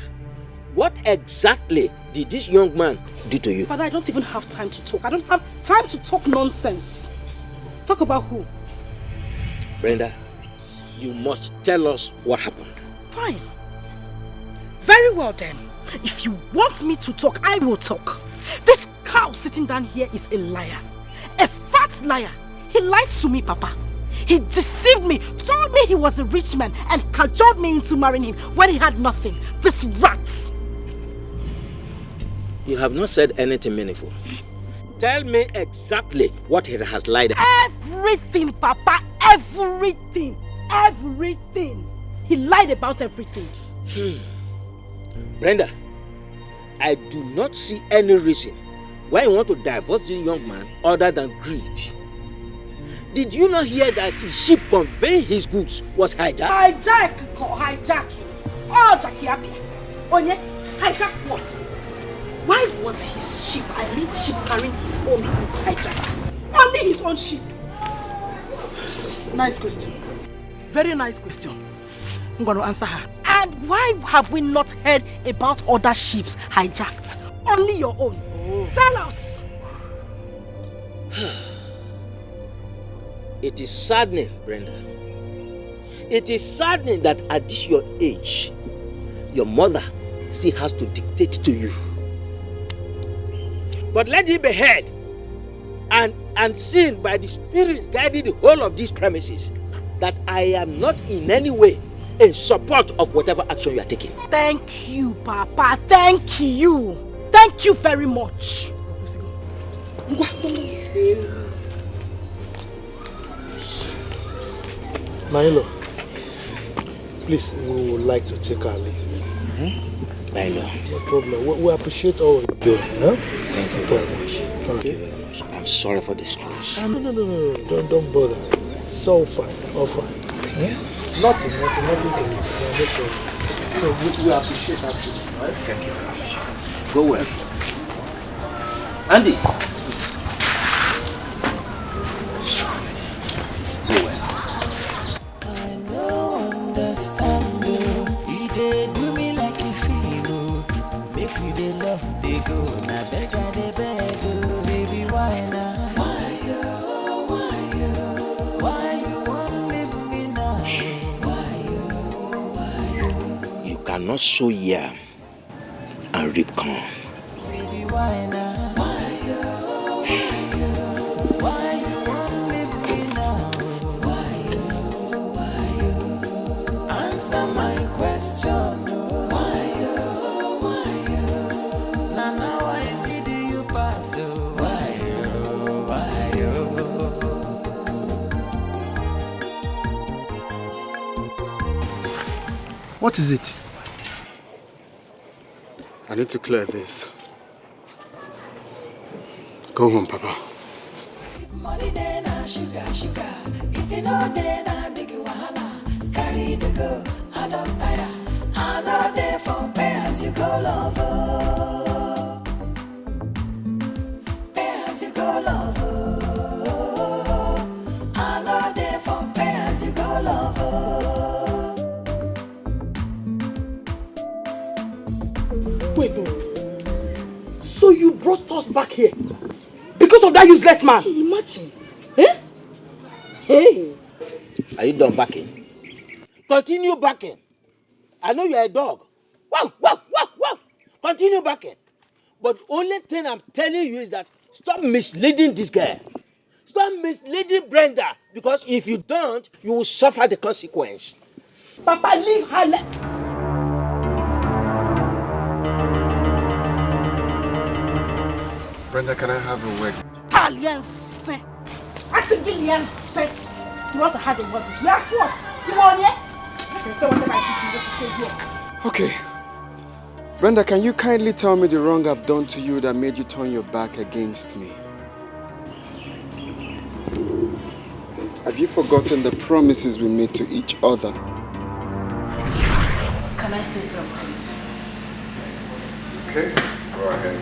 what exactly did this young man do to you? Father, I don't even have time to talk. I don't have time to talk nonsense. Talk about who? Brenda, you must tell us what happened. Fine. Very well then. If you want me to talk, I will talk. This cow sitting down here is a liar. A fat liar. He lied to me, Papa. He deceived me, told me he was a rich man and cajoled me into marrying him when he had nothing. This rat. You have not said anything meaningful. Tell me exactly what he has lied about. Everything, Papa. Everything. Everything. He lied about everything. Brenda, I do not see any reason why you want to divorce this young man other than greed. Did you not hear that his ship conveying his goods was hijacked? Hijacking. Oh, Jackie Abia. Onye, hijack what? Why was his ship, the ship carrying his own goods hijacked? Only his own ship. Nice question. very nice question. I'm going to answer her. And why have we not heard about other ships hijacked? Only your own. Tell us. It is saddening, Brenda. It is saddening that at this your age, your mother still has to dictate to you. But let it be heard and seen by the spirits guiding the whole of these premises that I am not in any way in support of whatever action you are taking. Thank you, Papa. Thank you. Thank you very much. Milo, please, we would like to take our leave. Milo. No problem. We appreciate all you're doing. Huh? Thank you very much. Thank you very much. I'm sorry for the stress. No. Don't bother. It's all fine. All fine. Yeah? Nothing to it. No problem. So we appreciate that too. Right? Thank you very much. Go well. Andy. Go well. I no understand though. He dey do me like a feel. Make me dey love dey go. Na beg I dey beg oh. Baby why now? Why you won't leave me now? Why You cannot sow yam and reap corn. Baby why now? Why you won't leave me now? Why answer my question? Why now why did you pass? Why What is it? I need to clear this. Go home, Papa. money then na sugar. If you know then I big wahala. Carry the go, I don't tire. I know they for pay as you go lover. Pay as you go lover. I know they for pay as you go lover. Wait, so you brought us back here because of that useless man? Imagine. Eh? Hey. Are you done backing? Continue backing. I know you are a dog. Wow. Continue backing. But only thing I'm telling you is that stop misleading this girl. Stop misleading Brenda. Because if you don't, you will suffer the consequence. Papa, leave her. Brenda, can I have a word? Alliance. I said alliance. You want to have a word? You ask what? You want it? You can say whatever I teach you, what you say here. Okay. Brenda, can you kindly tell me the wrong I've done to you that made you turn your back against me? Have you forgotten the promises we made to each other? Can I say something? Okay, go ahead.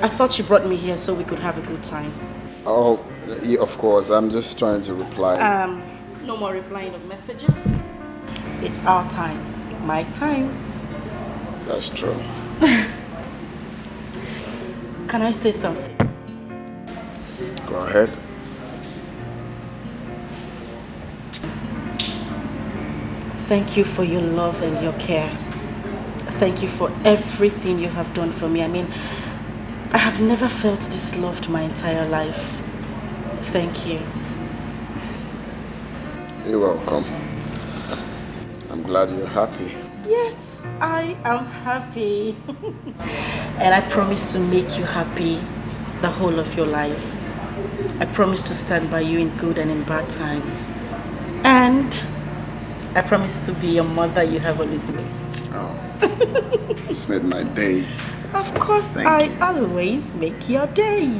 I thought you brought me here so we could have a good time. Oh, yeah, of course. I'm just trying to reply. No more replying of messages. It's our time. My time. That's true. Can I say something? Go ahead. Thank you for your love and your care. Thank you for everything you have done for me. I mean, I have never felt this loved my entire life. Thank you. You're welcome. I'm glad you're happy. Yes, I am happy. And I promise to make you happy the whole of your life. I promise to stand by you in good and in bad times. And I promise to be your mother you have always missed. Oh, it's made my day. Of course, I always make your day.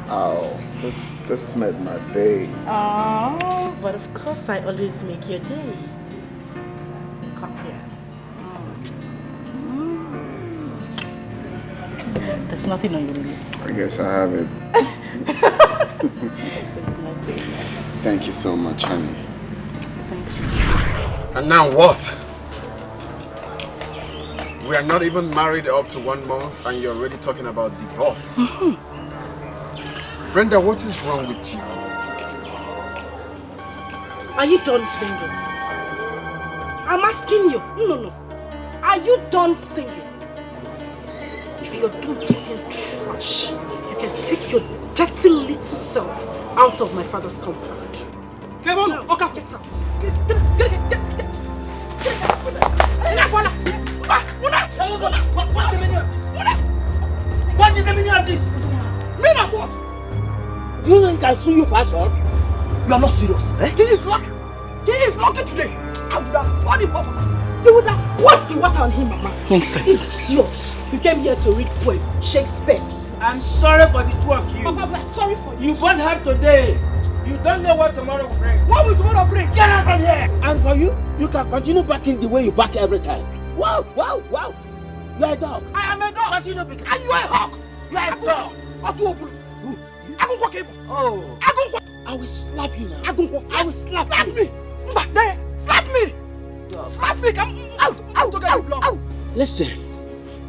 Oh, this made my day. Oh, but of course I always make your day. Come here. There's nothing on your lips. I guess I have it. There's nothing. Thank you so much, honey. Thank you. And now what? We are not even married up to 1 month and you're already talking about divorce. Brenda, what is wrong with you? Are you done singing? I'm asking you. No. Are you done singing? If you're done talking trash, you can take your dirty little self out of my father's compound. Come on, now, okay. Get out. What is the meaning of this? Meaning of what? Do you know he can sue you for assault? You are not serious. Eh? He is lucky. He is lucky today. I would have poured him up. You would have poured the water on him, Mama. Nonsense. Idiot. You came here to read poem, Shakespeare. I'm sorry for the two of you. Papa, we are sorry for you. You both have today. You don't know what tomorrow will bring. What will tomorrow bring? Get out from here! And for you, you can continue backing the way you back every time. Wow. You are a dog. I am a dog. Continue backing. And you are a hawk. You are a dog. Oh. I will slap you now. I will slap you. Me. Slap me. Dog. Slap me. Come out to get you blood. Listen,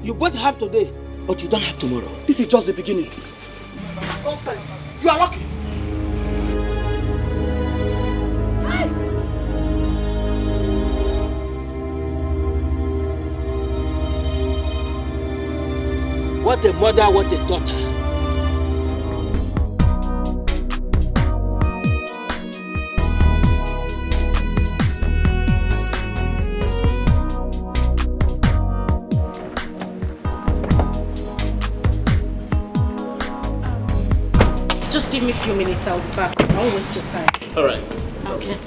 you both have today, but you don't have tomorrow. This is just the beginning. Nonsense. You are lucky. What a mother, what a daughter. Just give me a few minutes, I'll be back. I won't waste your time. All right. Okay.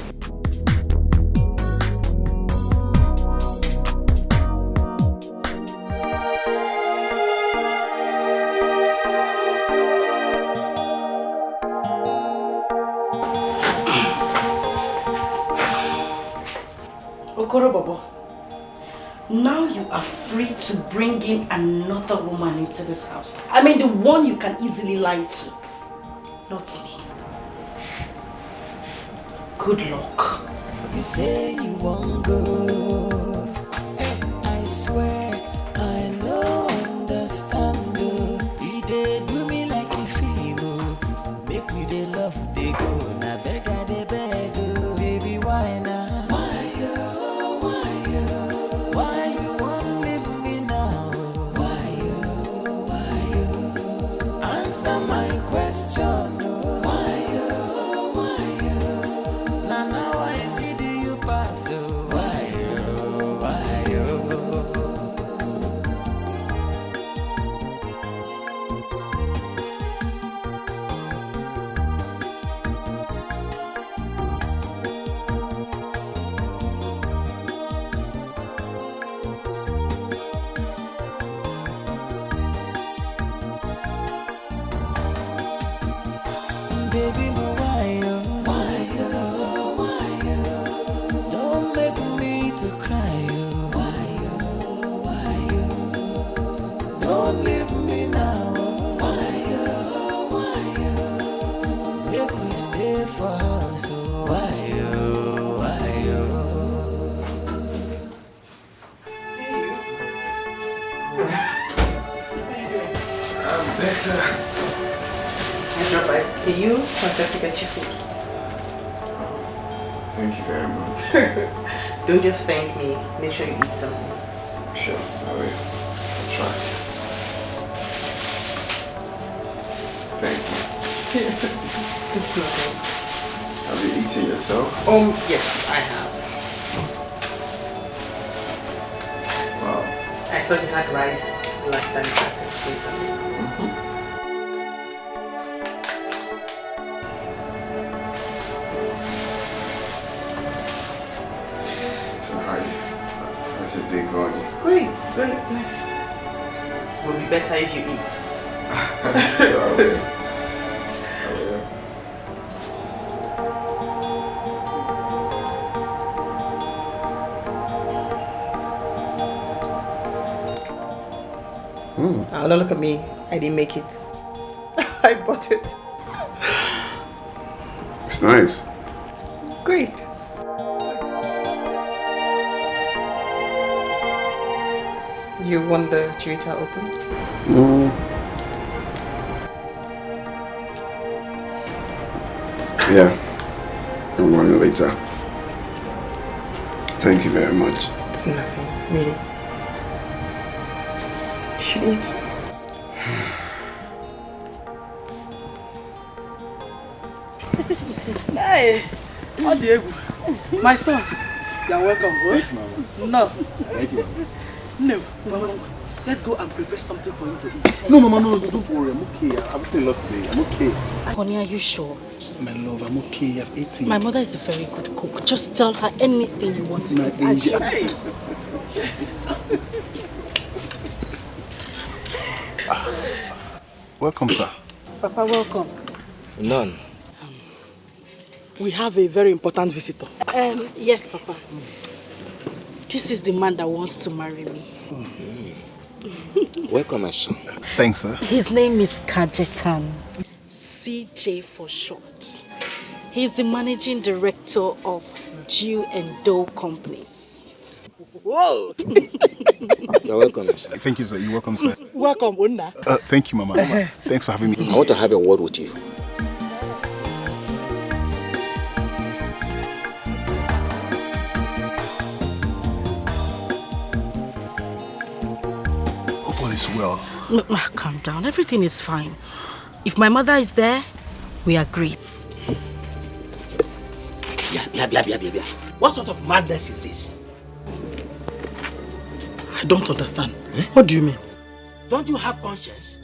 Okoro Bobo, now you are free to bring in another woman into this house. I mean the one you can easily lie to. Not me. Good luck. You say you won't go. I swear I no understand. You dey do me like a female. Make me dey love dey go. Na beg I dey beg. Baby, why now? Why you won't leave me now? Why you? Answer my question. Why you? Now I need you pass. Why you? Baby, why you? Don't make me to cry. Why you? Don't leave me now. Why you? Make we stay for house. Why you? I'm better. I drop by to see you, so I said to get you food. Thank you very much. Don't just thank me, make sure you eat something. Sure, I will. I'll try. Thank you. It's nothing. Have you eaten yourself? Yes, I have. Wow. I thought you had rice the last time you said something. How's your day going? Great, nice. Will be better if you eat. Sure, I will. Oh, now look at me. I didn't make it. I bought it. It's nice. Great. You want the Chirita open? Yeah. I'll want it later. Thank you very much. It's nothing, really. You should eat. Hey, Diego, my son, you're welcome. Thank you, Mama. No. Thank you, Mama. No, Mama. Let's go and prepare something for him to eat. No, Mama, no, don't worry. I'm okay. I've eaten a lot today. I'm okay. Honey, are you sure? My love, I'm okay. I've eaten. My mother is a very good cook. Just tell her anything you want to My eat. angel. Welcome, sir. Papa, welcome. None. We have a very important visitor. Yes, Papa. This is the man that wants to marry me. Welcome, my son. Thanks, sir. His name is Kajetan. CJ for short. He's the managing director of Jew and Doe Companies. Whoa! You're welcome, my son. Thank you, sir. You're welcome, sir. Welcome, Unna. Thank you, Mama. Thanks for having me. I want to have a word with you. Hope all is well. No, calm down. Everything is fine. If my mother is there, we are great. Blah. What sort of madness is this? I don't understand. What do you mean? Don't you have conscience?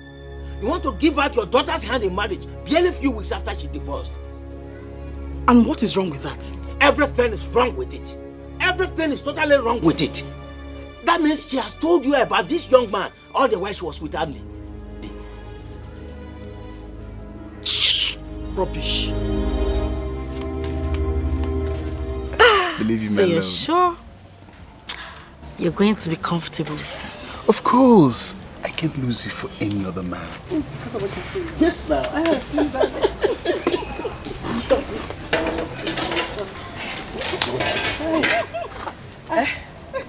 You want to give out your daughter's hand in marriage barely a few weeks after she divorced. And what is wrong with that? Everything is wrong with it. Everything is totally wrong with it. That means she has told you about this young man all the while she was with Andy. Rubbish. Believe you, So my you're love. sure you're going to be comfortable with her? Of course. I can't lose you for any other man. Because of what you say. Yes, now.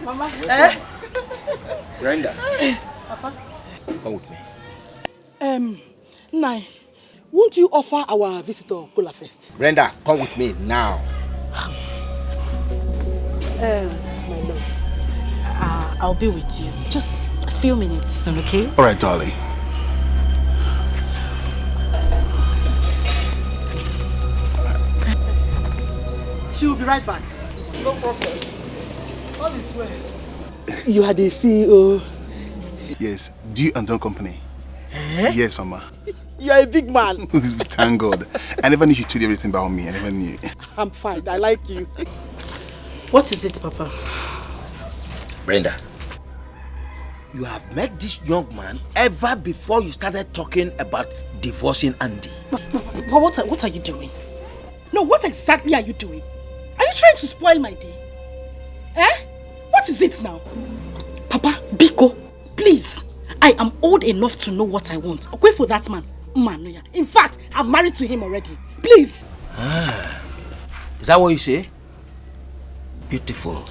Mama. Brenda. Papa. Come with me. Nai, won't you offer our visitor cola first? Brenda, come with me now. My love. I'll be with you. Just a few minutes, okay? All right, darling. She will be right back. No problem. All is well. You are the CEO. Yes, Dew and Doe Company. Yes, Mama. You are a big man. Thank God. I never knew you told everything about me. I never knew. I'm fine. I like you. What is it, Papa? Brenda, you have met this young man ever before you started talking about divorcing Andy. But what are you doing? No, what exactly are you doing? Are you trying to spoil my day? What is it now? Papa, Biko, please. I am old enough to know what I want. Okay for that man. In fact, I'm married to him already. Please. Is that what you say? Beautiful.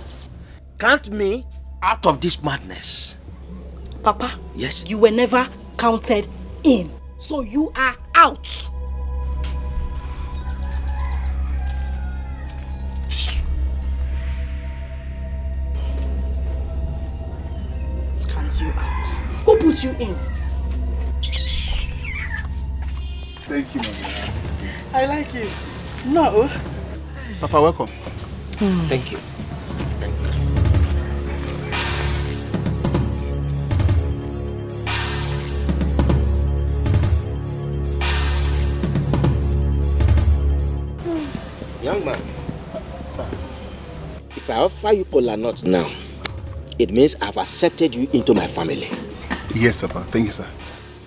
Count me out of this madness. Papa, yes, you were never counted in. So you are out. Count you out. Who put you in? Thank you, Mama. I like you. No. Papa, welcome. Thank you. Young man, if I offer you kola nut now, it means I've accepted you into my family. Yes, Papa. Thank you, sir.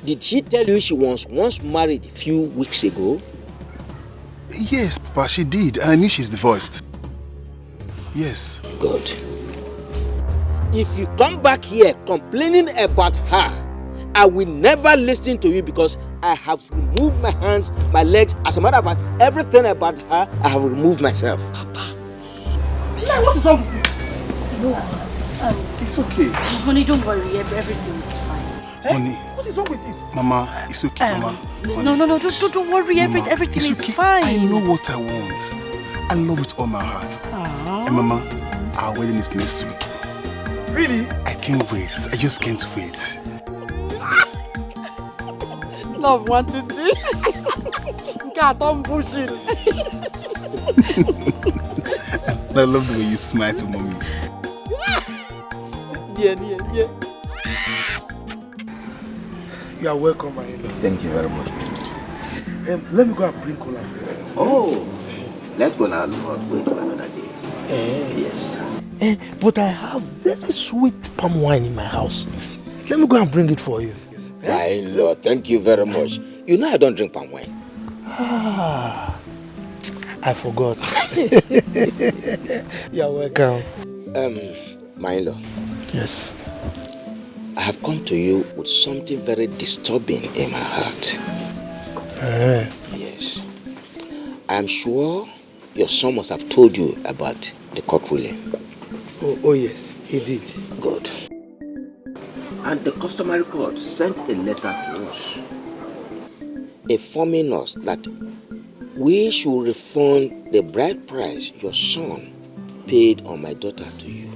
Did she tell you she was once married a few weeks ago? Yes, Papa, she did. I knew she's divorced. Yes. Good. If you come back here complaining about her, I will never listen to you because I have removed my hands, my legs. As a matter of fact, everything about her, I have removed myself. Papa. Like, what is wrong with you? No, it's okay. Honey, don't worry. Everything is fine. Honey. What is wrong with you? Mama, it's okay, Mama. No, don't worry. Mama, Everything is okay. fine. I know what I want. I love it all my heart. And Mama, our wedding is next week. Really? I can't wait. I just can't wait. Love wanted it. God, don't bullshit. I love the way you smile to Mommy. Yeah. You are welcome, my love. Thank you very much. Let me go and bring cola for you. Oh, let's go now. Wait for another day. Yes. But I have very sweet palm wine in my house. Let me go and bring it for you. My Lord, thank you very much. You know I don't drink palm wine. I forgot. You're welcome. My in-law. Yes. I have come to you with something very disturbing in my heart. Yes. I am sure your son must have told you about the court ruling. Oh yes, he did. Good. And the customary court sent a letter to us informing us that we should refund the bride price your son paid on my daughter to you.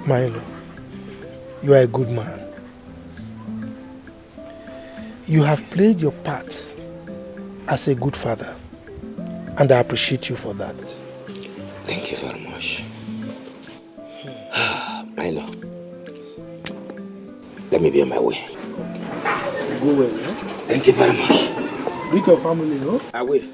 Milo, you are a good man. You have played your part as a good father, and I appreciate you for that. Thank you very much. Milo, let me be on my way. Go well, no? Thank you very much. Greet your family, no? I will.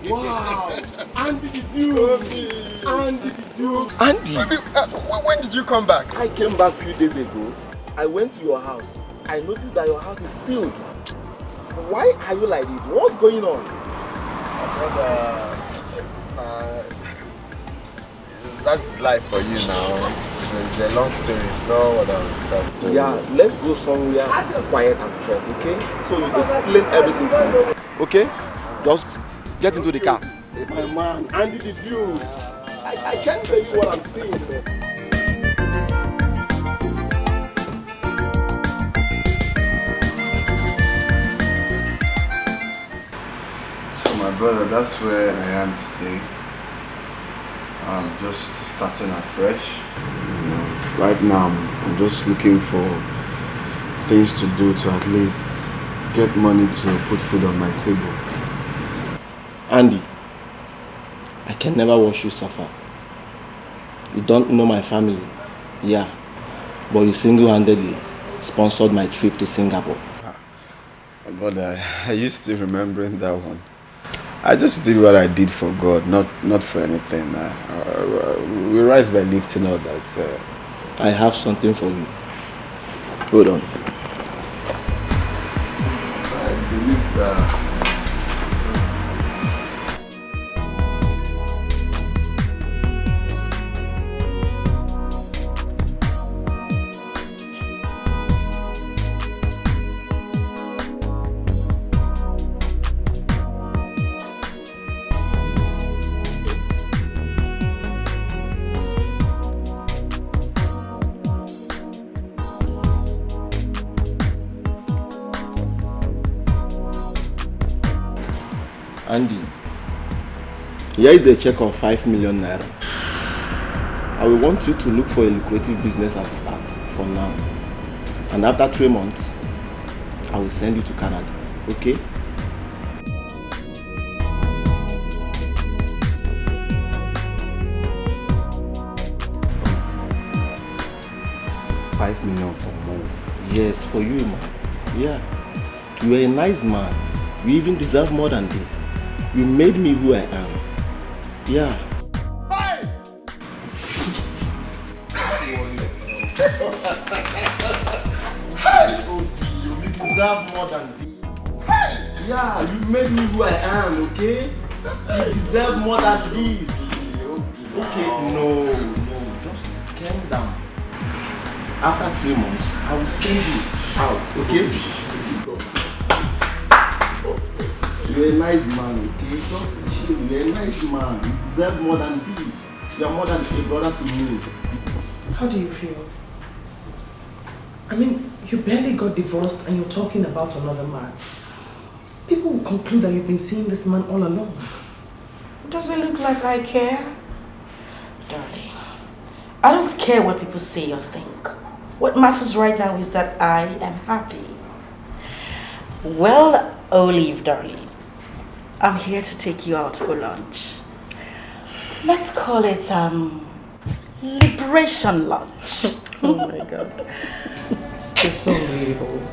Wow! Andy the Duke! Andy the Duke! Andy! When did you come back? I came back a few days ago. I went to your house. I noticed that your house is sealed. Why are you like this? What's going on? Brother, that's life for you now. It's a long story. It's not what I'm starting. Yeah, let's go somewhere quiet and talk, okay? So you explain everything to me. Okay? Just get into the car. My man, Andy the Duke! I can't tell you what I'm saying, man. So my brother, that's where I am today. I'm just starting afresh. You know, right now I'm just looking for things to do to at least get money to put food on my table. Andy, I can never watch you suffer. You don't know my family, yeah, but you single-handedly sponsored my trip to Singapore. But I used to remembering that one. I just did what I did for God, not for anything. We rise by lifting others. I have something for you. Hold on. I believe Here is the check of 5 million naira. I will want you to look for a lucrative business at start for now. And after 3 months, I will send you to Canada. Okay? $5 million for more. Yes, for you, man. Yeah. You are a nice man. You even deserve more than this. You made me who I am. Yeah. Hey! Hey! You deserve more than this. Hey! Yeah, you made me who I am, okay? You deserve more than this. Okay, no, just calm down. After 3 months, I will send you out, okay? You're a nice man, okay? Just chill, you're a nice man. You deserve more than this. You're more than a brother to me. How do you feel? I mean, you barely got divorced and you're talking about another man. People will conclude that you've been seeing this man all along. Does it look like I care? Darling, I don't care what people say or think. What matters right now is that I am happy. Well, Olive, darling, I'm here to take you out for lunch. Let's call it, liberation lunch. Oh my God. You're so relatable.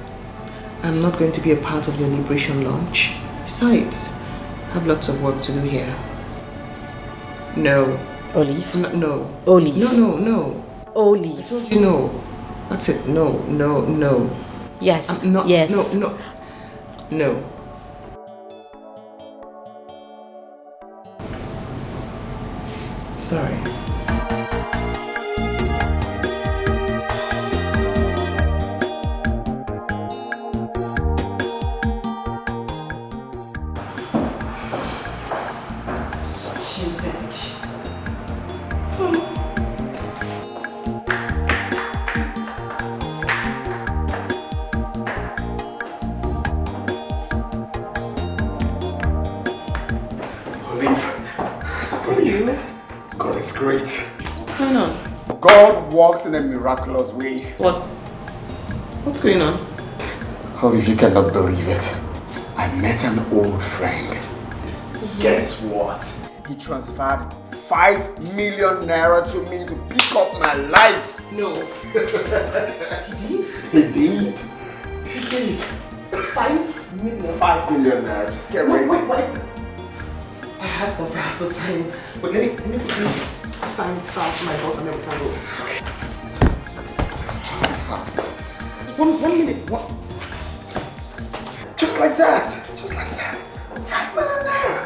I'm not going to be a part of your liberation lunch. Besides, I have lots of work to do here. No. Olive? No. Olive. No. Olive. I told you no. That's it. No. Yes. No. Yes. No. Sorry. God is great. What's going on? God works in a miraculous way. What? What's going on? Olive, you cannot believe it. I met an old friend. Guess what? He transferred 5 million naira to me to pick up my life. No. He did. 5 million? 5 million naira. Just get ready. Wait. I have some plans to sign, but let me sign stuff for my boss and then we can go. Just be fast. 1 minute. What? Just like that. 5 million naira.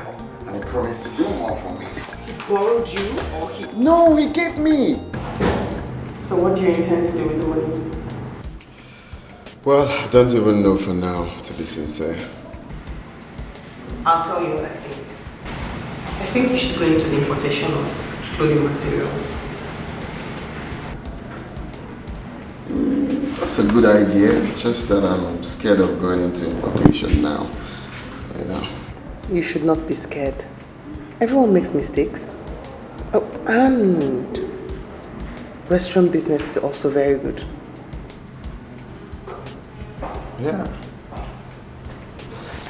And he promised to do more for me. He borrowed you or he... No, he gave me. So what do you intend to do with the money? Well, I don't even know for now, to be sincere. I'll tell you what I think. I think you should go into the importation of clothing materials. That's a good idea, just that I'm scared of going into importation now, you know. You should not be scared. Everyone makes mistakes. Oh, and restaurant business is also very good. Yeah.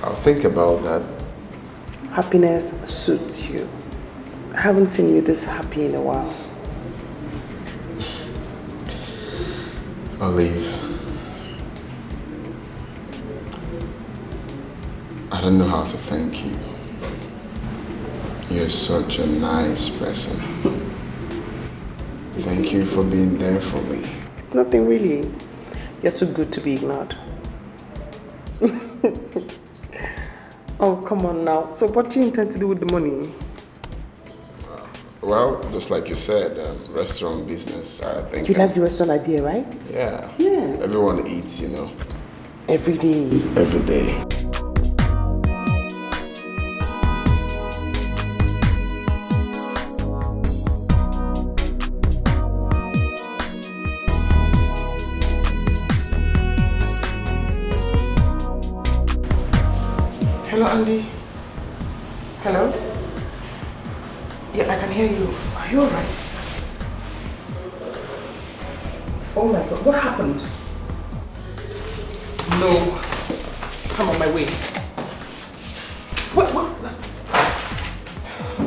I'll think about that. Happiness suits you. I haven't seen you this happy in a while. Olive, I don't know how to thank you. You're such a nice person. Thank you for being there for me. It's nothing really. You're too good to be ignored. Oh, come on now. So what do you intend to do with the money? Well, just like you said, restaurant business, I think. You like the restaurant idea, right? Yeah. Yes. Everyone eats, you know. Every day. Every day. Hello, Andy. Hello? hear you. Are you alright? Oh my God, what happened? No. I'm on my way. What?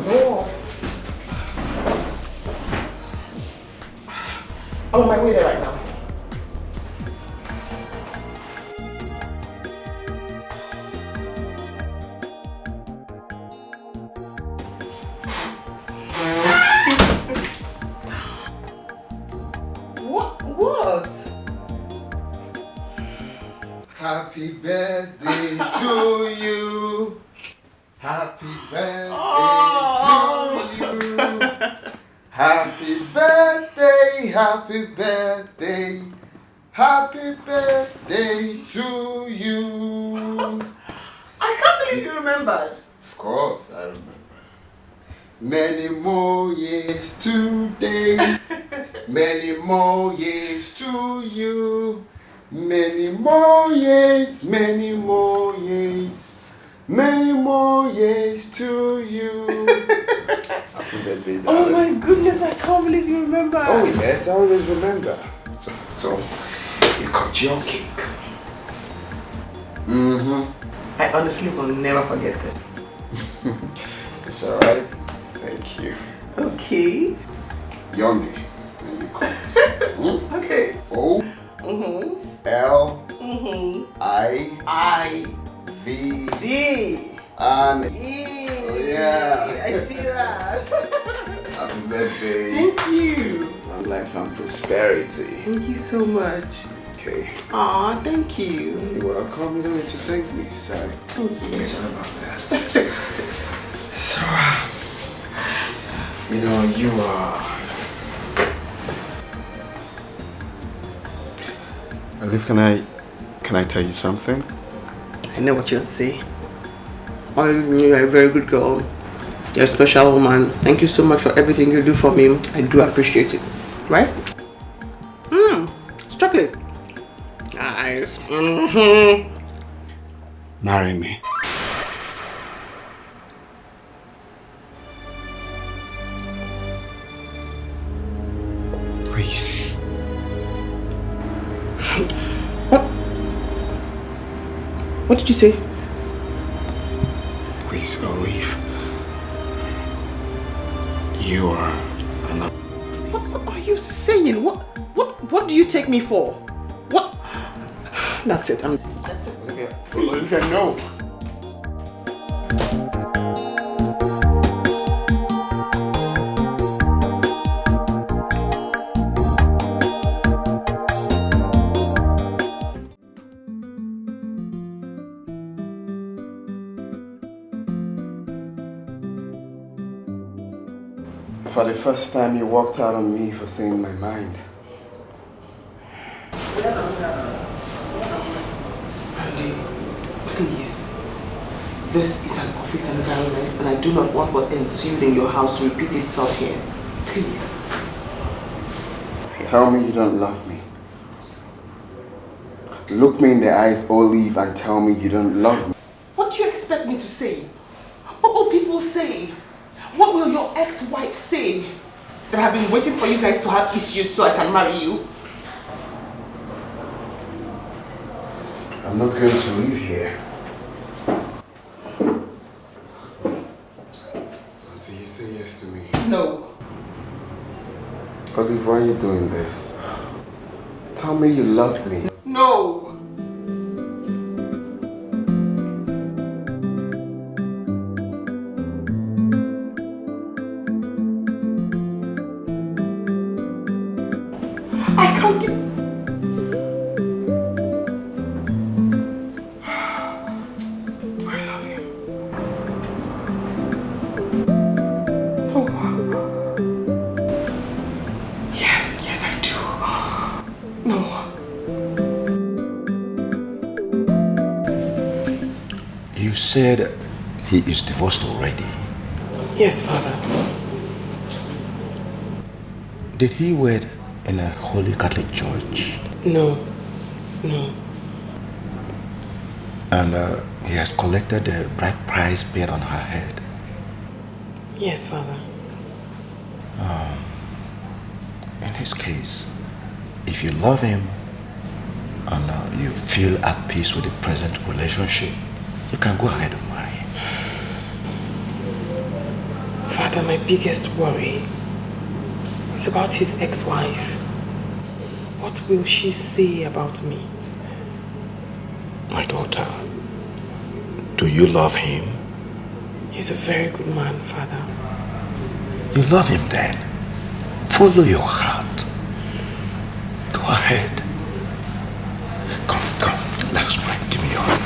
No. I'm on my way there right now. What? Happy birthday to you. Happy birthday to you. Happy birthday, happy birthday. Happy birthday to you. I can't believe you remembered. Of course, I remember. Many more years today. Many more years to you. Many more years, many more years. Many more years to you. Happy birthday, darling. Oh my goodness, I can't believe you remember. Oh yes, I always remember. So you cut your cake. Mm-hmm. I honestly will never forget this. It's alright. Thank you. Okay. Yummy. When you cut. Okay. O. L. I. V. D. And E. Oh yeah. I see that. Happy birthday. Thank you. Long life and prosperity. Thank you so much. Okay. Aw, thank you. You're welcome. You don't need to thank me. Sorry. Thank you. Sorry about that. So, you know, you are. Olive, can I tell you something? I know what you'd say. You're a very good girl. You're a special woman. Thank you so much for everything you do for me. I do appreciate it. Right? It's chocolate. Nice. Marry me. Please. What did you say? Please, Olive. You are enough. What are you saying? What do you take me for? What? That's it. That's it. Olivia, no. For the first time, you walked out on me for saying my mind. Andy, please. This is an office environment and I do not want what ensued in your house to repeat itself here. Please. Tell me you don't love me. Look me in the eyes, Olive, and tell me you don't love me. What do you expect me to say? What will people say? What will your ex-wife say? That I've been waiting for you guys to have issues so I can marry you? I'm not going to leave here until you say yes to me. No. Olive, why are you doing this? Tell me you love me. No. I can't get... Do I love you? Oh. Yes, I do. No. You said he is divorced already. Yes, Father. Did he wed in a Holy Catholic Church? No. And he has collected the bride price paid on her head? Yes, Father. In this case, if you love him and you feel at peace with the present relationship, you can go ahead and marry him. Father, my biggest worry is about his ex-wife. What will she say about me? My daughter, do you love him? He's a very good man, Father. You love him then. Follow your heart. Go ahead. Come, let us pray. Give me your hand.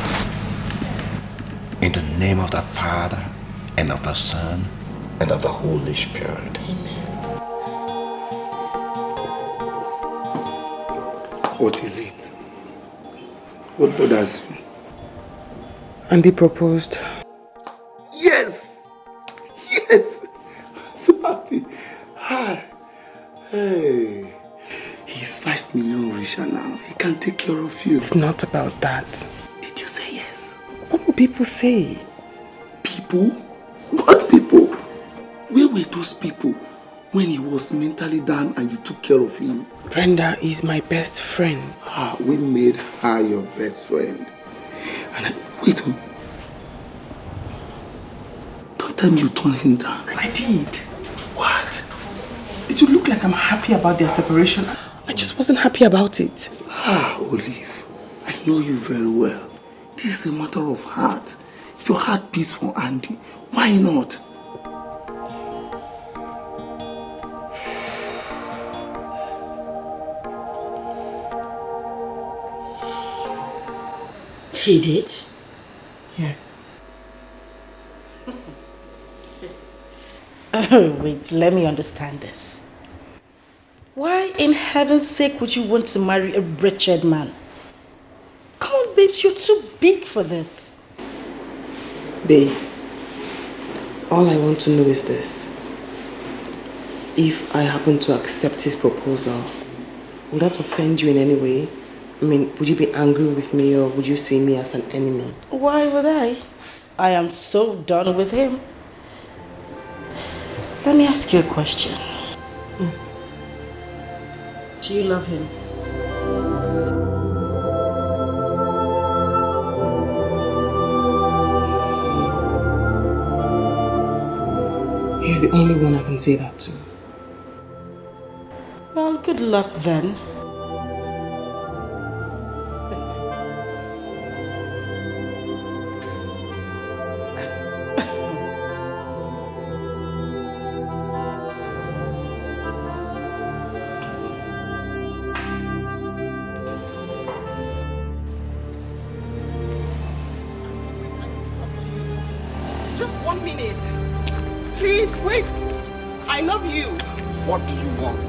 In the name of the Father, and of the Son, and of the Holy Spirit. Amen. What is it? What bothers you? And he proposed. Yes! Yes! I'm so happy. Hi. Hey. He's 5 million richer now. He can take care of you. It's not about that. Did you say yes? What will people say? People? What people? Where were those people when he was mentally down and you took care of him? Brenda is my best friend. We made her your best friend. And wait, don't tell me you turned him down. I did. What? It would look like I'm happy about their separation. I just wasn't happy about it. Olive, I know you very well. This is a matter of heart. If your heart beats for Andy, why not? He did? Yes. Oh, wait, let me understand this. Why in heaven's sake would you want to marry a wretched man? Come on, babes, you're too big for this. Babe, all I want to know is this. If I happen to accept his proposal, will that offend you in any way? I mean, would you be angry with me or would you see me as an enemy? Why would I? I am so done with him. Let me ask you a question. Yes. Do you love him? He's the only one I can say that to. Well, good luck then. Just 1 minute. Please, wait. I love you. What do you want?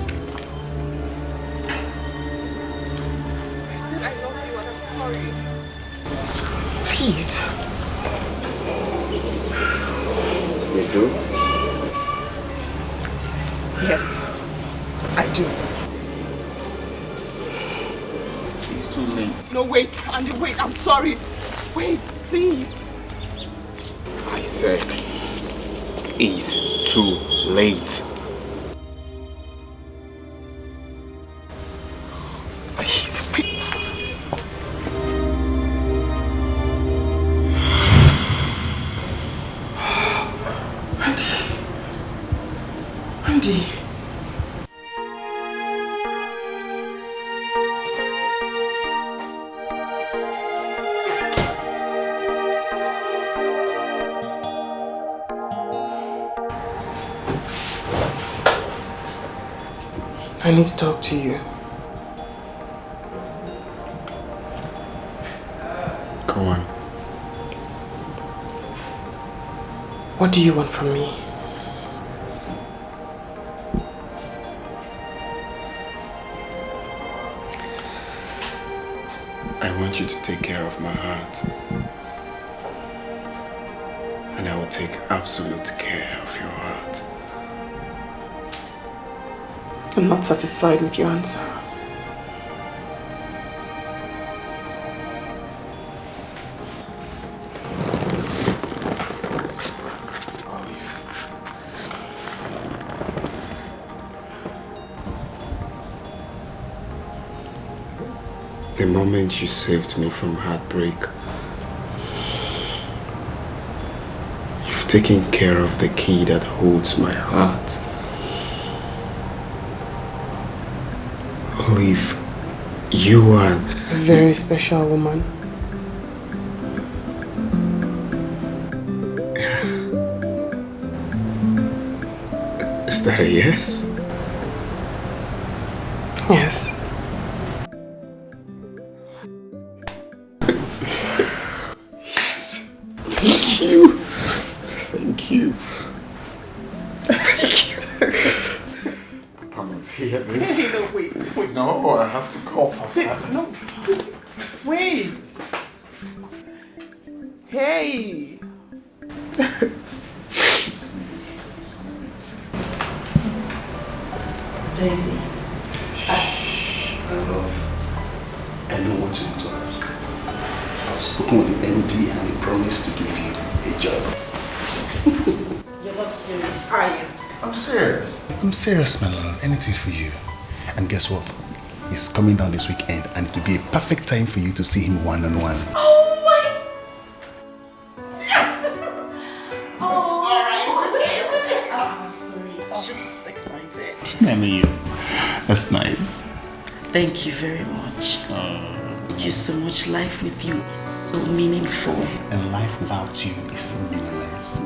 I said I love you and I'm sorry. Please. You do? Yes, I do. It's too late. No, wait. Andy, wait. I'm sorry. Wait, please. I said, it's too late. Please, please. Andy. I need to talk to you. Go on. What do you want from me? I want you to take care of my heart. And I will take absolute care of your heart. I'm not satisfied with your answer. the moment you saved me from heartbreak. You've taken care of the key that holds my heart. Olive, you are a very special woman. Is that a yes? Yes. Yes. Thank you. Thank you. Thank you. Papa must hear this. No, wait. No, I have to call Papa. Sit. No. Wait. Hey. Baby. My love, I know what you want to ask. I've spoken with the MD and he promised to give you a job. You're not serious, are you? I'm serious. I'm serious, my love. Anything for you. And guess what? He's coming down this weekend and it will be a perfect time for you to see him one-on-one. Oh my... Oh, alright. I'm sorry. I'm just excited. I know you. That's nice. Thank you very much. Thank you so much. Life with you is so meaningful. And life without you is meaningless.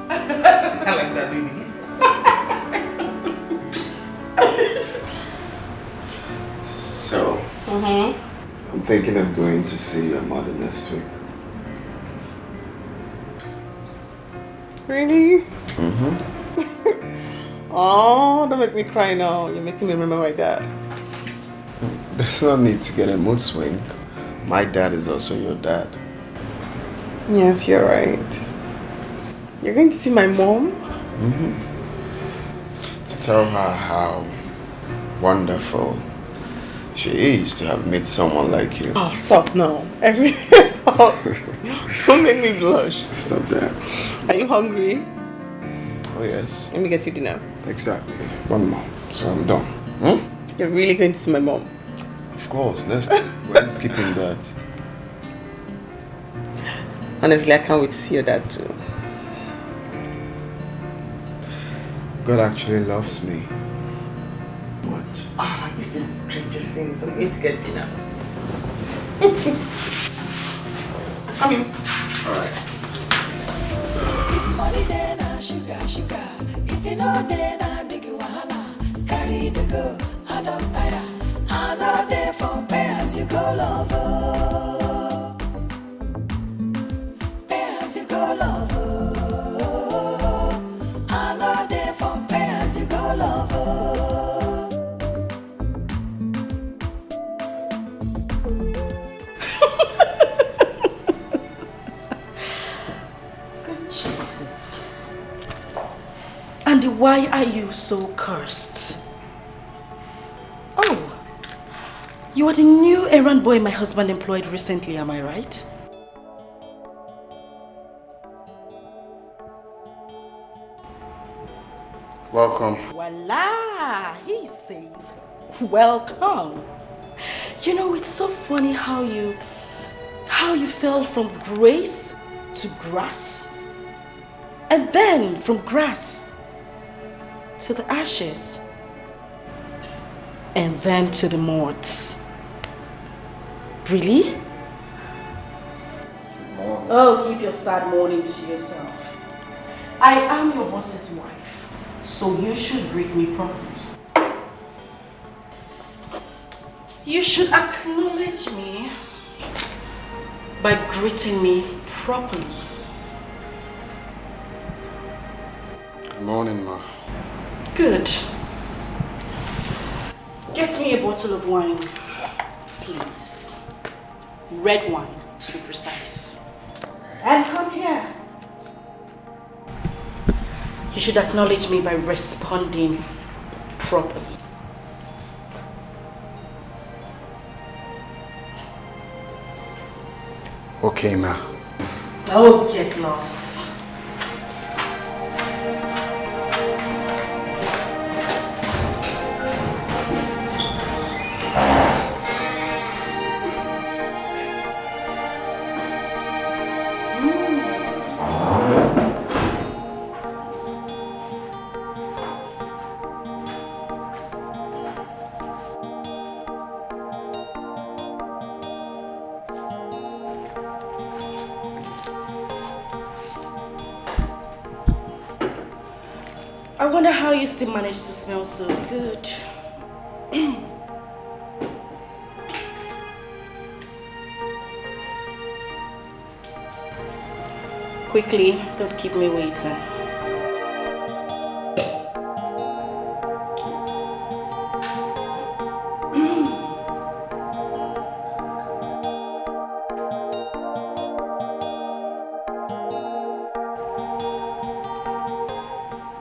I like that, baby. So, I'm thinking of going to see your mother next week. Really? Mm-hmm. Oh, don't make me cry now. You're making me remember my dad. There's no need to get a mood swing. My dad is also your dad. Yes, you're right. You're going to see my mom? To tell her how wonderful she is to have met someone like you. Oh, stop now. Don't make me blush. Stop that. Are you hungry? Oh, yes. Let me get you dinner. Exactly. One more. So I'm done. You're really going to see my mom? Of course. We're skipping that. Honestly, I can't wait to see your dad too. God actually loves me. What? Ah, you said the strangest things. I'm going to get dinner. Come in. Alright. Money then a sugar. If you know then a big wahala. Carry the go, I don't tire. I know they from pay as you go lover. Pay as you go lover. I know they from pay as you go lover. Jesus. And why are you so cursed? Oh, you are the new errand boy my husband employed recently, am I right? Welcome. Voila! He says, welcome. You know, it's so funny how you fell from grace to grass, and then from grass to the ashes, and then to the mods. Really? Oh, keep your sad mourning to yourself. I am your boss's wife, so you should greet me properly. You should acknowledge me by greeting me properly. Good morning, Ma. Good. Get me a bottle of wine, please. Red wine, to be precise. And come here. You should acknowledge me by responding properly. Okay, Ma. Oh, get lost. I wonder how you still manage to smell so good. Quickly, don't keep me waiting.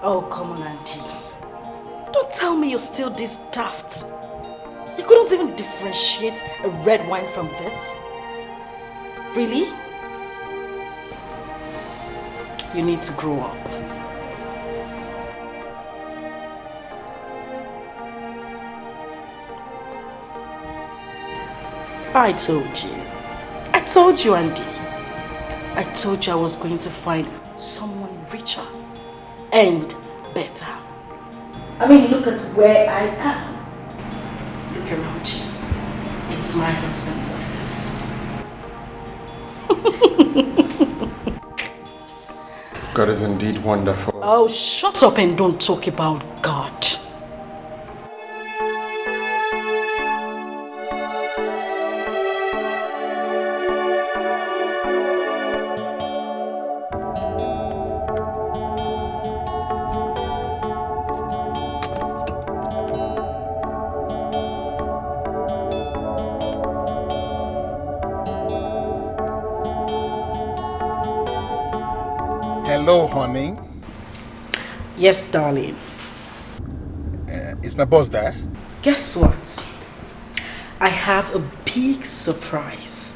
Oh, come on, Auntie. Don't tell me you're still this daft. You couldn't even differentiate a red wine from this? Really? You need to grow up. I told you, Andy. I told you I was going to find someone richer and better. I mean, look at where I am. Look around you. It's my husband's office. God is indeed wonderful. Oh, shut up and don't talk about God. Hello, honey. Yes, darling. Is my boss there? Guess what? I have a big surprise.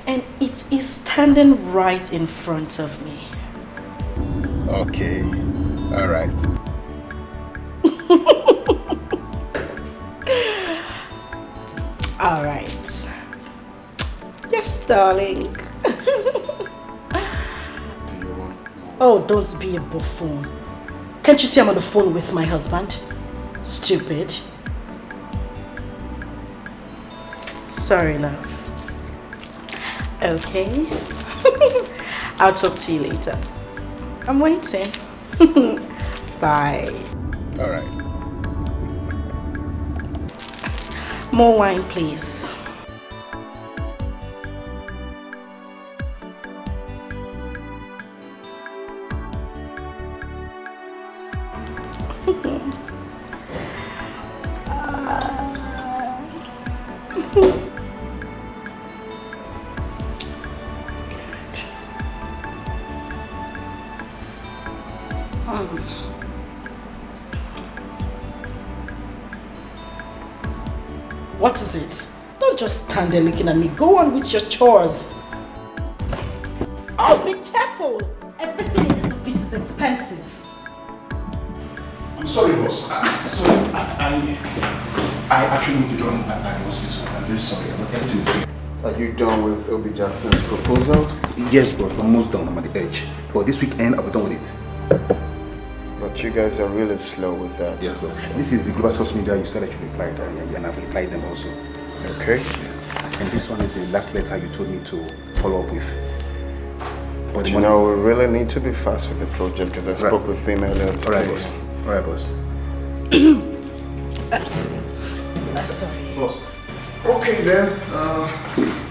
And it is standing right in front of me. Okay. All right. All right. Yes, darling. Oh, don't be a buffoon. Can't you see I'm on the phone with my husband? Stupid. Sorry, love. Okay. I'll talk to you later. I'm waiting. Bye. All right. More wine, please. What is it? Don't just stand there looking at me. Go on with your chores. Oh, be careful. Everything in this office is expensive. I'm sorry, boss. Sorry, I actually need to join at the hospital. I'm very sorry, but everything is here. Are you done with Obi Jackson's proposal? Yes, boss. I'm almost done. I'm at the edge. But this weekend, I'll be done with it. But you guys are really slow with that. Yes, but this is the global source media you said I should reply to, and I've replied them also. Okay. And this one is the last letter you told me to follow up with. But you know, we really need to be fast with the project because I spoke with him earlier today. Alright, boss. Alright, boss. I'm sorry. Boss. Okay then,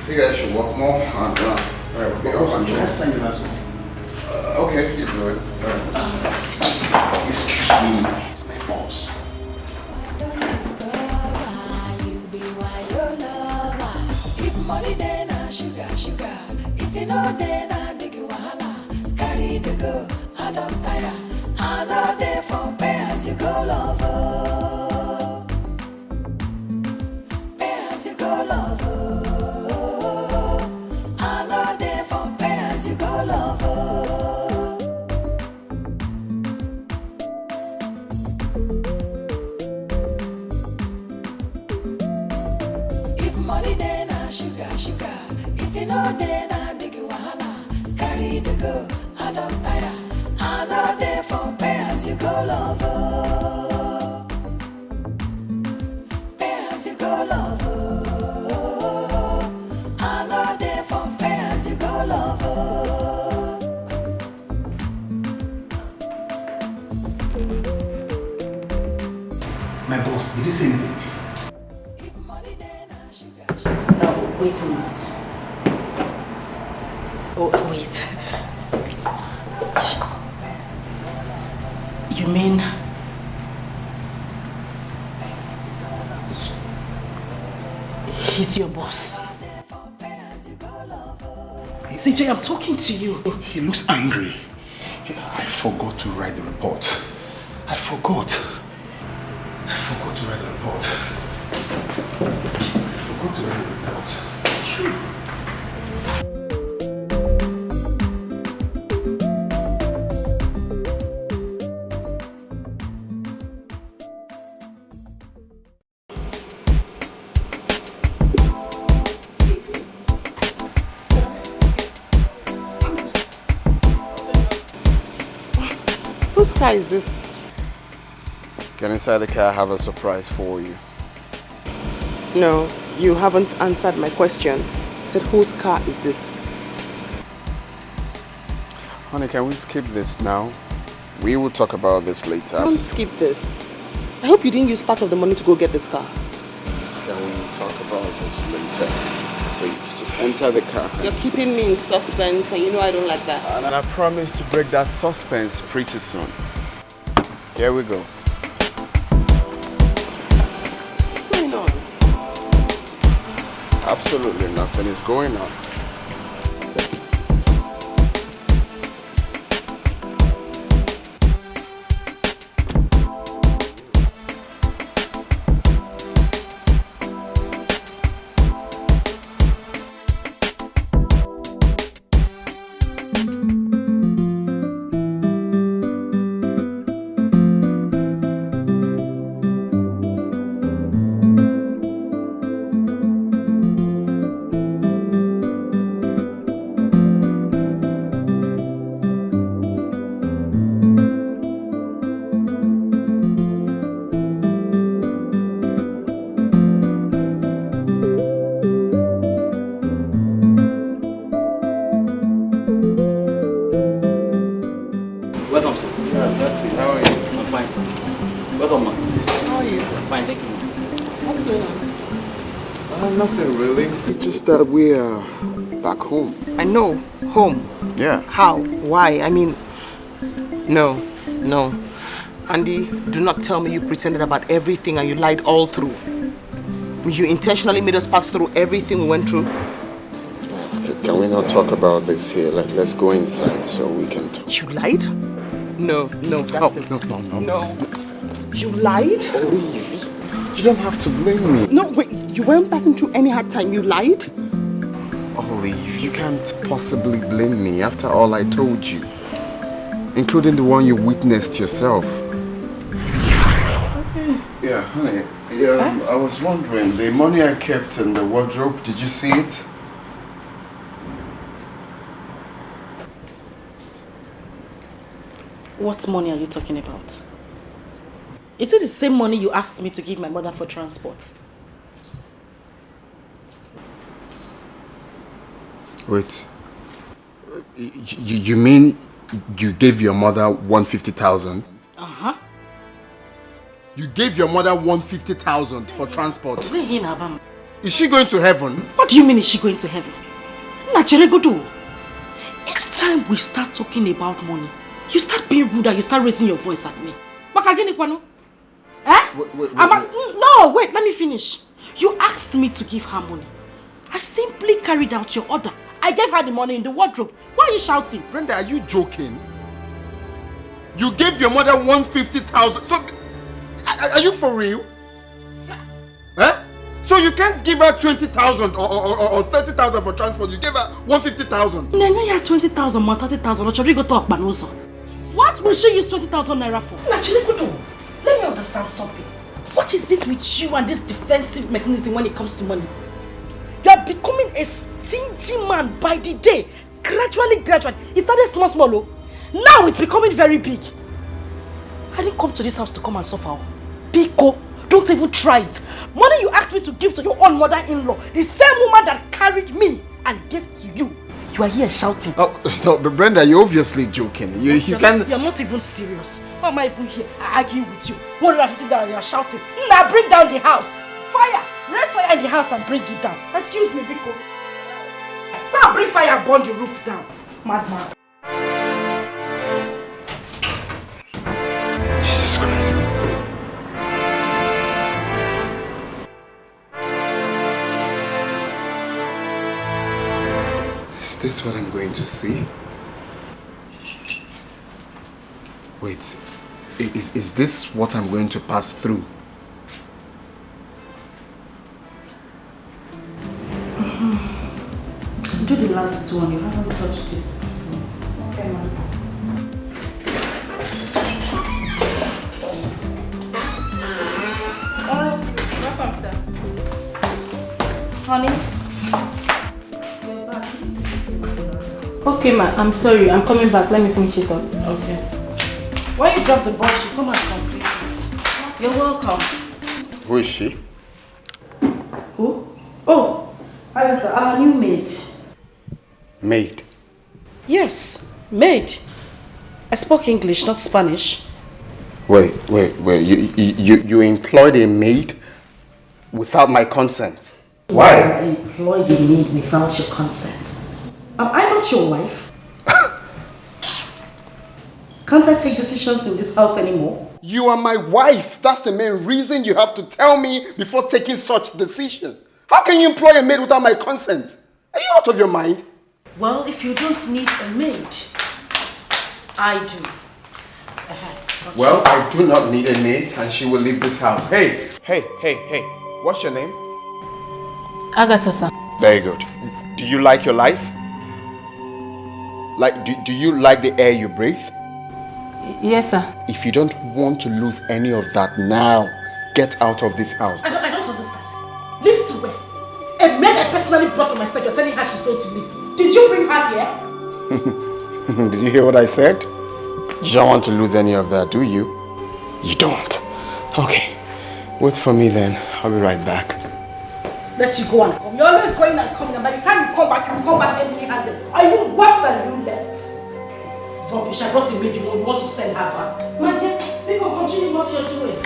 you guys should work more and we'll be off and Let's sign the last one. Okay, you do it. Excuse me, it's my boss. If money then a sugar. If you know then a big wahala. Carry the go, I don't tire. I know they for pay as you go lover. Pay as you go lover. I know they for pay as you go lover. Sugar. If you know then I big wahala. Carry the go, I don't tire. I know they for pay as you go lover. Pay as you go lover. I know they for pay as you go lover. My boss, did he say anything? Oh, wait a minute. Oh, wait. You mean... He's your boss? CJ, I'm talking to you. He looks angry. I forgot to write the report. I forgot to write the report. It's true. Whose car is this? Get inside the car, I have a surprise for you. No, you haven't answered my question. I said, whose car is this? Honey, can we skip this now? We will talk about this later. Don't skip this. I hope you didn't use part of the money to go get this car. Please, can we talk about this later? Please, just enter the car. You're keeping me in suspense and you know I don't like that. And I promise to break that suspense pretty soon. Here we go. What's going on? Absolutely nothing is going on. That we are back home. I know. Home. Yeah. How? Why? I mean, no. Andy, do not tell me you pretended about everything and you lied all through. You intentionally made us pass through everything we went through. Can we not talk about this here? Let's go inside so we can talk. You lied? No, that's it. No. You lied? Olive, you don't have to blame me. No, wait. You weren't passing through any hard time. You lied? Olive, you can't possibly blame me after all I told you. Including the one you witnessed yourself. Okay. Yeah, honey. I was wondering, the money I kept in the wardrobe, did you see it? What money are you talking about? Is it the same money you asked me to give my mother for transport? Wait. You mean you gave your mother 150,000? Uh-huh. You gave your mother 150,000 for transport? Is she going to heaven? What do you mean is she going to heaven? Each time we start talking about money, you start being rude and you start raising your voice at me. Eh? Wait. No, wait, let me finish. You asked me to give her money. I simply carried out your order. I gave her the money in the wardrobe. Why are you shouting? Brenda, are you joking? You gave your mother 150,000. So, are you for real? Eh? So you can't give her 20,000 or 30,000 for transport. You gave her 150,000. No, you 20,000 or 30,000. What will she use 20,000 naira for? Let me understand something. What is it with you and this defensive mechanism when it comes to money? You are becoming a stingy man by the day. Gradually. It started small. Now it's becoming very big. I didn't come to this house to come and suffer. Pico, don't even try it. Money you asked me to give to your own mother-in-law, the same woman that carried me and gave to you. You are here shouting. Oh, no, but Brenda, you're obviously joking. You can't... You're not even serious. Why am I even here arguing with you? 150 down and you're shouting. Now bring down the house. Fire! Raise fire in the house and bring it down. Excuse me, Biko. Go and bring fire and burn the roof down. Madman. Jesus Christ. Is this what I'm going to see? Wait, is this what I'm going to pass through? Do the last one, you haven't touched it. Okay, ma'am. Welcome, sir. Honey? Okay, ma, I'm sorry. I'm coming back. Let me finish it up. Okay. When you drop the box, you come and complete it. You're welcome. Who is she? Who? Oh, Agatha, our new maid. Maid. Yes, maid. I spoke English, not Spanish. Wait. You employed a maid without my consent? Why? I employed a maid without your consent. Am I not your wife? Can't I take decisions in this house anymore? You are my wife. That's the main reason you have to tell me before taking such decision. How can you employ a maid without my consent? Are you out of your mind? Well, if you don't need a maid, I do. Well, I do not need a maid and she will leave this house. Hey. What's your name? Agatha, sir. Very good. Do you like your life? Do you like the air you breathe? Yes, sir. If you don't want to lose any of that now, get out of this house. I don't understand. Leave to where? A maid I personally brought for myself, you're telling her she's going to leave. Did you bring her here? Did you hear what I said? You don't want to lose any of that, do you? You don't. Okay. Wait for me then. I'll be right back. Let you go and come. You're always going and coming, and by the time you come back empty-handed. Or even worse than you left. Rubbish, I brought a maid, you want to send her back. My dear, people continue what you're doing.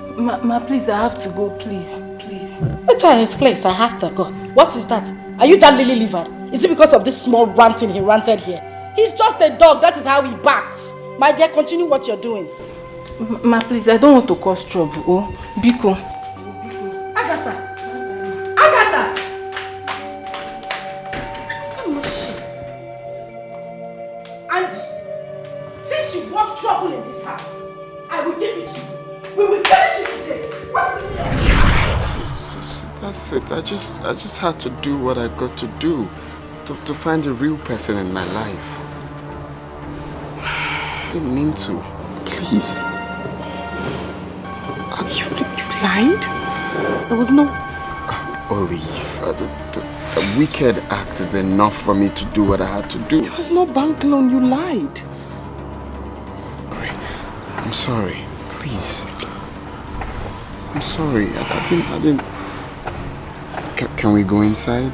Ma, please, I have to go, please. Please. Let's try his place, I have to go. What is that? Are you that lily-livered? Is it because of this small ranting he ranted here? He's just a dog, that is how he barks. My dear, continue what you're doing. Ma, please, I don't want to cause trouble. Oh, Biko. Agatha! Andy, since you want trouble in this house, I will give it to you. We will finish it today. What is it? That's it. I just had to do what I got to do to find a real person in my life. I didn't mean to. Please. You lied? There was no... Olive, the wicked act is enough for me to do what I had to do. There was no bank loan. You lied. I'm sorry. Please. I'm sorry. I didn't... Can we go inside?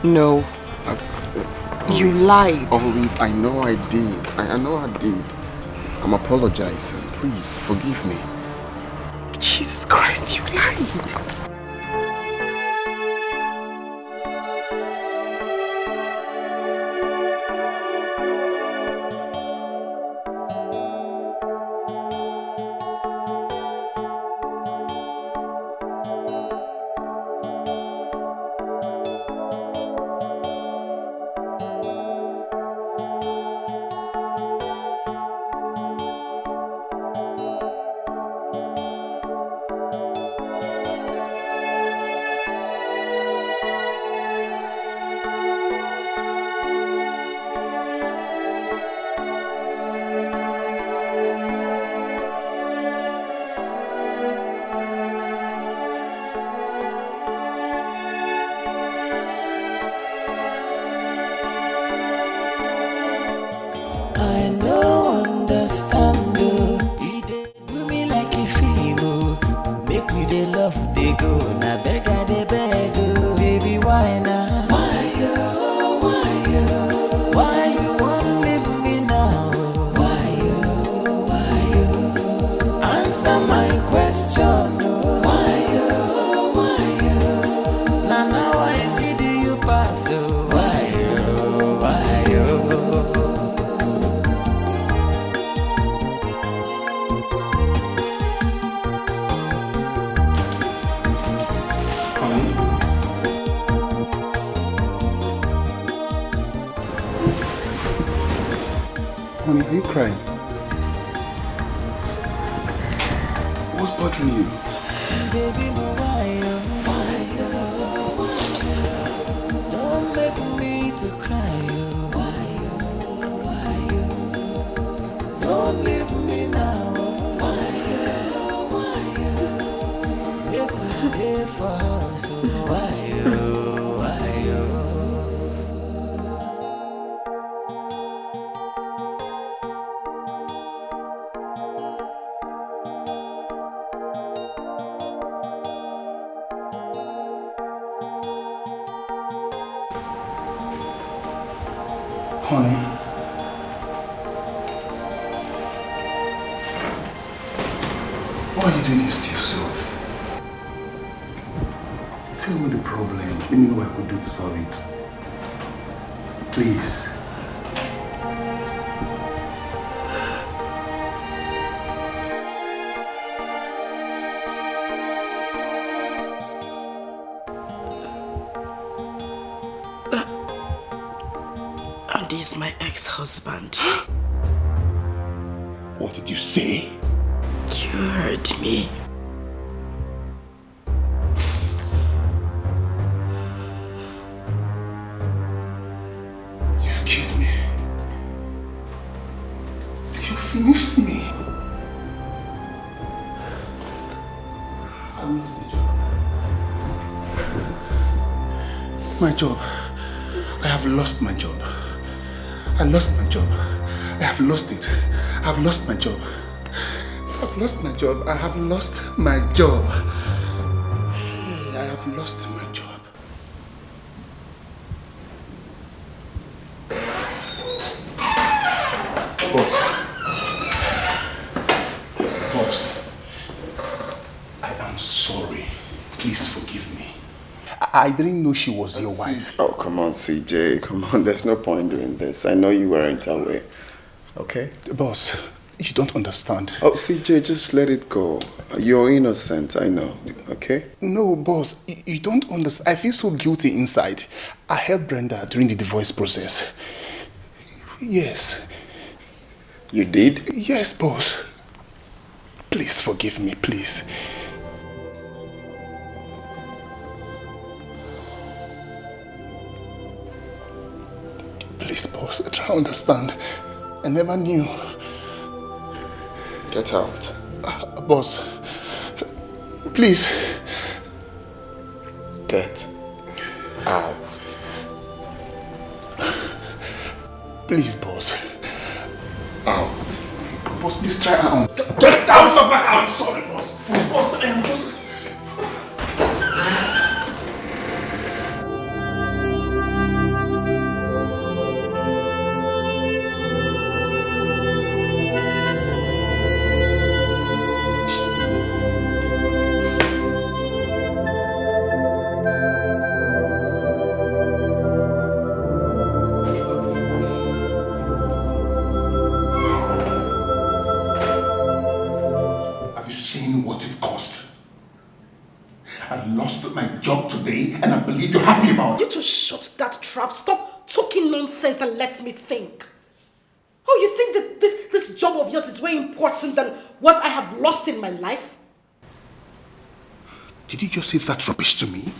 No. You lied. Olive, I know I did. I know I did. I'm apologizing. Please, forgive me. Jesus Christ, you lied. answer my question. Why you? Now I need you pass. Why you? Honey, are you crying? What's bothering you? Baby, why you? Don't make me to cry. Why you? Don't leave me now. Why you? Make me stay for us. Why you? Honey. Why are you doing this to yourself? Tell me the problem. Let me know what I could do to solve it. Please. Andy is my ex-husband. What did you say? You heard me. You've killed me. You finished me. I lost the job. My job. I have lost my job. I lost my job. I have lost it. I have lost my job. I have lost my job. I have lost my job. I have lost my job. Boss, I am sorry. Please forgive me. I didn't know she was your wife. Oh, come on, CJ. Come on, there's no point doing this. I know you weren't aware. Okay? Boss, you don't understand. Oh, CJ, just let it go. You're innocent, I know. Okay? No, boss, you don't understand. I feel so guilty inside. I helped Brenda during the divorce process. Yes. You did? Yes, boss. Please forgive me, please. Please, boss, try to understand. I never knew. Get out. Boss, please. Get out. Please, boss. Out. Boss, please try out. Get out of my house! I'm sorry, boss. Boss, I am boss. Job today, and I believe you're happy about it. You just shut that trap. Stop talking nonsense and let me think. Oh, you think that this job of yours is way important than what I have lost in my life? Did you just say that rubbish to me?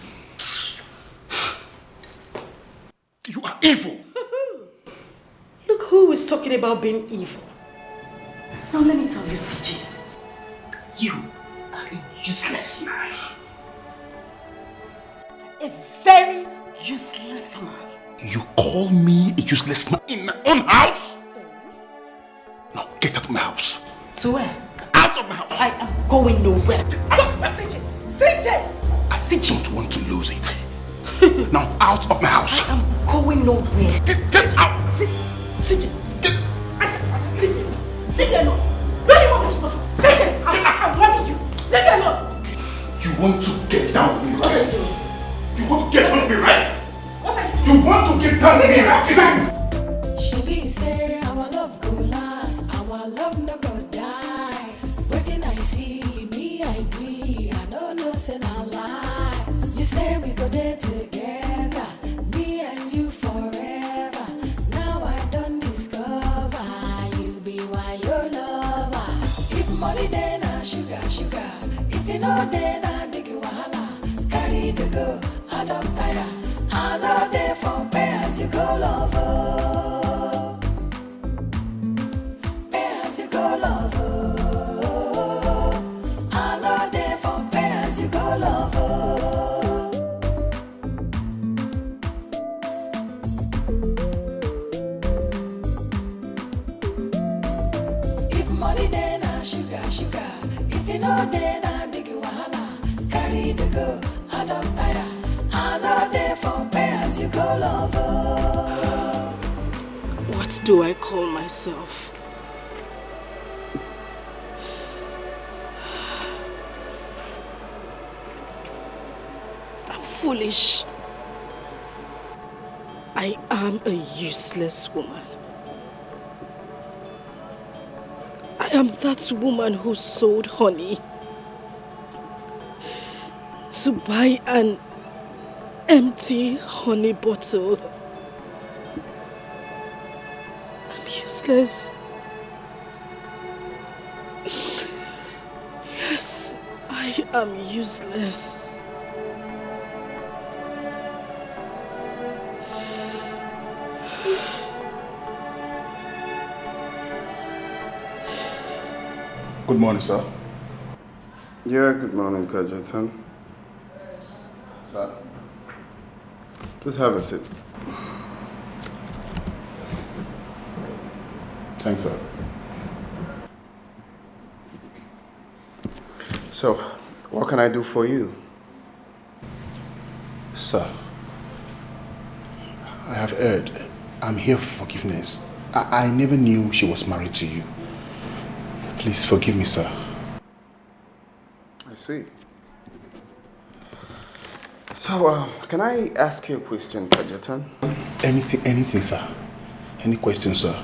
You are evil. Look who is talking about being evil. Now let me tell you, CJ. You are a useless man. A very useless man. You call me a useless man in my own house? So? Now get out of my house. To where? Out of my house. I am going nowhere. CJ! CJ! I don't want to lose it. Now out of my house. I am going nowhere. Get out. CJ! I said, leave me alone. Leave me alone. Where do you want me to go to? CJ! I You want to get down with me, right? You want to get down with me, right? What are you doing? You want to get down with me, right? She say our love go last, our love no go die. Waiting I see, me I agree, I don't know say na lie. You say we go there together, me and you forever. Now I don't discover, you be why your lover. If money then na sugar, sugar. If you know then I big wahala. Carry the go, I don't tire. I know they for pay as you go lover. Pay as you go lover. I know they for pay as you go lover. If money then na sugar, sugar. If you know then I big wahala. Carry the go, I don't tire. I know they for pay as you go lover. What do I call myself? I'm foolish. I am a useless woman. I am that woman who sold honey to buy an empty honey bottle. I'm useless. Yes, I am useless. Good morning, sir. Yeah, good morning, Kajetan. Sir? Just have a seat. Thanks, sir. So, what can I do for you? Sir, I have heard. I'm here for forgiveness. I never knew she was married to you. Please forgive me, sir. I see. So, can I ask you a question, Kajetan? Anything, sir. Any question, sir?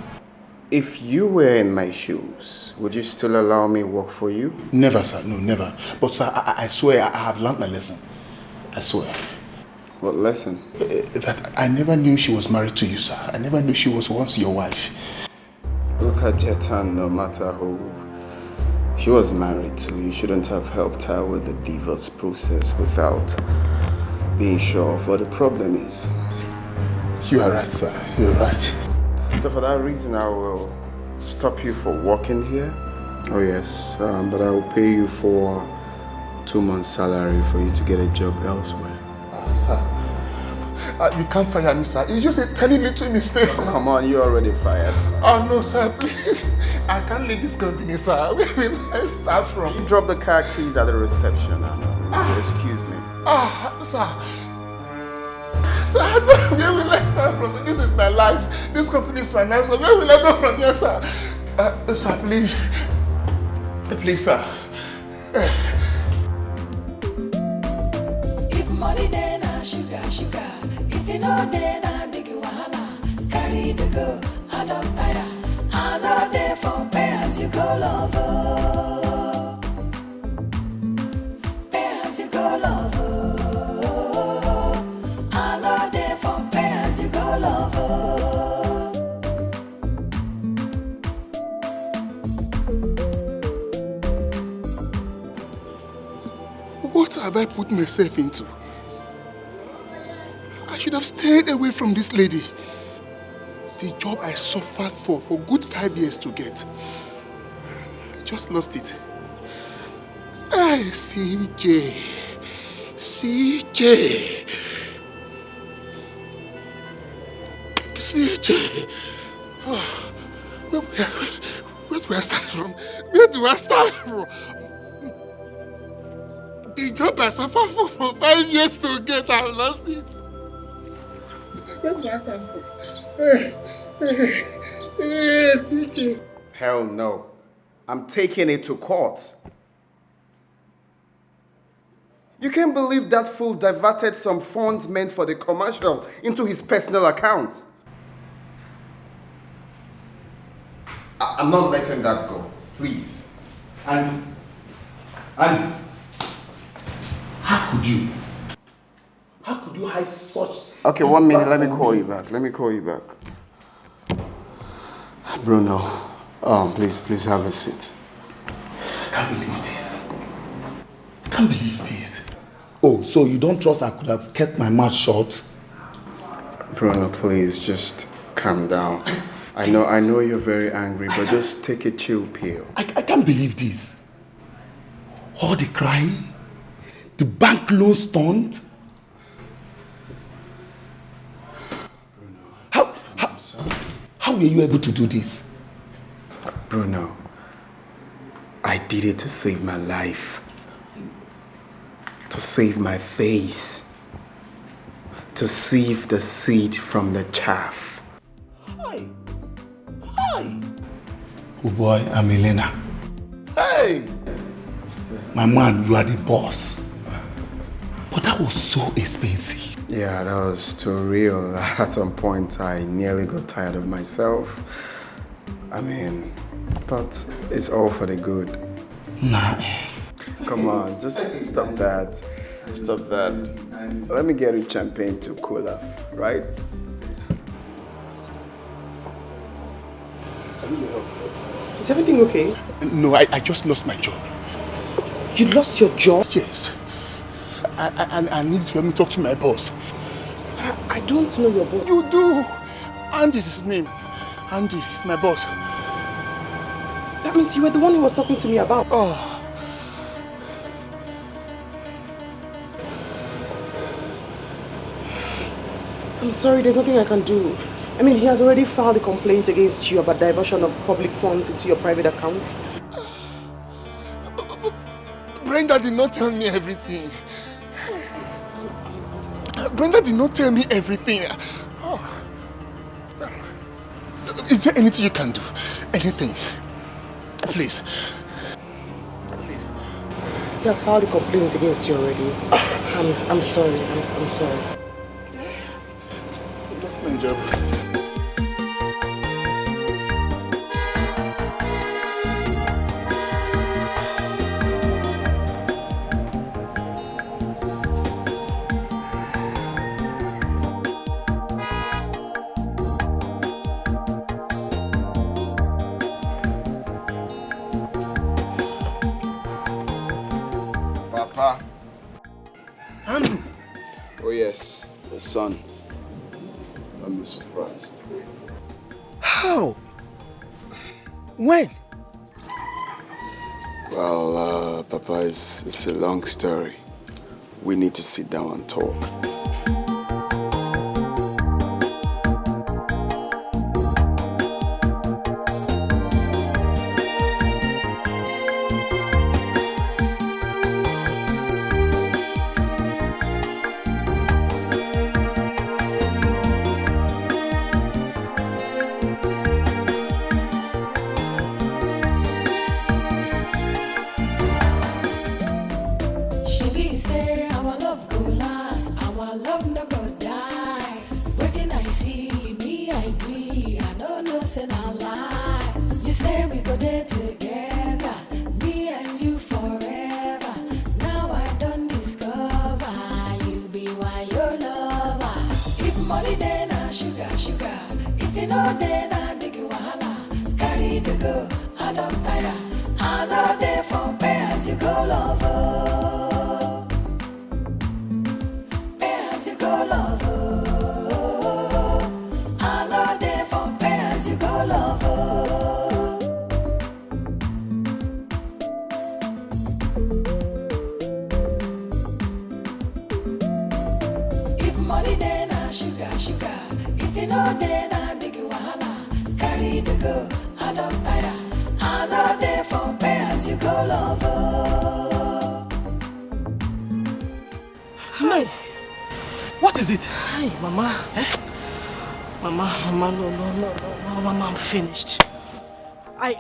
If you were in my shoes, would you still allow me work for you? Never, sir. No, never. But, sir, I swear I have learned my lesson. I swear. What lesson? That I never knew she was married to you, sir. I never knew she was once your wife. Look at Jetan, no matter who she was married to, you shouldn't have helped her with the divorce process without being sure of what the problem is. You are right, sir. You are right. So for that reason, I will stop you for working here. Oh yes, but I will pay you for 2 months' salary for you to get a job elsewhere. Sir, you can't fire me, sir. It's just a tiny little mistake, sir. Come on, you're already fired. Oh no, sir, please. I can't leave this company, sir. Where will I start from? You drop the car keys at the reception and excuse me. Sir. Sir, where will I start from? This is my life. This company is my life, so where will I go from here, sir? Sir, please. Please, sir. If money then na sugar, sugar. If you know then na big wahala. Carry the go, I don't tire. I know they for pay as you go lover. Pay as you go lover. I know they for pay as you go lover. What have I put myself into? I should have stayed away from this lady. The job I suffered for good 5 years to get. I just lost it. Hey, CJ. CJ. CJ. Oh, where do I start from? Where do I start from? The job I suffered for 5 years to get, I lost it. Where do I start from? CJ. Hell no. I'm taking it to court. You can't believe that fool diverted some funds meant for the commercial into his personal account. I'm not letting that go, please. Andy, how could you? How could you hide such... Okay, 1 minute, let me call you back. Bruno, please have a seat. Can't believe this. Oh, so you don't trust I could have kept my mouth shut? Bruno, please, just calm down. I know you're very angry, but just take a chill pill. I can't believe this. All the crying, the bank loan stunt. How were you able to do this? Bruno, I did it to save my life, to save my face, to sieve the seed from the chaff. Hi. Oh boy, I'm Elena. Hey! My man, you are the boss. But that was so expensive. Yeah, that was too real. At some point, I nearly got tired of myself. I mean, but it's all for the good. Nah. Come on, just stop that. Let me get you champagne to cool off, right? Is everything okay? No, I just lost my job. You lost your job? Yes. I need to let me talk to my boss. I don't know your boss. You do. Andy is his name. Andy is my boss. That means you were the one he was talking to me about. Oh. I'm sorry, there's nothing I can do. I mean, he has already filed a complaint against you about diversion of public funds into your private account. Brenda did not tell me everything. Brenda did not tell me everything. Oh. Is there anything you can do? Anything? Please. He has filed a complaint against you already. I'm sorry. I'm sorry. That's my job. Papa. Andrew. Oh yes, the son. Don't be surprised. How? When? Well, Papa, it's a long story. We need to sit down and talk.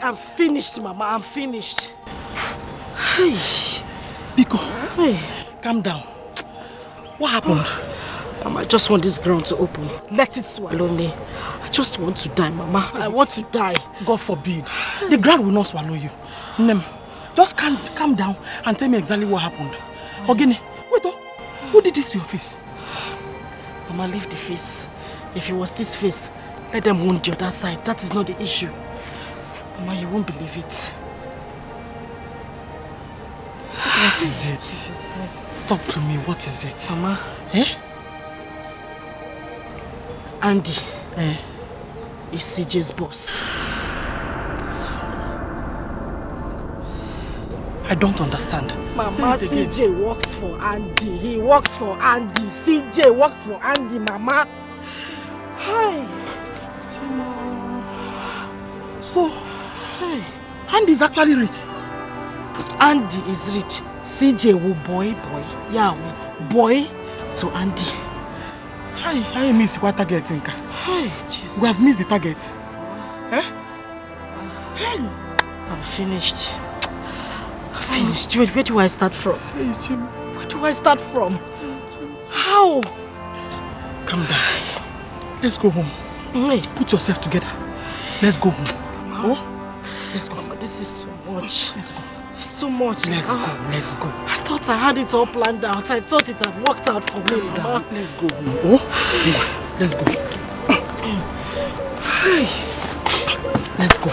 I'm finished, Mama. I'm finished. Biko, Calm down. What happened? Mama, I just want this ground to open. Let it swallow me. I just want to die, Mama. I want to die. God forbid. The ground will not swallow you. Nem, just calm down and tell me exactly what happened. Ogene, wait, who did this to your face? Mama, leave the face. If it was this face, let them wound the other side. That is not the issue. Mama, you won't believe it. What is it? Talk to me, what is it? Mama. Eh? Andy is CJ's boss. I don't understand. Mama, CJ works for Andy. He works for Andy. CJ works for Andy, Mama. Hi. So, Andy is actually rich. Andy is rich. CJ will boy. Yeah, boy to Andy. I miss what target, Inka. Hi, Jesus. We have missed the target. Eh? Hey. I'm finished. Finished. Where do I start from? Where do I start from? How? Calm down. Let's go home. Hey. Put yourself together. Let's go home. Mama. Oh? Let's go. Mama, this is too much. Let's go. It's too much. Let's go. I thought I had it all planned out. I thought it had worked out for me, Mama. Let's go home. Oh? Let's go. Let's go.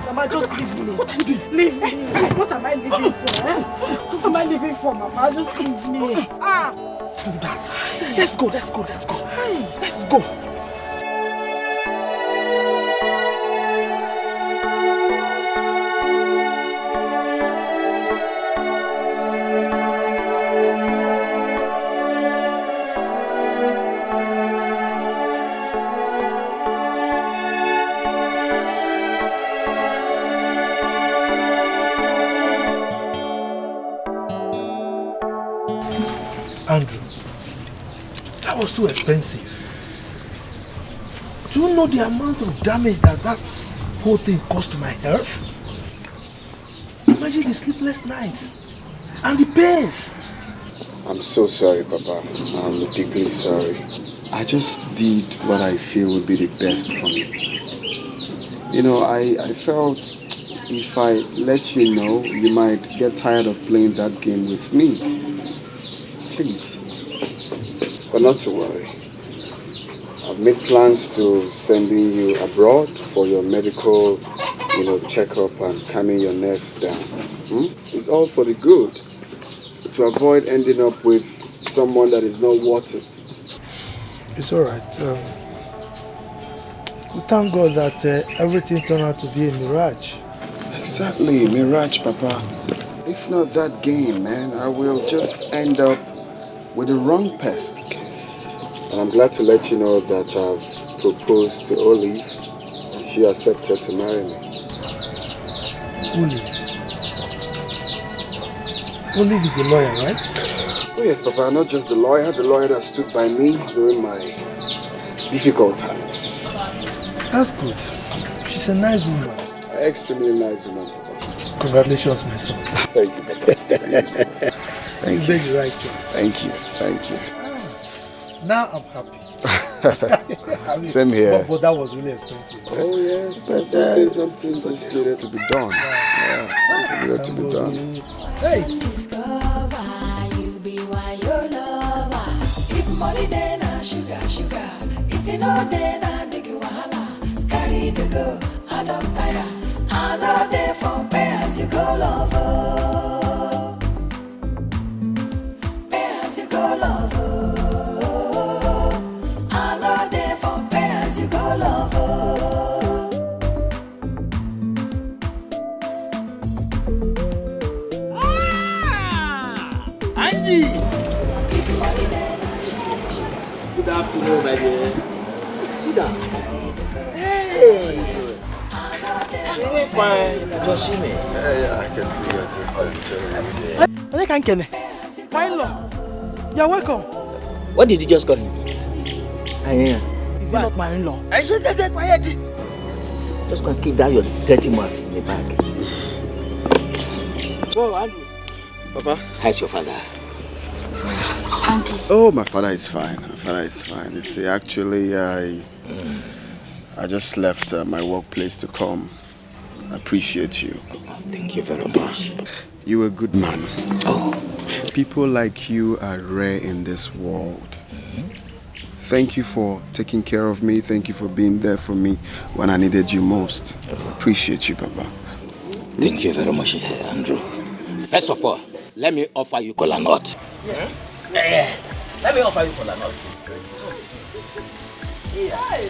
Mama, just leave me. What are you doing? Leave me. What am I living for? What am I living for, Mama? Just leave me. Do that. Let's go. Let's go. Andrew, that was too expensive. Do you know the amount of damage that whole thing caused to my health? Imagine the sleepless nights and the pains. I'm so sorry, Papa. I'm deeply sorry. I just did what I feel would be the best for me. You know, I felt if I let you know, you might get tired of playing that game with me. Please. But not to worry. I've made plans to sending you abroad for your medical, checkup and calming your nerves down. It's all for the good. To avoid ending up with someone that is not worth it. It's alright. We thank God that everything turned out to be a mirage. Exactly, mirage, Papa. If not that game, man, I will just end up with the wrong person. And I'm glad to let you know that I've proposed to Olive and she accepted to marry me. Olive is the lawyer, right? Oh yes, Papa, not just the lawyer that stood by me during my difficult times. That's good. She's a nice woman. An extremely nice woman, Papa. Congratulations, my son. Thank you, Papa. Thank you. You made the right choice. Thank you. Now I'm happy. Same here. But that was really expensive. Oh yes, but something just needed to be done. Yeah, something needed to be done. Hey. Discover you be why your lover. If money then sugar. If you know then big wahala. Carry the go, I don't tire. I know they from pay as you go lover. Pay as you go lover. I know they from pay as you go lover. Andy! Good afternoon, my dear. Sit down. Hey! You're fine. Just see me. Yeah, I can see you're just chilling. You're welcome. What did you just call him? Is he not my in-law? Just go and keep that your dirty mouth in the bag. Oh, Andrew. Papa? How's your father? Auntie. Oh, my father is fine. My father is fine. You see, actually, I just left my workplace to come. I appreciate you. Thank you very much. You're a good man. Oh. People like you are rare in this world. Thank you for taking care of me. Thank you for being there for me when I needed you most. Appreciate you, Papa. Thank you very much, Andrew. First of all, let me offer you kola nut. Yes. Let me offer you kola nut. Hey!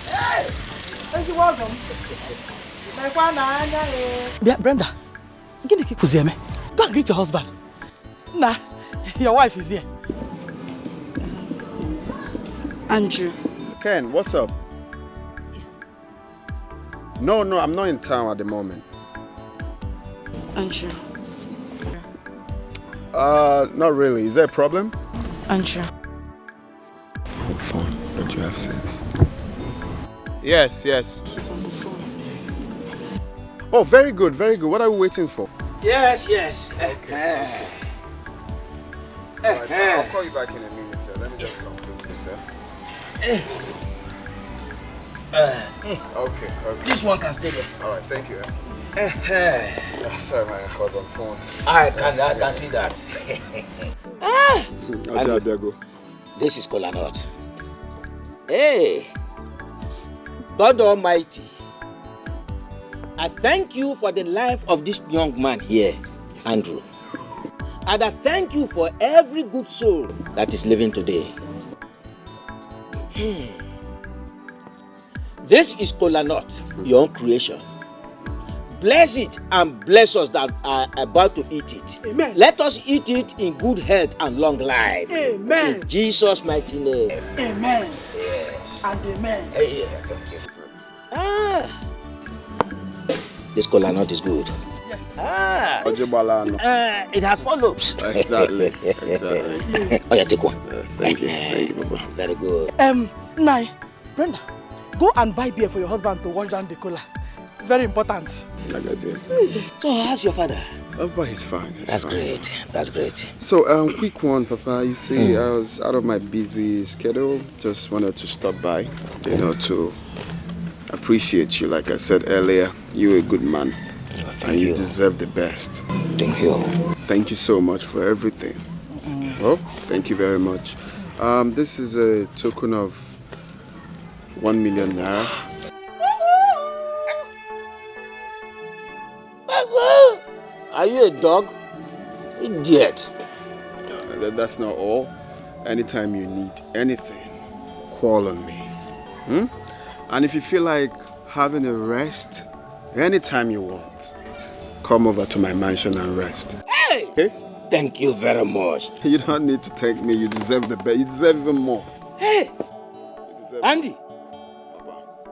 Hey! Thank you, welcome. Brenda, get the kick me. Go and greet your husband. Nah, your wife is here. Andrew. Ken, what's up? No, I'm not in town at the moment. Andrew. Not really. Is there a problem? Andrew. On the phone. Don't you have sense? Yes. He's on the phone. Oh, very good, very good. What are we waiting for? Yes. Okay. Right, I'll call you back in a minute, sir. Let me just conclude this, sir. Okay. This one can stay there. All right, thank you. Sorry, man, I was on phone. I can see that. This is kola nut. Hey, God Almighty, I thank you for the life of this young man here, Andrew. And I thank you for every good soul that is living today. This is kola nut, your own creation. Bless it and bless us that are about to eat it. Amen. Let us eat it in good health and long life. Amen. In Jesus' mighty name. Amen. Yes. And amen. This kola nut is good. Yes. It has 4 lobes. Exactly. Oh yeah, take one. Thank you, Papa. Very good. Nai, Brenda, go and buy beer for your husband to wash down the cola. Very important. Like I said. So how's your father? Papa is fine. That's great. That's great. So, quick one, Papa. You see, I was out of my busy schedule. Just wanted to stop by, to appreciate you. Like I said earlier, you're a good man. And you deserve the best. Thank you. Thank you so much for everything. Oh, thank you very much. This is a token of 1 million naira. Are you a dog? Idiot. That's not all. Anytime you need anything, call on me. And if you feel like having a rest, anytime you want, come over to my mansion and rest. Hey! Okay? Thank you very much. You don't need to thank me. You deserve the best. You deserve even more. Hey! Andy,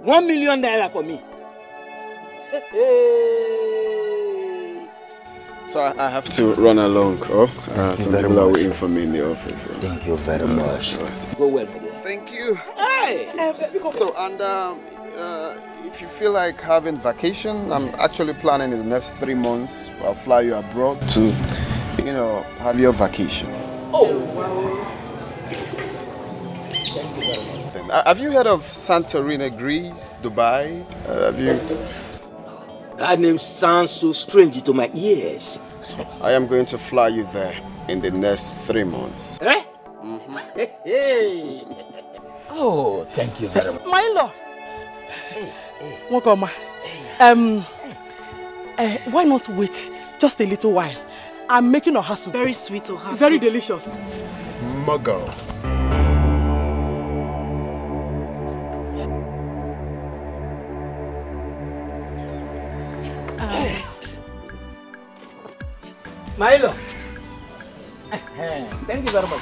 1 million naira for me. So I have to run along. Some people are waiting for me in the office. So. Thank you very much. Go well, my dear. Thank you. Hey! So, if you feel like having vacation, I'm actually planning in the next 3 months. I'll fly you abroad to, have your vacation. Oh, wow. Thank you very much. Have you heard of Santorini, Greece, Dubai? Have you? That name sounds so strange to my ears. I am going to fly you there in the next 3 months. Eh? Hey. Oh, thank you very much. My in-law. Welcome. Why not wait just a little while? I'm making ohasu. Very sweet ohasu. Very delicious. Muggle. Milo. Thank you very much.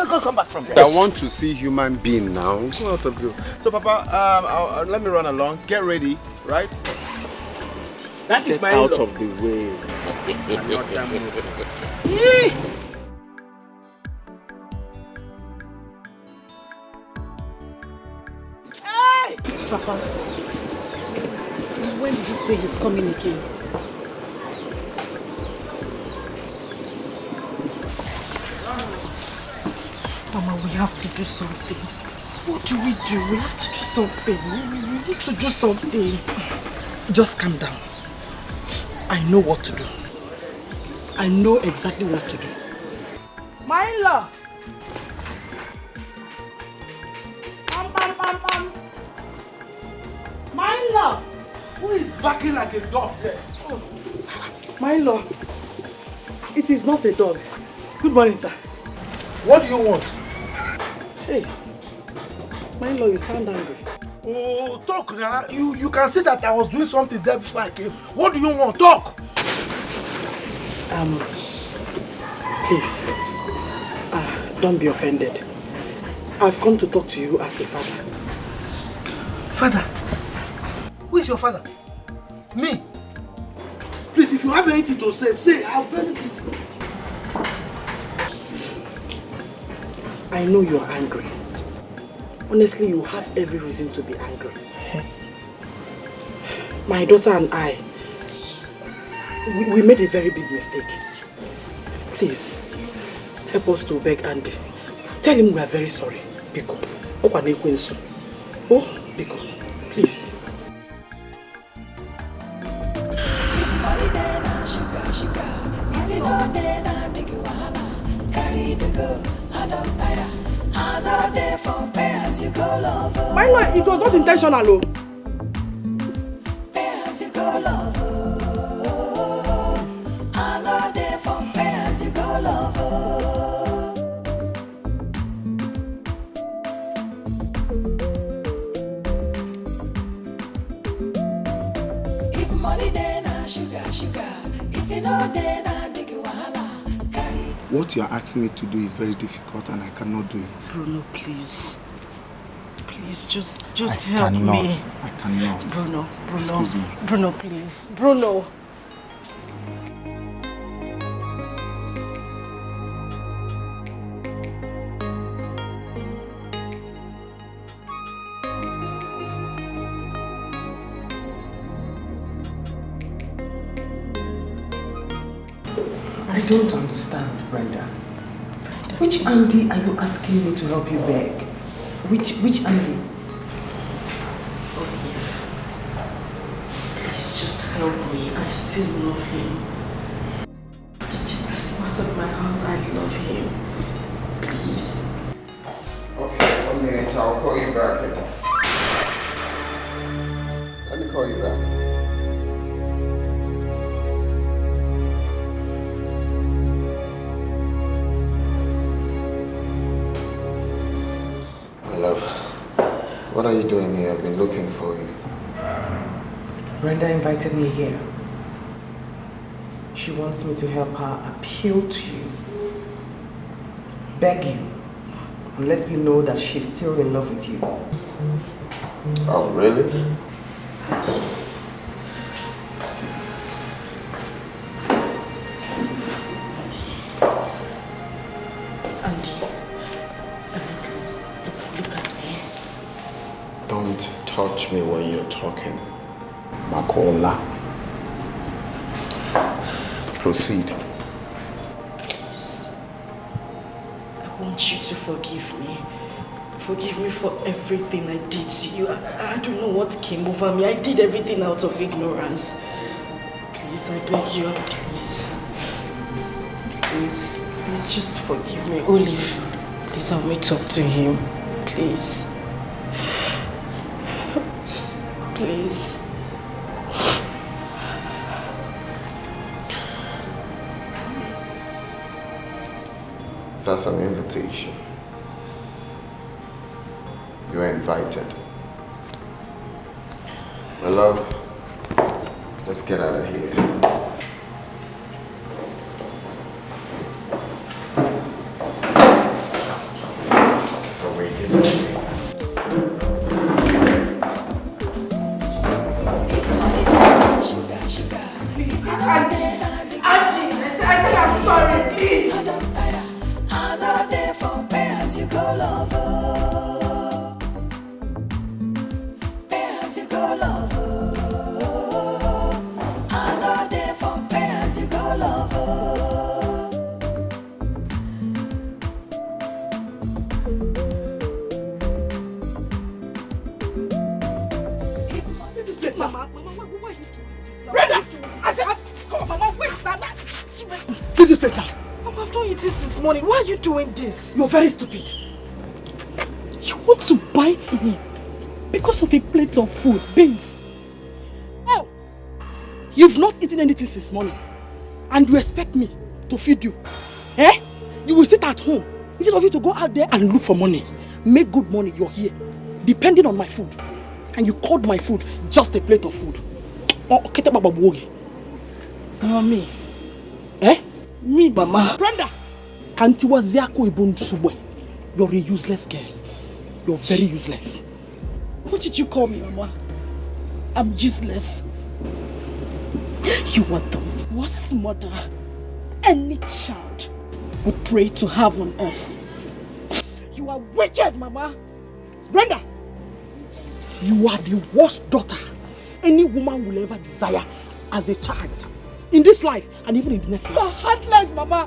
Go, come back from there. I want to see human being now. Go out of you. So, Papa, let me run along. Get ready, right? That is Get out of the way. I'm not done with it. Papa, When did he say he's coming again? Mama, we have to do something. What do? We have to do something. We need to do something. Just calm down. I know what to do. I know exactly what to do. My in-law! Pam. My in-law! Who is barking like a dog there? Oh. My in-law, it is not a dog. Good morning, sir. What do you want? Hey, my in-law, you sound angry. Oh, talk now. You can see that I was doing something there before I came. What do you want? Talk! Please, don't be offended. I've come to talk to you as a father. Father? Who is your father? Me? Please, if you have anything to say. I'm very busy. I know you're angry. Honestly, you have every reason to be angry. My daughter and I, we made a very big mistake. Please, help us to beg Andy. Tell him we are very sorry. Biko. Oh, Biko, please. Money then I sugar. If you know then I make you wahala. Carry the go, I don't tire. I know they from pay as you go love. My lord, it was not intentional. Pay as you go love. I know they from pay as you go love. If money then I sugar. If you know then I make you wahala. Carry. What you are asking me to do is very difficult and I cannot do it. Bruno, please. Please, just help me. I cannot. Bruno. Excuse me. Bruno, please. Bruno. I don't understand, Brenda. Which Andy are you asking me to help you beg? Which Andy? Please just help me. I still love him. The deepest part of my heart, I love him. Please. Okay, 1 minute. I'll call you back. Let me call you back. Love, what are you doing here? I've been looking for you. Brenda invited me here. She wants me to help her appeal to you, beg you, and let you know that she's still in love with you. Oh, really? Don't touch me when you're talking. Makola. Proceed. Please. I want you to forgive me. Forgive me for everything I did to you. I don't know what came over me. I did everything out of ignorance. Please, I beg you, please. Please just forgive me. Olive, please help me talk to him. Please. Please. That's an invitation. You are invited. My love, let's get out of here. Go love. Leave this plate now. Mama, I've not eaten since morning. Why are you doing this? You're very stupid. You want to bite me because of a plate of food, beans. Oh! You've not eaten anything since morning. And you expect me to feed you. Eh? You will sit at home instead of you to go out there and look for money. Make good money, you're here. Depending on my food. And you called my food just a plate of food. Mommy. Eh? Me, Mama. Brenda! Kantiwa ziako ibundu subwe. You're a useless girl. You're very useless. What did you call me, Mama? I'm useless. You are the worst mother any child would pray to have on earth. You are wicked, Mama. Brenda! You are the worst daughter any woman will ever desire as a child. In this life and even in the next life. You are heartless, Mama.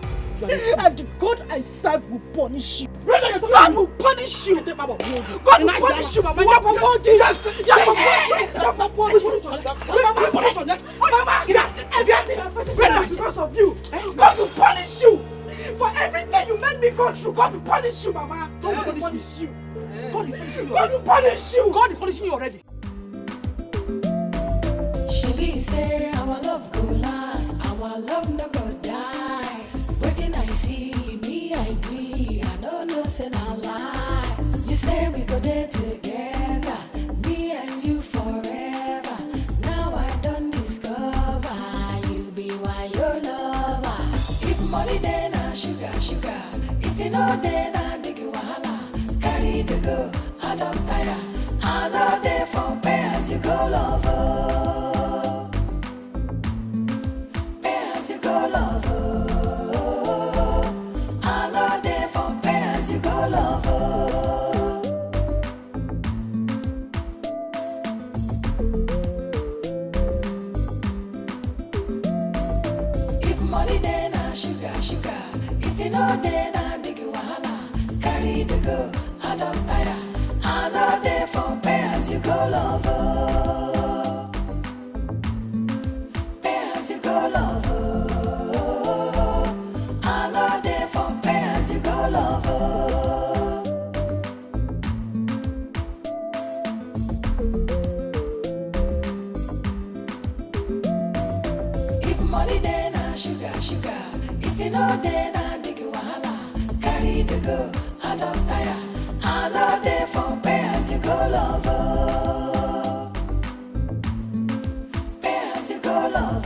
And the God I serve will punish you. God will punish you. God will punish you, Mama. Mama, because of you. God will punish you. For everything you made me go through, God will punish you, Mama. God will punish you. God is punishing you. God will punish you. God is punishing you already. She say our love go last, our love no go die. Waiting I see me, I agree. I don't know, say no lie. You say we go there together, me and you forever. Now I don't discover you be why your lover. If money then I sugar, sugar. If you know then I big wahala. Carry the go, I don't tire. I know they for pay as you go lover. You go love, I know they for pay as you go love. If money then I sugar, sugar. If you know then I big wahala. Carry the go, I don't tire. I know they for pay as you go love. Pay as you go love. If money then I sugar, sugar. If you know then I big wahala. Carry the go, I don't tire. I know they for pay as you go love. Pay as you go love.